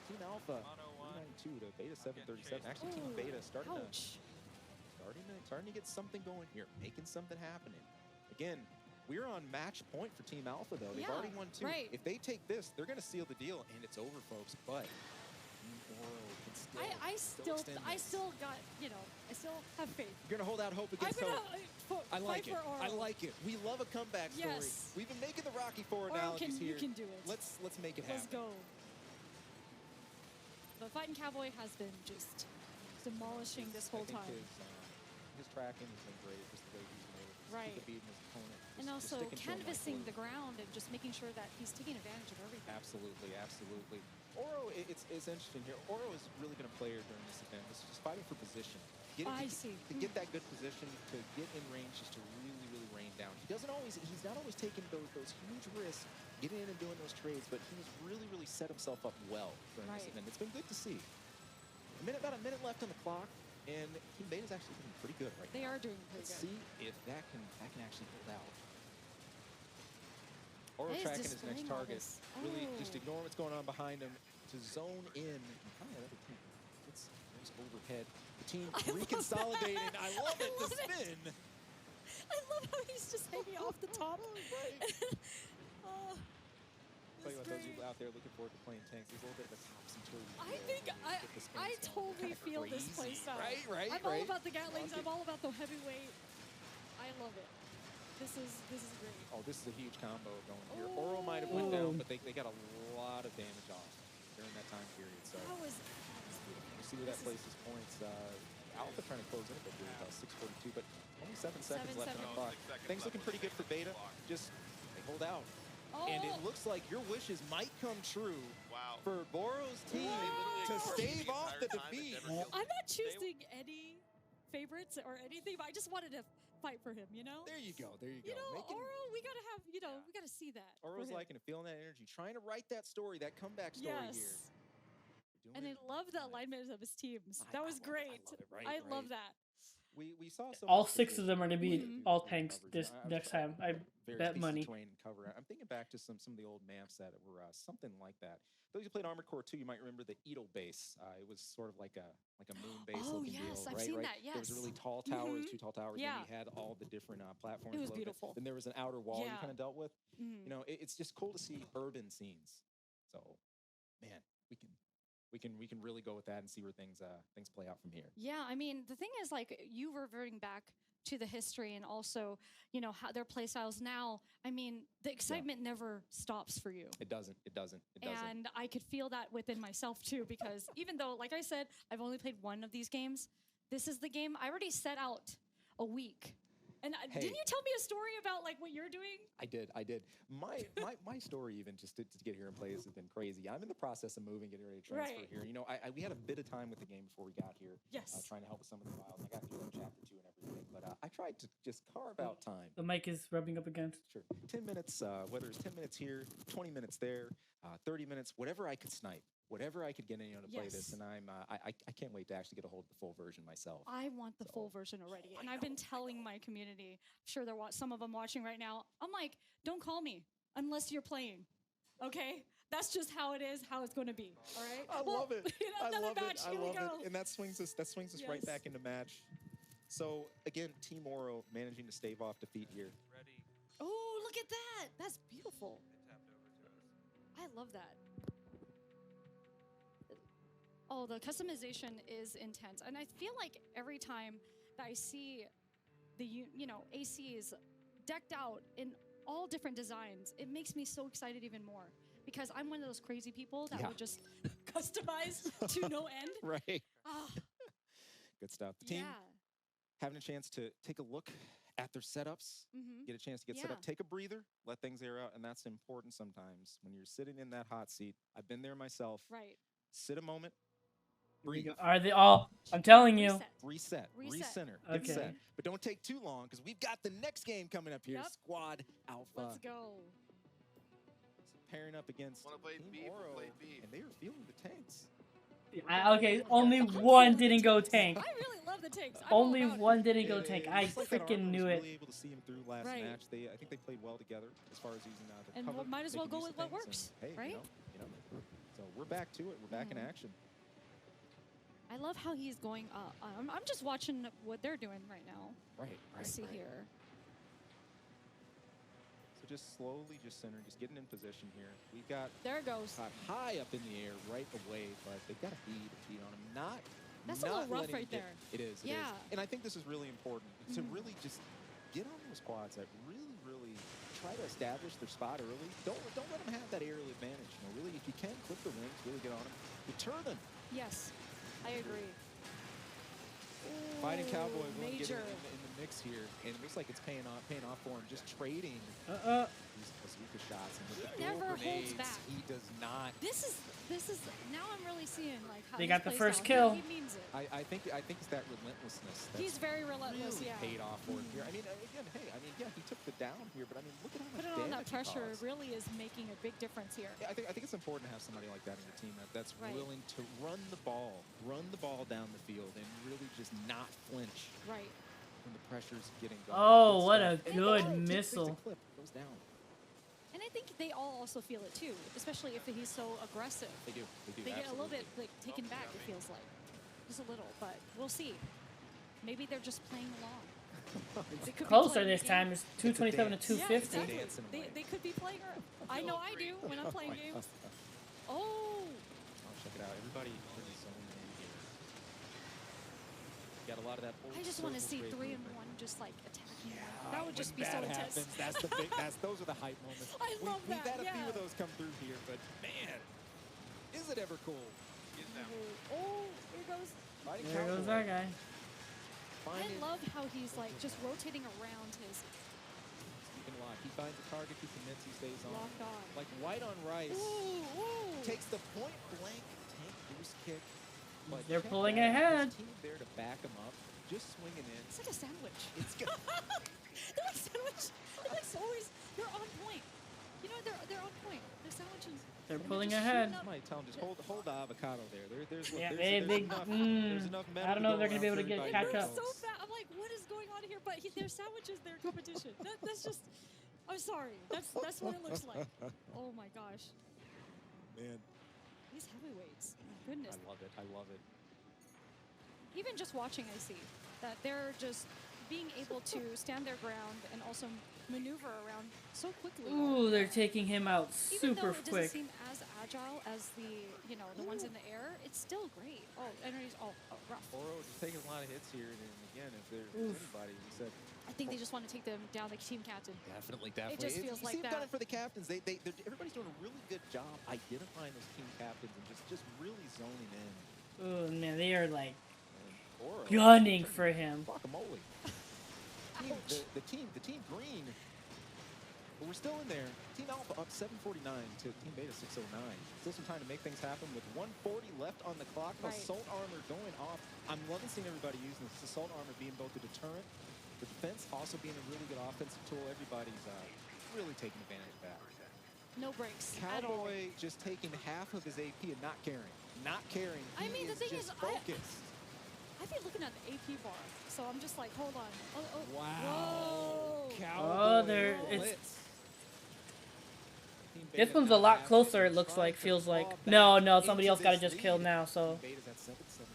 Team Alpha 392 to Beta 737. Actually, Team Beta starting to get something going here, making something happening. Again, we're on match point for Team Alpha, though. They've already won 2. Right. If they take this, they're going to seal the deal, and it's over, folks. But Oro can still I still got, I still have faith. You're going to hold out hope against hope. I like it. I like it. We love a comeback story. Yes. We've been making the Rocky IV Oro analogies here. You can do it. Let's make it happen. Let's go. The Fighting Cowboy has been just demolishing this whole time. His tracking has been great. Just the way he's made. Right. Beating his opponent. And also canvassing the ground and just making sure that he's taking advantage of everything. Absolutely, absolutely. Oro, it's interesting here. Oro is really going to play her during this event. It's just fighting for position. To get that good position, to get in range, just to really, really rain down. He's not always taking those huge risks, getting in and doing those trades, but he's really, really set himself up well during this event. It's been good to see. About a minute left on the clock, and Team Beta's actually doing pretty good right now. They are doing pretty Let's good. see if that can actually hold out. Oro tracking his next target. Really just ignore what's going on behind him. to zone in. And kind of other team gets those overhead. The team I love reconsolidating. that. I love it. The love it. spin. I love how he's just hanging off the top. Tell you what, those people out there looking forward to playing tanks, there's a little bit of a topsy-turvy. I think I totally feel this play style. Right. I'm all about the Gatlings. I'm all about the heavyweight. I love it. This is great. Oh, this is a huge combo going here. Oro might have went down, but they got a lot of damage off during that time period. So That was beautiful. you see where that places points. Alpha trying to close in a bit here, about 6:42, but only 7 seconds left on the clock. Things looking pretty good for Beta. Just they hold out. And it looks like your wishes might come true for Boro's team to stave off the defeat. I'm not choosing any favorites or anything, but I just wanted to fight for him, you know? There you go. You know, Oro, we gotta have, we gotta see that. Oro's liking it, feeling that energy, trying to write that story, that comeback story here. And I love the alignment of his teams. That was great. I love that. We saw some all 6 of them are going to be all tanks this next time. I bet money. I'm thinking back to some of the old maps that were something like that. Those who played Armored Core 2, you might remember the Edo base. It was sort of like a moon base looking deal, right? I've seen that. Yes. There was a really tall tower, 2 tall towers, and you had all the different platforms. It was beautiful. Then there was an outer wall you kind of dealt with. Mm-hmm. You know, it's just cool to see urban scenes. So, man, we can really go with that and see where things play out from here. Yeah, I mean, the thing is, like, you reverting back to the history and also, you know, how their play styles now. I mean, the excitement never stops for you. It doesn't. And I could feel that within myself too, because even though, like I said, I've only played one of these games, this is the game I already set out a week. And didn't you tell me a story about like what you're doing? I did. My story even just to get here and play this has been crazy. I'm in the process of moving, getting ready to transfer here. You know, we had a bit of time with the game before we got here. Yes. Trying to help with some of the files. I got through chapter 2 and everything, but I tried to just carve out time. The mic is rubbing up against. Sure. 10 minutes, whether it's 10 minutes here, 20 minutes there, 30 minutes, whatever I could snipe. Whatever I could get anyone to play this, and I can't wait to actually get a hold of the full version myself. I want the full version already, and I've been telling my community. I'm sure they're some of them watching right now. I'm like, don't call me unless you're playing. Okay, that's just how it is, how it's going to be. All right. I love it. I love it. And that swings us right back into match. So again, Team Oro managing to stave off defeat here. Ready. Oh, look at that! That's beautiful. They tapped over to us. I love that. Oh, the customization is intense. And I feel like every time that I see the, ACs decked out in all different designs, it makes me so excited even more. Because I'm one of those crazy people that will just customize to no end. Right. Oh. Good stuff. The team having a chance to take a look at their setups, get a chance to get set up, take a breather, let things air out. And that's important sometimes when you're sitting in that hot seat. I've been there myself. Right. Sit a moment. Breathe. Are they all? I'm telling you. Reset. Recenter. Get set. But don't take too long because we've got the next game coming up here. Squad Alpha. Let's go. Pairing up against Team Oro, and they are feeling the tanks. Okay, only one didn't go tank. I really love the tanks. Only one didn't go tank. I freaking knew it. Really able to see him through last match. I think they played well together as far as using the and cover, might as well go with what works, right? You know. So we're back to it. We're back in action. I love how he's going up. I'm just watching what they're doing right now. Right. Let's see here. So just slowly, just getting in position here. We've got there it goes. High up in the air right away, but they've got to feed on him. That's a little rough right there. It is. Yeah. And I think this is really important to really just get on those quads that really try to establish their spot early. Don't let them have that aerial advantage. You know, really, if you can clip the wings, really get on them. Deter them. Yes. I agree. Fighting Cowboy won't get in the mix here, and it looks like it's paying off for him. Just trading these bazooka shots and with he never holds back. He does not. This is now I'm really seeing like how they got the first kill. kill. He means it. I think it's that relentlessness. He's very relentless. Really paid off for him here. I mean, again, he took the down here, but I mean, look at how much putting on that pressure caused. Really is making a big difference here. Yeah, I think it's important to have somebody like that in your team that's willing to run the ball down the field, and really just not flinch. Right. When the pressure's getting going. Oh, what a good missile. Clip goes down. And And I think they all also feel it too, especially if he's so aggressive. They do. They get a little bit like taken back. It feels like just a little, but we'll see. Maybe they're just playing along. They could be Closer playing this the game. time. It's 227 to Yeah, 250. exactly. They could be playing. I know I do when I'm playing games. Oh. Oh, check it out. Everybody pretty zoned in here. Got a lot of that. I just want to see 3 and 1 just like attacking. That would just be so intense. That's the big. Those are the hype moments. I love that. We've had a few yeah. of those come through here, but man, is it ever cool? Oh, here goes. There goes that guy. I love how he's like just rotating around his. Speaking a lot, he finds a target, he commits, he stays on. Locked on. Like white on rice. Ooh. Takes the point blank tank boost kick. But They're check pulling that out. ahead. His team there to back him up, just swinging in. It's like a sandwich. It's good. They're like sandwich. They're like always. They're on point. You know they're on point. They're sandwiches. They're pulling ahead. Somebody tell him just hold the avocado there. There's Yeah, there's enough, there's enough metal I don't know if they're go gonna be able to around get for everybody catch up. else. So fat. I'm like, what is going on here? But they're sandwiches. They're competition. That's just. I'm sorry. That's what it looks like. Oh my gosh. Man, These heavyweights. My goodness. I love it. I love it. Even just watching, I see that they're just being able to stand their ground and also maneuver around so quickly. Ooh, they're taking him out Even super though it quick. doesn't seem as agile as the ones in the air, it's still great. Oh, and he's rough. Oro just taking a lot of hits here, and again, if there's anybody, we said. I think they just want to take them down, the team captain. Definitely. It just feels you like see, that. done it for the captains. Everybody's doing a really good job identifying those team captains and just really zoning in. Oh man, they are like Oro, gunning for him. Guacamole. The team green. But we're still in there. Team Alpha up 749 to Team Beta 609. Still some time to make things happen with 140 left on the clock. Right. Assault armor going off. I'm loving seeing everybody using this assault armor being both a deterrent, the defense also being a really good offensive tool. Everybody's really taking advantage of that. No breaks at all. Cowboy just taking half of his AP and not caring. Not caring. I mean, the thing just is, focused. I've been looking at the AP bar, so I'm just like, hold on. Oh, Wow. Whoa. Cowboy It's Team this Beta one's a got lot half closer. and It looks trying like, to feels like. claw No, back somebody into else got it this just killed lead. now. So Team Beta's at 717.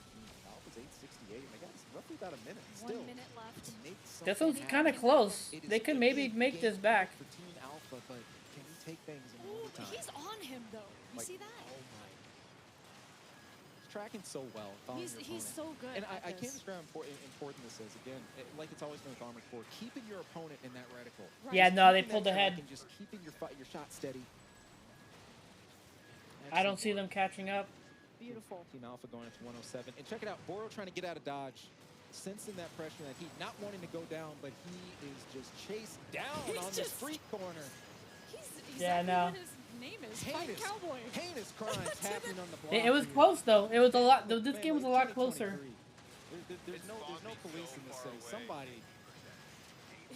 Alpha's 868. And they got roughly about a minute. 1 Still, minute left. to make this something one's kind of happen. close. It is They could a maybe big make this game back. for Team Alpha, but can we take things in Ooh, overtime? he's on him though. You see that? Oh my! He's tracking so well. following your He's opponent. so good. And at I can't this. describe how important this is. Again, like it's always been with Armored Core, keeping your opponent in that reticle. Right. Yeah, Just no, they keeping pulled that ahead. track and just keeping your shot steady. I don't see them catching up. Beautiful. Team Alpha going up to 107. And check it out, Boro trying to get out of dodge. Sensing that pressure, that heat, not wanting to go down, but he is just chased down on the street corner. He's Yeah, exactly no. what his name is. Fight Cowboy. Heinous crimes happening on the block. It was here. close though. It was a lot. This Man, game was a look, lot closer. 2023. There's no police in this city. Somebody.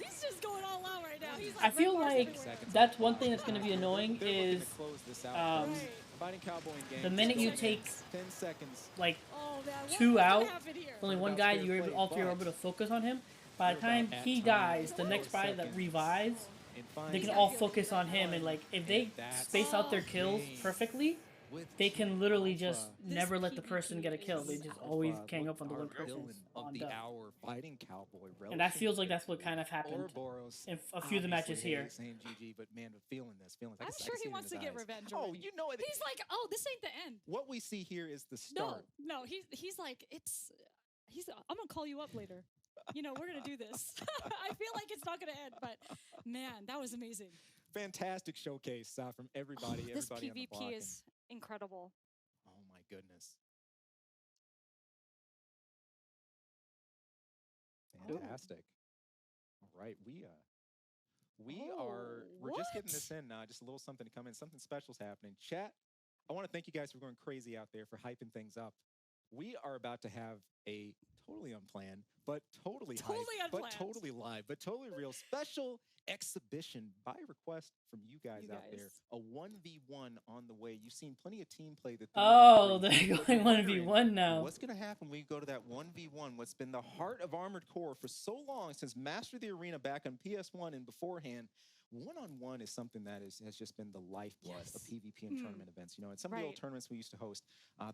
He's just going all out right now. He's like, I feel red bars like everywhere. that's one thing that's going to be annoying They're looking is to close this out. um, Fighting Cowboy in game. the minute you take 10 seconds. like Oh, man, what- 2 what's gonna out, happen here? only one About guy, fair you're play, all 3 are but able to focus on him. By the they're time about at he time. dies, the 4 next guy that seconds. revives, And they finds can that all focus on him, and like if they that's space out their kills game perfectly, with they can Team literally Alpha. just never let the person get a kill. They is just always Alpha gang with up on the our one person. villain of on the death. hour fighting Cowboy. And that feels like that's what relishing kind of happened Ouroboros, in a few of the matches obviously, here. hey, saying GG, but man, feeling this. I I'm can sure see he it in wants his to get eyes. revenge. Oh, already. you know it. He's like, oh, this ain't the end. What we see here is the start. No, he's like, I'm gonna call you up later. You know, we're gonna do this. I feel like it's not gonna end, but man, that was amazing. Fantastic showcase from everybody. This everybody on the block, PvP is incredible. and, oh my goodness. Fantastic. All right, we're just getting this in now. Just a little something to come in. Something special's happening. Chat, I want to thank you guys for going crazy out there for hyping things up. We are about to have a totally unplanned, but totally hyped, but unplanned. totally live, but totally real special exhibition by request from you guys You out there. guys. A 1v1 on the way. You've seen plenty of team play. The Oh, 3v3, they're but going you're wondering, 1v1 now. What's going to happen when we go to that 1v1? What's been the heart of Armored Core for so long, since Master of the Arena back on PS1 and beforehand? one-on-one is something that has just been the lifeblood of PvP and tournament events. You know, in some of the old tournaments we used to host,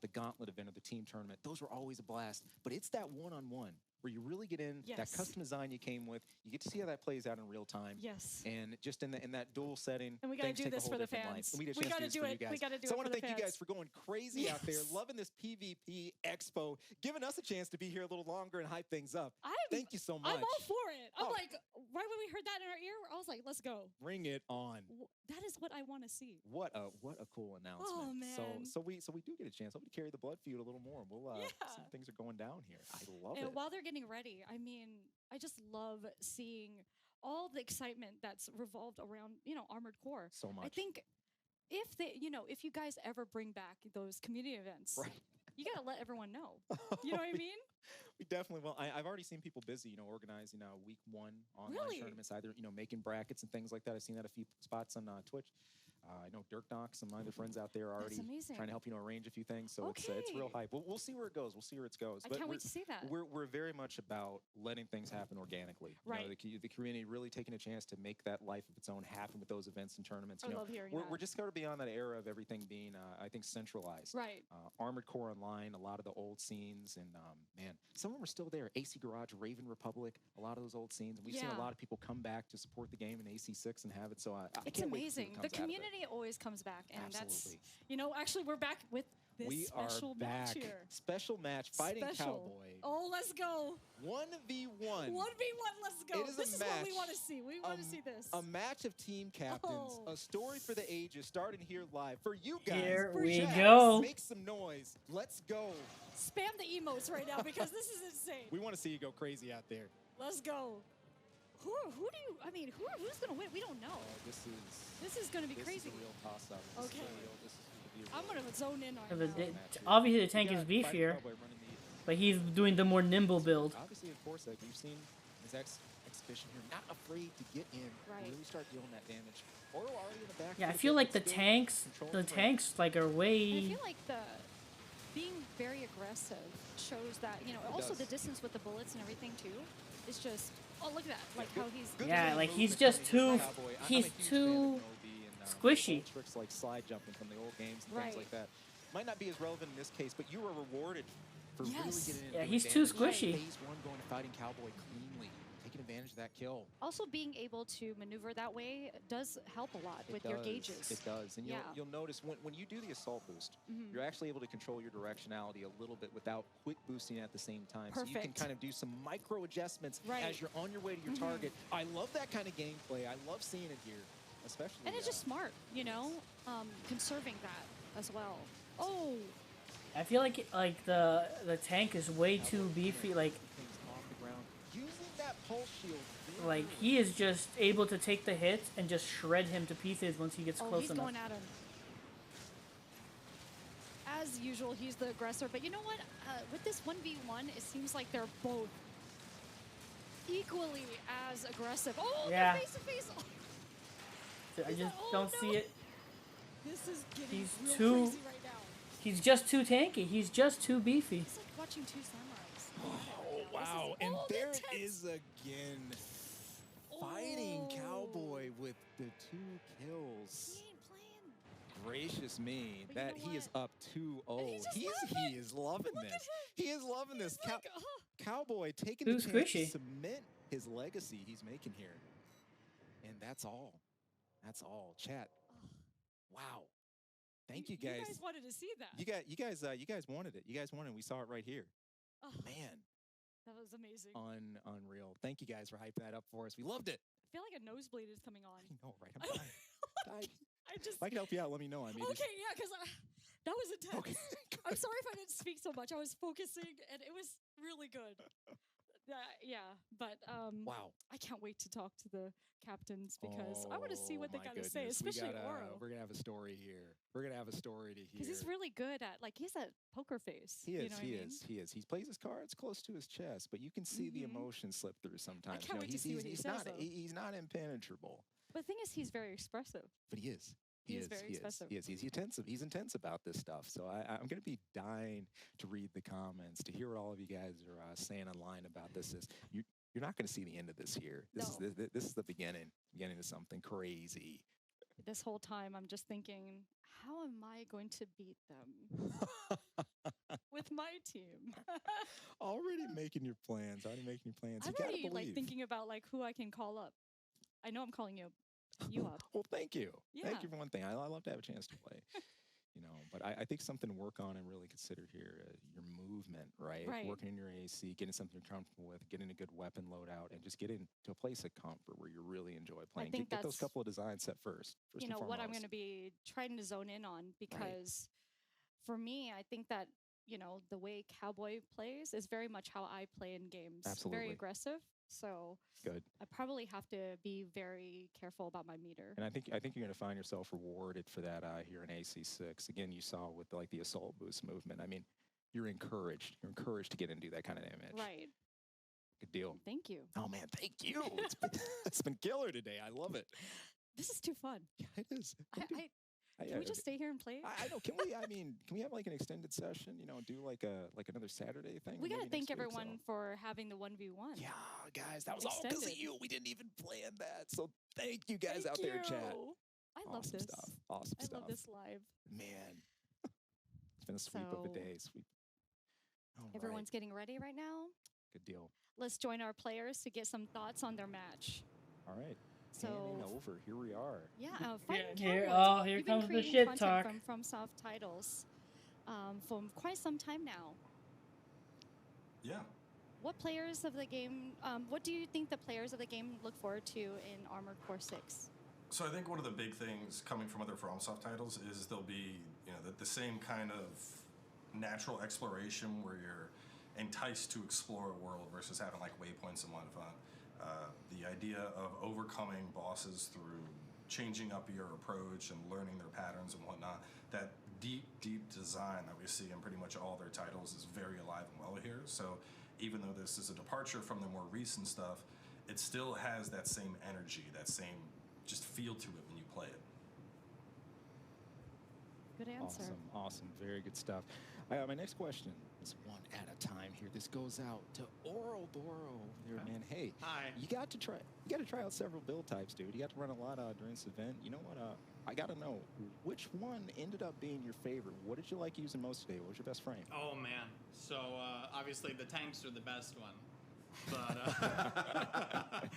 the Gauntlet event or the team tournament, those were always a blast. But it's that one-on-one where you really get in that custom design you came with. You get to see how that plays out in real time. Yes. And just in that dual setting, and we got to do this for the fans. We got to do it. We got to do it. So I want to thank fans. you guys for going crazy out there, loving this PvP Expo, giving us a chance to be here a little longer and hype things up. Thank you so much. I'm all for it. I'm like, right when we heard that in our ear, I was like, let's go. Bring it on. That is what I want to see. What a cool announcement. Oh man. So we do get a chance. Hopefully carry the blood feud a little more. We'll see if things are going down here. I love it. And while they're getting ready, I mean, I just love seeing all the excitement that's revolved around, Armored Core. So much. I think if you guys ever bring back those community events, you got to let everyone know. You know what I mean? We definitely will. I've already seen people busy, organizing week 1 online tournaments, either, making brackets and things like that. I've seen that a few spots on Twitch. I know Dirk Knock, some other friends out there are already trying to help arrange a few things. So it's real hype. We'll see where it goes. We'll see where it goes. I can't wait to see that. We're very much about letting things happen organically. Right. The community really taking a chance to make that life of its own happen with those events and tournaments. I love hearing that. We're just going to be on that era of everything being, I think, centralized. Right. Armored Core Online, a lot of the old scenes, and man, some of them are still there. AC Garage, Raven Republic, a lot of those old scenes. And we've seen a lot of people come back to support the game in AC6 and have it. So it's amazing. The community always comes back. And absolutely. That's, actually, we're back with this special match here. Special match, Fighting Cowboy. Oh, let's go. 1v1. 1v1, let's go. This is what we want to see. We want to see this. A match of team captains, a story for the ages, starting here live. For you guys. Here we chat, go. Make some noise. Let's go. Spam the emotes right now because this is insane. We want to see you go crazy out there. Let's go. Who's going to win? We don't know. This is going to be crazy. This is a real toss-up. Okay. I'm going to zone in on it. Obviously, the tank is beefier, but he's doing the more nimble build. Obviously, of course, like you've seen his exhibition here, not afraid to get in, really start dealing that damage. Oro already in the back. Yeah, I feel like the tanks like are way. I feel like being very aggressive shows that also the distance with the bullets and everything too is just. Oh, look at that! Like how he's just too squishy. Tricks like slide jumping from the old games and things like that might not be as relevant in this case, but you are rewarded for really getting in. Yeah, he's too squishy. Phase 1 going to Fighting Cowboy cleanly, taking advantage of that kill. Also, being able to maneuver that way does help a lot with your gauges. It does, and you'll notice when you do the assault boost, you're actually able to control your directionality a little bit without quick boosting at the same time. Perfect. So you can kind of do some micro adjustments as you're on your way to your target. I love that kind of gameplay. I love seeing it here, especially. And it's just smart, conserving that as well. Oh. I feel like the tank is way too beefy. Like using that pulse shield. Like he is just able to take the hits and just shred him to pieces once he gets close he's enough. Going at him. As usual, he's the aggressor. But you know what? With this 1v1, it seems like they're both equally as aggressive. Oh, yeah. They're face to face. I just don't see it. This is getting real crazy right now. He's just too tanky. He's just too beefy. It's like watching two samurais. Oh, wow. And there it is again. Fighting Cowboy with the 2 kills. He ain't playing. Gracious me. But that he is up 2-0. He is loving this. He is loving this. Cowboy taking the chance to cement his legacy he's making here. And that's all. That's all. Chat. Wow. Thank you guys. You guys wanted to see that. You guys wanted it. You guys wanted it. We saw it right here. Oh, man. That was amazing. Unreal. Thank you guys for hyping that up for us. We loved it. I feel like a nosebleed is coming on. I know, right? I'm dying. If I can help you out, let me know. Okay, yeah, because that was intense. Okay. I'm sorry if I didn't speak so much. I was focusing, and it was really good. But wow. I can't wait to talk to the captains because I want to see what they got to say, especially Oro. We're going to have a story here. We're going to have a story to hear. Because he's really good at, he's a poker face. He is. He plays his cards close to his chest, but you can see the emotion slip through sometimes. I can't wait to see what he says, though. He's not impenetrable. But the thing is, he's very expressive. But he is. He is very expressive. He's intense. He's intense about this stuff. So I'm going to be dying to read the comments, to hear what all of you guys are saying online about this. You're you're not going to see the end of this here. This is this is the beginning of something crazy. This whole time, I'm just thinking, how am I going to beat them with my team? Already making your plans. Already making your plans. I'm You gotta already believe. like thinking about like who I can call up. I know I'm calling you up. Well, thank you. Yeah. Thank you for one thing. I love to have a chance to play. But I think something to work on and really consider here, your movement, right? Right. Working in your AC, getting something you're comfortable with, getting a good weapon loadout, and just getting to a place of comfort where you really enjoy playing. think Get those that's, couple of designs set first you and know, what I'm foremost. going to be trying to zone in on, because for me, I think that, you know, the way Cowboy plays is very much how I play in games. Absolutely. Very aggressive. So Good. I probably have to be very careful about my meter. And I think you're going to find yourself rewarded for that here in AC6. Again, you saw with like the assault boost movement. I mean, you're encouraged. You're encouraged to get into that kind of damage. Right. Good deal. Thank you. Oh man, thank you. It's been killer today. I love it. This is too fun. Yeah, it is. Can we just stay here and play? I know. Can we? I mean, can we have like an extended session? Do like another Saturday thing. We got to maybe thank next week, everyone for having the 1v1. Yeah, guys, that was all because of you. We didn't even plan that. So thank you guys out there in chat. I love Awesome this. stuff. Awesome stuff. I love this live. Man, it's been a sweep of a day. Sweep. All Everyone's getting ready right now. Good deal. Let's join our players to get some thoughts on their match. All right. So Handing over. Here we are. Yeah, Fighting here Cowboys. here You've been comes the creating shit content talk. from FromSoft titles for quite some time now. Yeah. What players of the game? What do you think the players of the game look forward to in Armored Core 6? So I think one of the big things coming from other FromSoft titles is there'll be the same kind of natural exploration where you're enticed to explore a world versus having like waypoints and whatnot. The idea of overcoming bosses through changing up your approach and learning their patterns and whatnot, that deep design that we see in pretty much all their titles is very alive and well here. So even though this is a departure from the more recent stuff, it still has that same energy, that same just feel to it when you play it. Good answer. Awesome. Very good stuff. My next question is one at a time here. This goes out to Oro Boro there, man. Hey, Hi. You got to try out several build types, dude. You got to run a lot during this event. You know what? I got to know which one ended up being your favorite. What did you like using most today? What was your best frame? Oh man. So obviously the tanks are the best one, but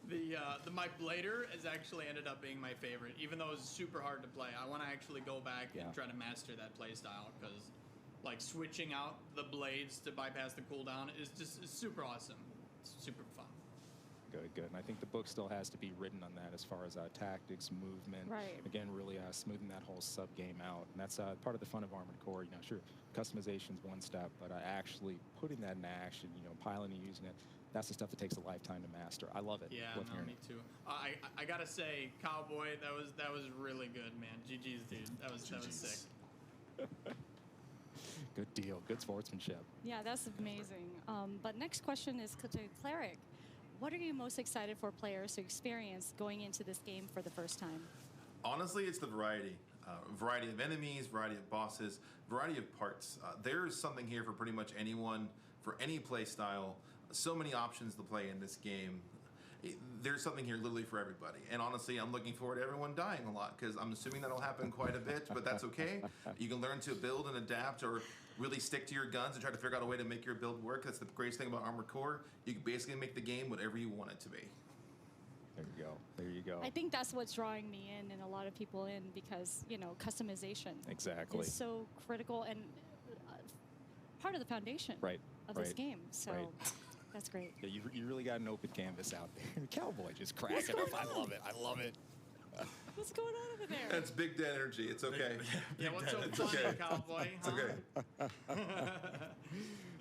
the Mike Blader has actually ended up being my favorite, even though it was super hard to play. I want to actually go back and try to master that play style, because like switching out the blades to bypass the cooldown is just super awesome. It's super fun. Good. And I think the book still has to be written on that as far as tactics, movement. Right. Again, really smoothing that whole sub game out. And that's part of the fun of Armored Core. Sure, customization's one step, but actually putting that in action, piloting and using it, that's the stuff that takes a lifetime to master. I love it. Yeah, no, me too. I gotta say, Cowboy, that was really good, man. GG's, dude. That was sick. Good deal. Good sportsmanship. Yeah, that's amazing. But next question is to Cleric. What are you most excited for players to experience going into this game for the first time? Honestly, it's the variety. Variety of enemies, variety of bosses, variety of parts. There's something here for pretty much anyone, for any play style. So many options to play in this game. There's something here literally for everybody. And honestly, I'm looking forward to everyone dying a lot, because I'm assuming that'll happen quite a bit, but that's okay. You can learn to build and adapt, or really stick to your guns and try to figure out a way to make your build work. That's the greatest thing about Armored Core. You can basically make the game whatever you want it to be. There you go. I think that's what's drawing me in and a lot of people in, because, customization Exactly. is so critical and part of the foundation of this game. So that's great. Yeah, you really got an open canvas out there. Cowboy just cracking up. I love it. What's going on over there? That's big dead energy. It's okay. Yeah, what's so It's funny, okay. Cowboy? It's okay.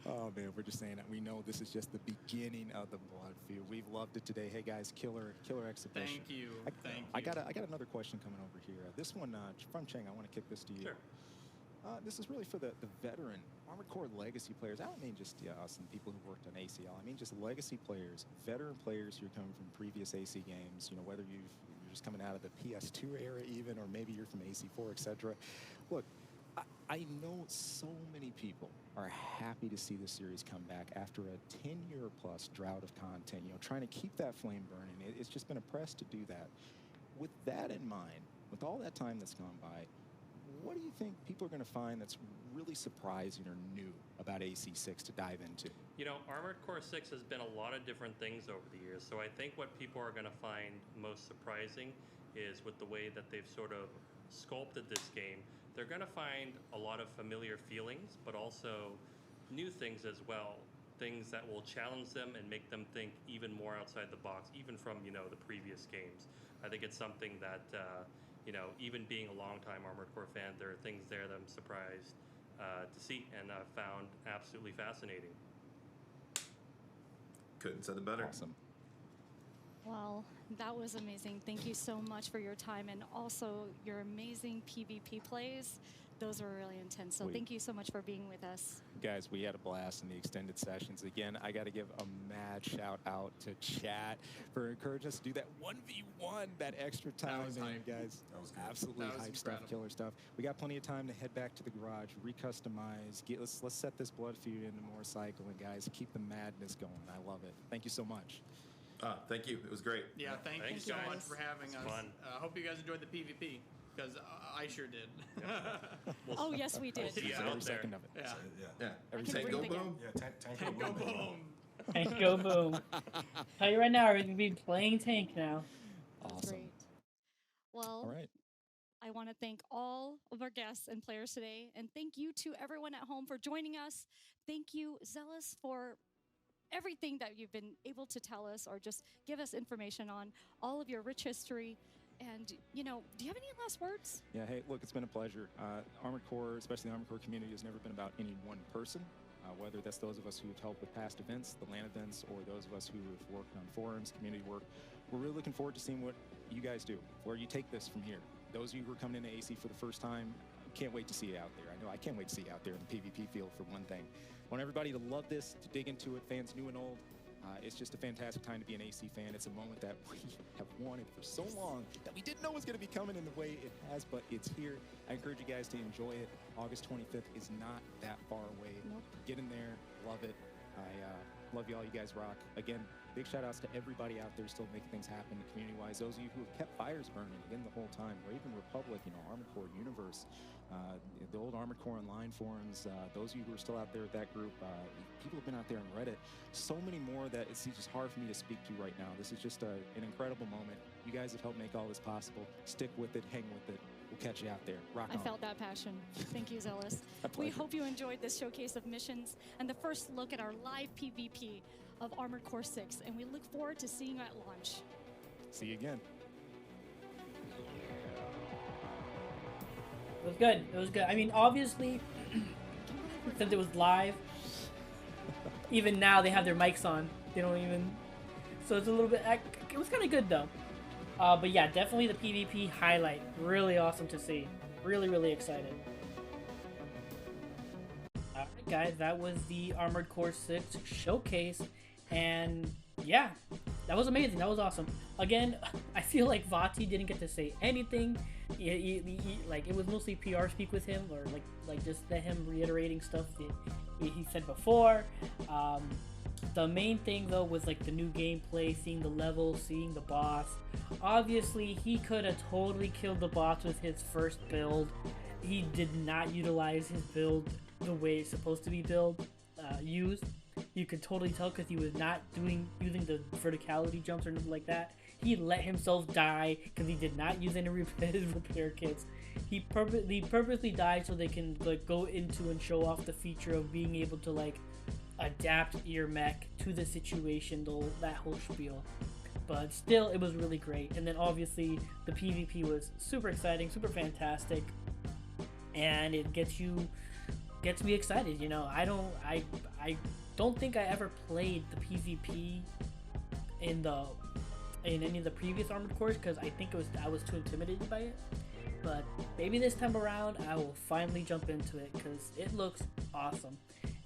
Oh man, we're just saying that we know this is just the beginning of the blood feud. We've loved it today. Hey guys, killer exhibition. Thank you. I got another question coming over here. This one from Cheng. I want to kick this to you. Sure. This is really for the veteran Armored Core legacy players. I don't mean just some people who worked on ACL. I mean just legacy players, veteran players who are coming from previous AC games. Whether you're just coming out of the PS2 era even, or maybe you're from AC4, etc. Look, I know so many people are happy to see the series come back after a 10-year plus drought of content, trying to keep that flame burning. It's just been a press to do that. With that in mind, with all that time that's gone by, what do you think people are going to find that's really surprising or new about AC6 to dive into? Armored Core 6 has been a lot of different things over the years, so I think what people are going to find most surprising is with the way that they've sort of sculpted this game. They're going to find a lot of familiar feelings, but also new things as well. Things that will challenge them and make them think even more outside the box, even from, the previous games. I think it's something that, even being a longtime Armored Core fan, there are things there that I'm surprised to see and found absolutely fascinating. Couldn't have said it better. Awesome. Well, that was amazing. Thank you so much for your time and also your amazing PvP plays. Those were really intense. So thank you so much for being with us. Guys, we had a blast in the extended sessions. Again, I got to give a mad shout out to chat for encouraging us to do that 1v1, that extra time. That was hype. Guys, that was good. Absolutely that was hype stuff, killer stuff. We got plenty of time to head back to the garage, recustomize, let's set this blood feud into more cycling, guys. Keep the madness going. I love it. Thank you so much. Thank you. It was great. Yeah, thank you so much for having us. Fun. Hope you guys enjoyed the PvP, because I sure did. Oh, yes, we did. Every second of it. Yeah. Every Tango second. boom. Yeah, Tango boom. Tango boom. Tell you right now, we're gonna be playing tank now. That's great. Well, all right. I want to thank all of our guests and players today, and thank you to everyone at home for joining us. Thank you, Zealous, for everything that you've been able to tell us or just give us information on, all of your rich history. And, do you have any last words? Yeah, hey, look, it's been a pleasure. Armored Core, especially the Armored Core community, has never been about any one person, whether that's those of us who have helped with past events, the LAN events, or those of us who have worked on forums, community work. We're really looking forward to seeing what you guys do, where you take this from here. Those of you who are coming into AC for the first time, can't wait to see you out there. I know I can't wait to see you out there in the PvP field, for one thing. I want everybody to love this, to dig into it, fans new and old. It's just a fantastic time to be an AC fan. It's a moment that we have wanted for so long that we didn't know was going to be coming in the way it has, but it's here. I encourage you guys to enjoy it. August 25th is not that far away. Nope. Get in there, love it. I love y'all. You guys rock. Again, big shout outs to everybody out there still making things happen community-wise. Those of you who have kept fires burning again the whole time. Raven Republic, Armored Core Universe, the old Armored Core Online forums. Those of you who are still out there with that group, people have been out there on Reddit. So many more that it's just hard for me to speak to right now. This is just an incredible moment. You guys have helped make all this possible. Stick with it, hang with it. We'll catch you out there. Rock on. I felt that passion. Thank you, Zealous. We hope you enjoyed this showcase of missions and the first look at our live PvP of Armored Core 6, and we look forward to seeing you at launch. See you again. It was good. It was good. I mean, obviously, since it was live, even now they have their mics on. They don't even. So it's a little bit. It was kind of good though. But yeah, definitely the PvP highlight. Really awesome to see. Really, really excited. Alright, guys, that was the Armored Core 6 showcase, and yeah, that was amazing. That was awesome. Again, I feel like Vati didn't get to say anything. Like it was mostly PR speak with him, or like just him reiterating stuff that he said before. The main thing though was like the new gameplay, seeing the level, seeing the boss. Obviously, he could have totally killed the boss with his first build. He did not utilize his build the way it's supposed to be used. You could totally tell because he was not using the verticality jumps or nothing like that. He let himself die because he did not use any repair kits. He purposely died so they can go into and show off the feature of being able to adapt your mech to the situation, that whole spiel. But still, it was really great. And then obviously the PvP was super exciting, super fantastic, and it gets me excited. I don't think I ever played the PvP in any of the previous Armored Cores because I think I was too intimidated by it. But maybe this time around I will finally jump into it because it looks awesome.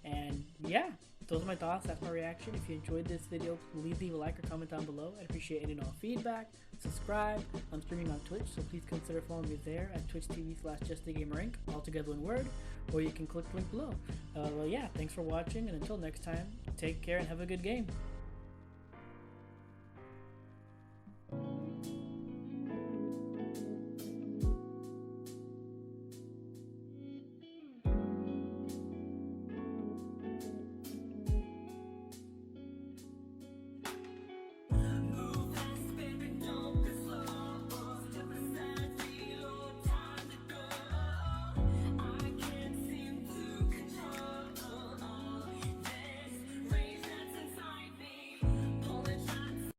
And yeah, those are my thoughts. That's my reaction. If you enjoyed this video, please leave a like or comment down below. I'd appreciate any and all feedback. Subscribe. I'm streaming on Twitch, so please consider following me there at twitch.tv/JustAGamerInc, all together in word, or you can click the link below. Well, yeah, thanks for watching, and until next time, take care and have a good game.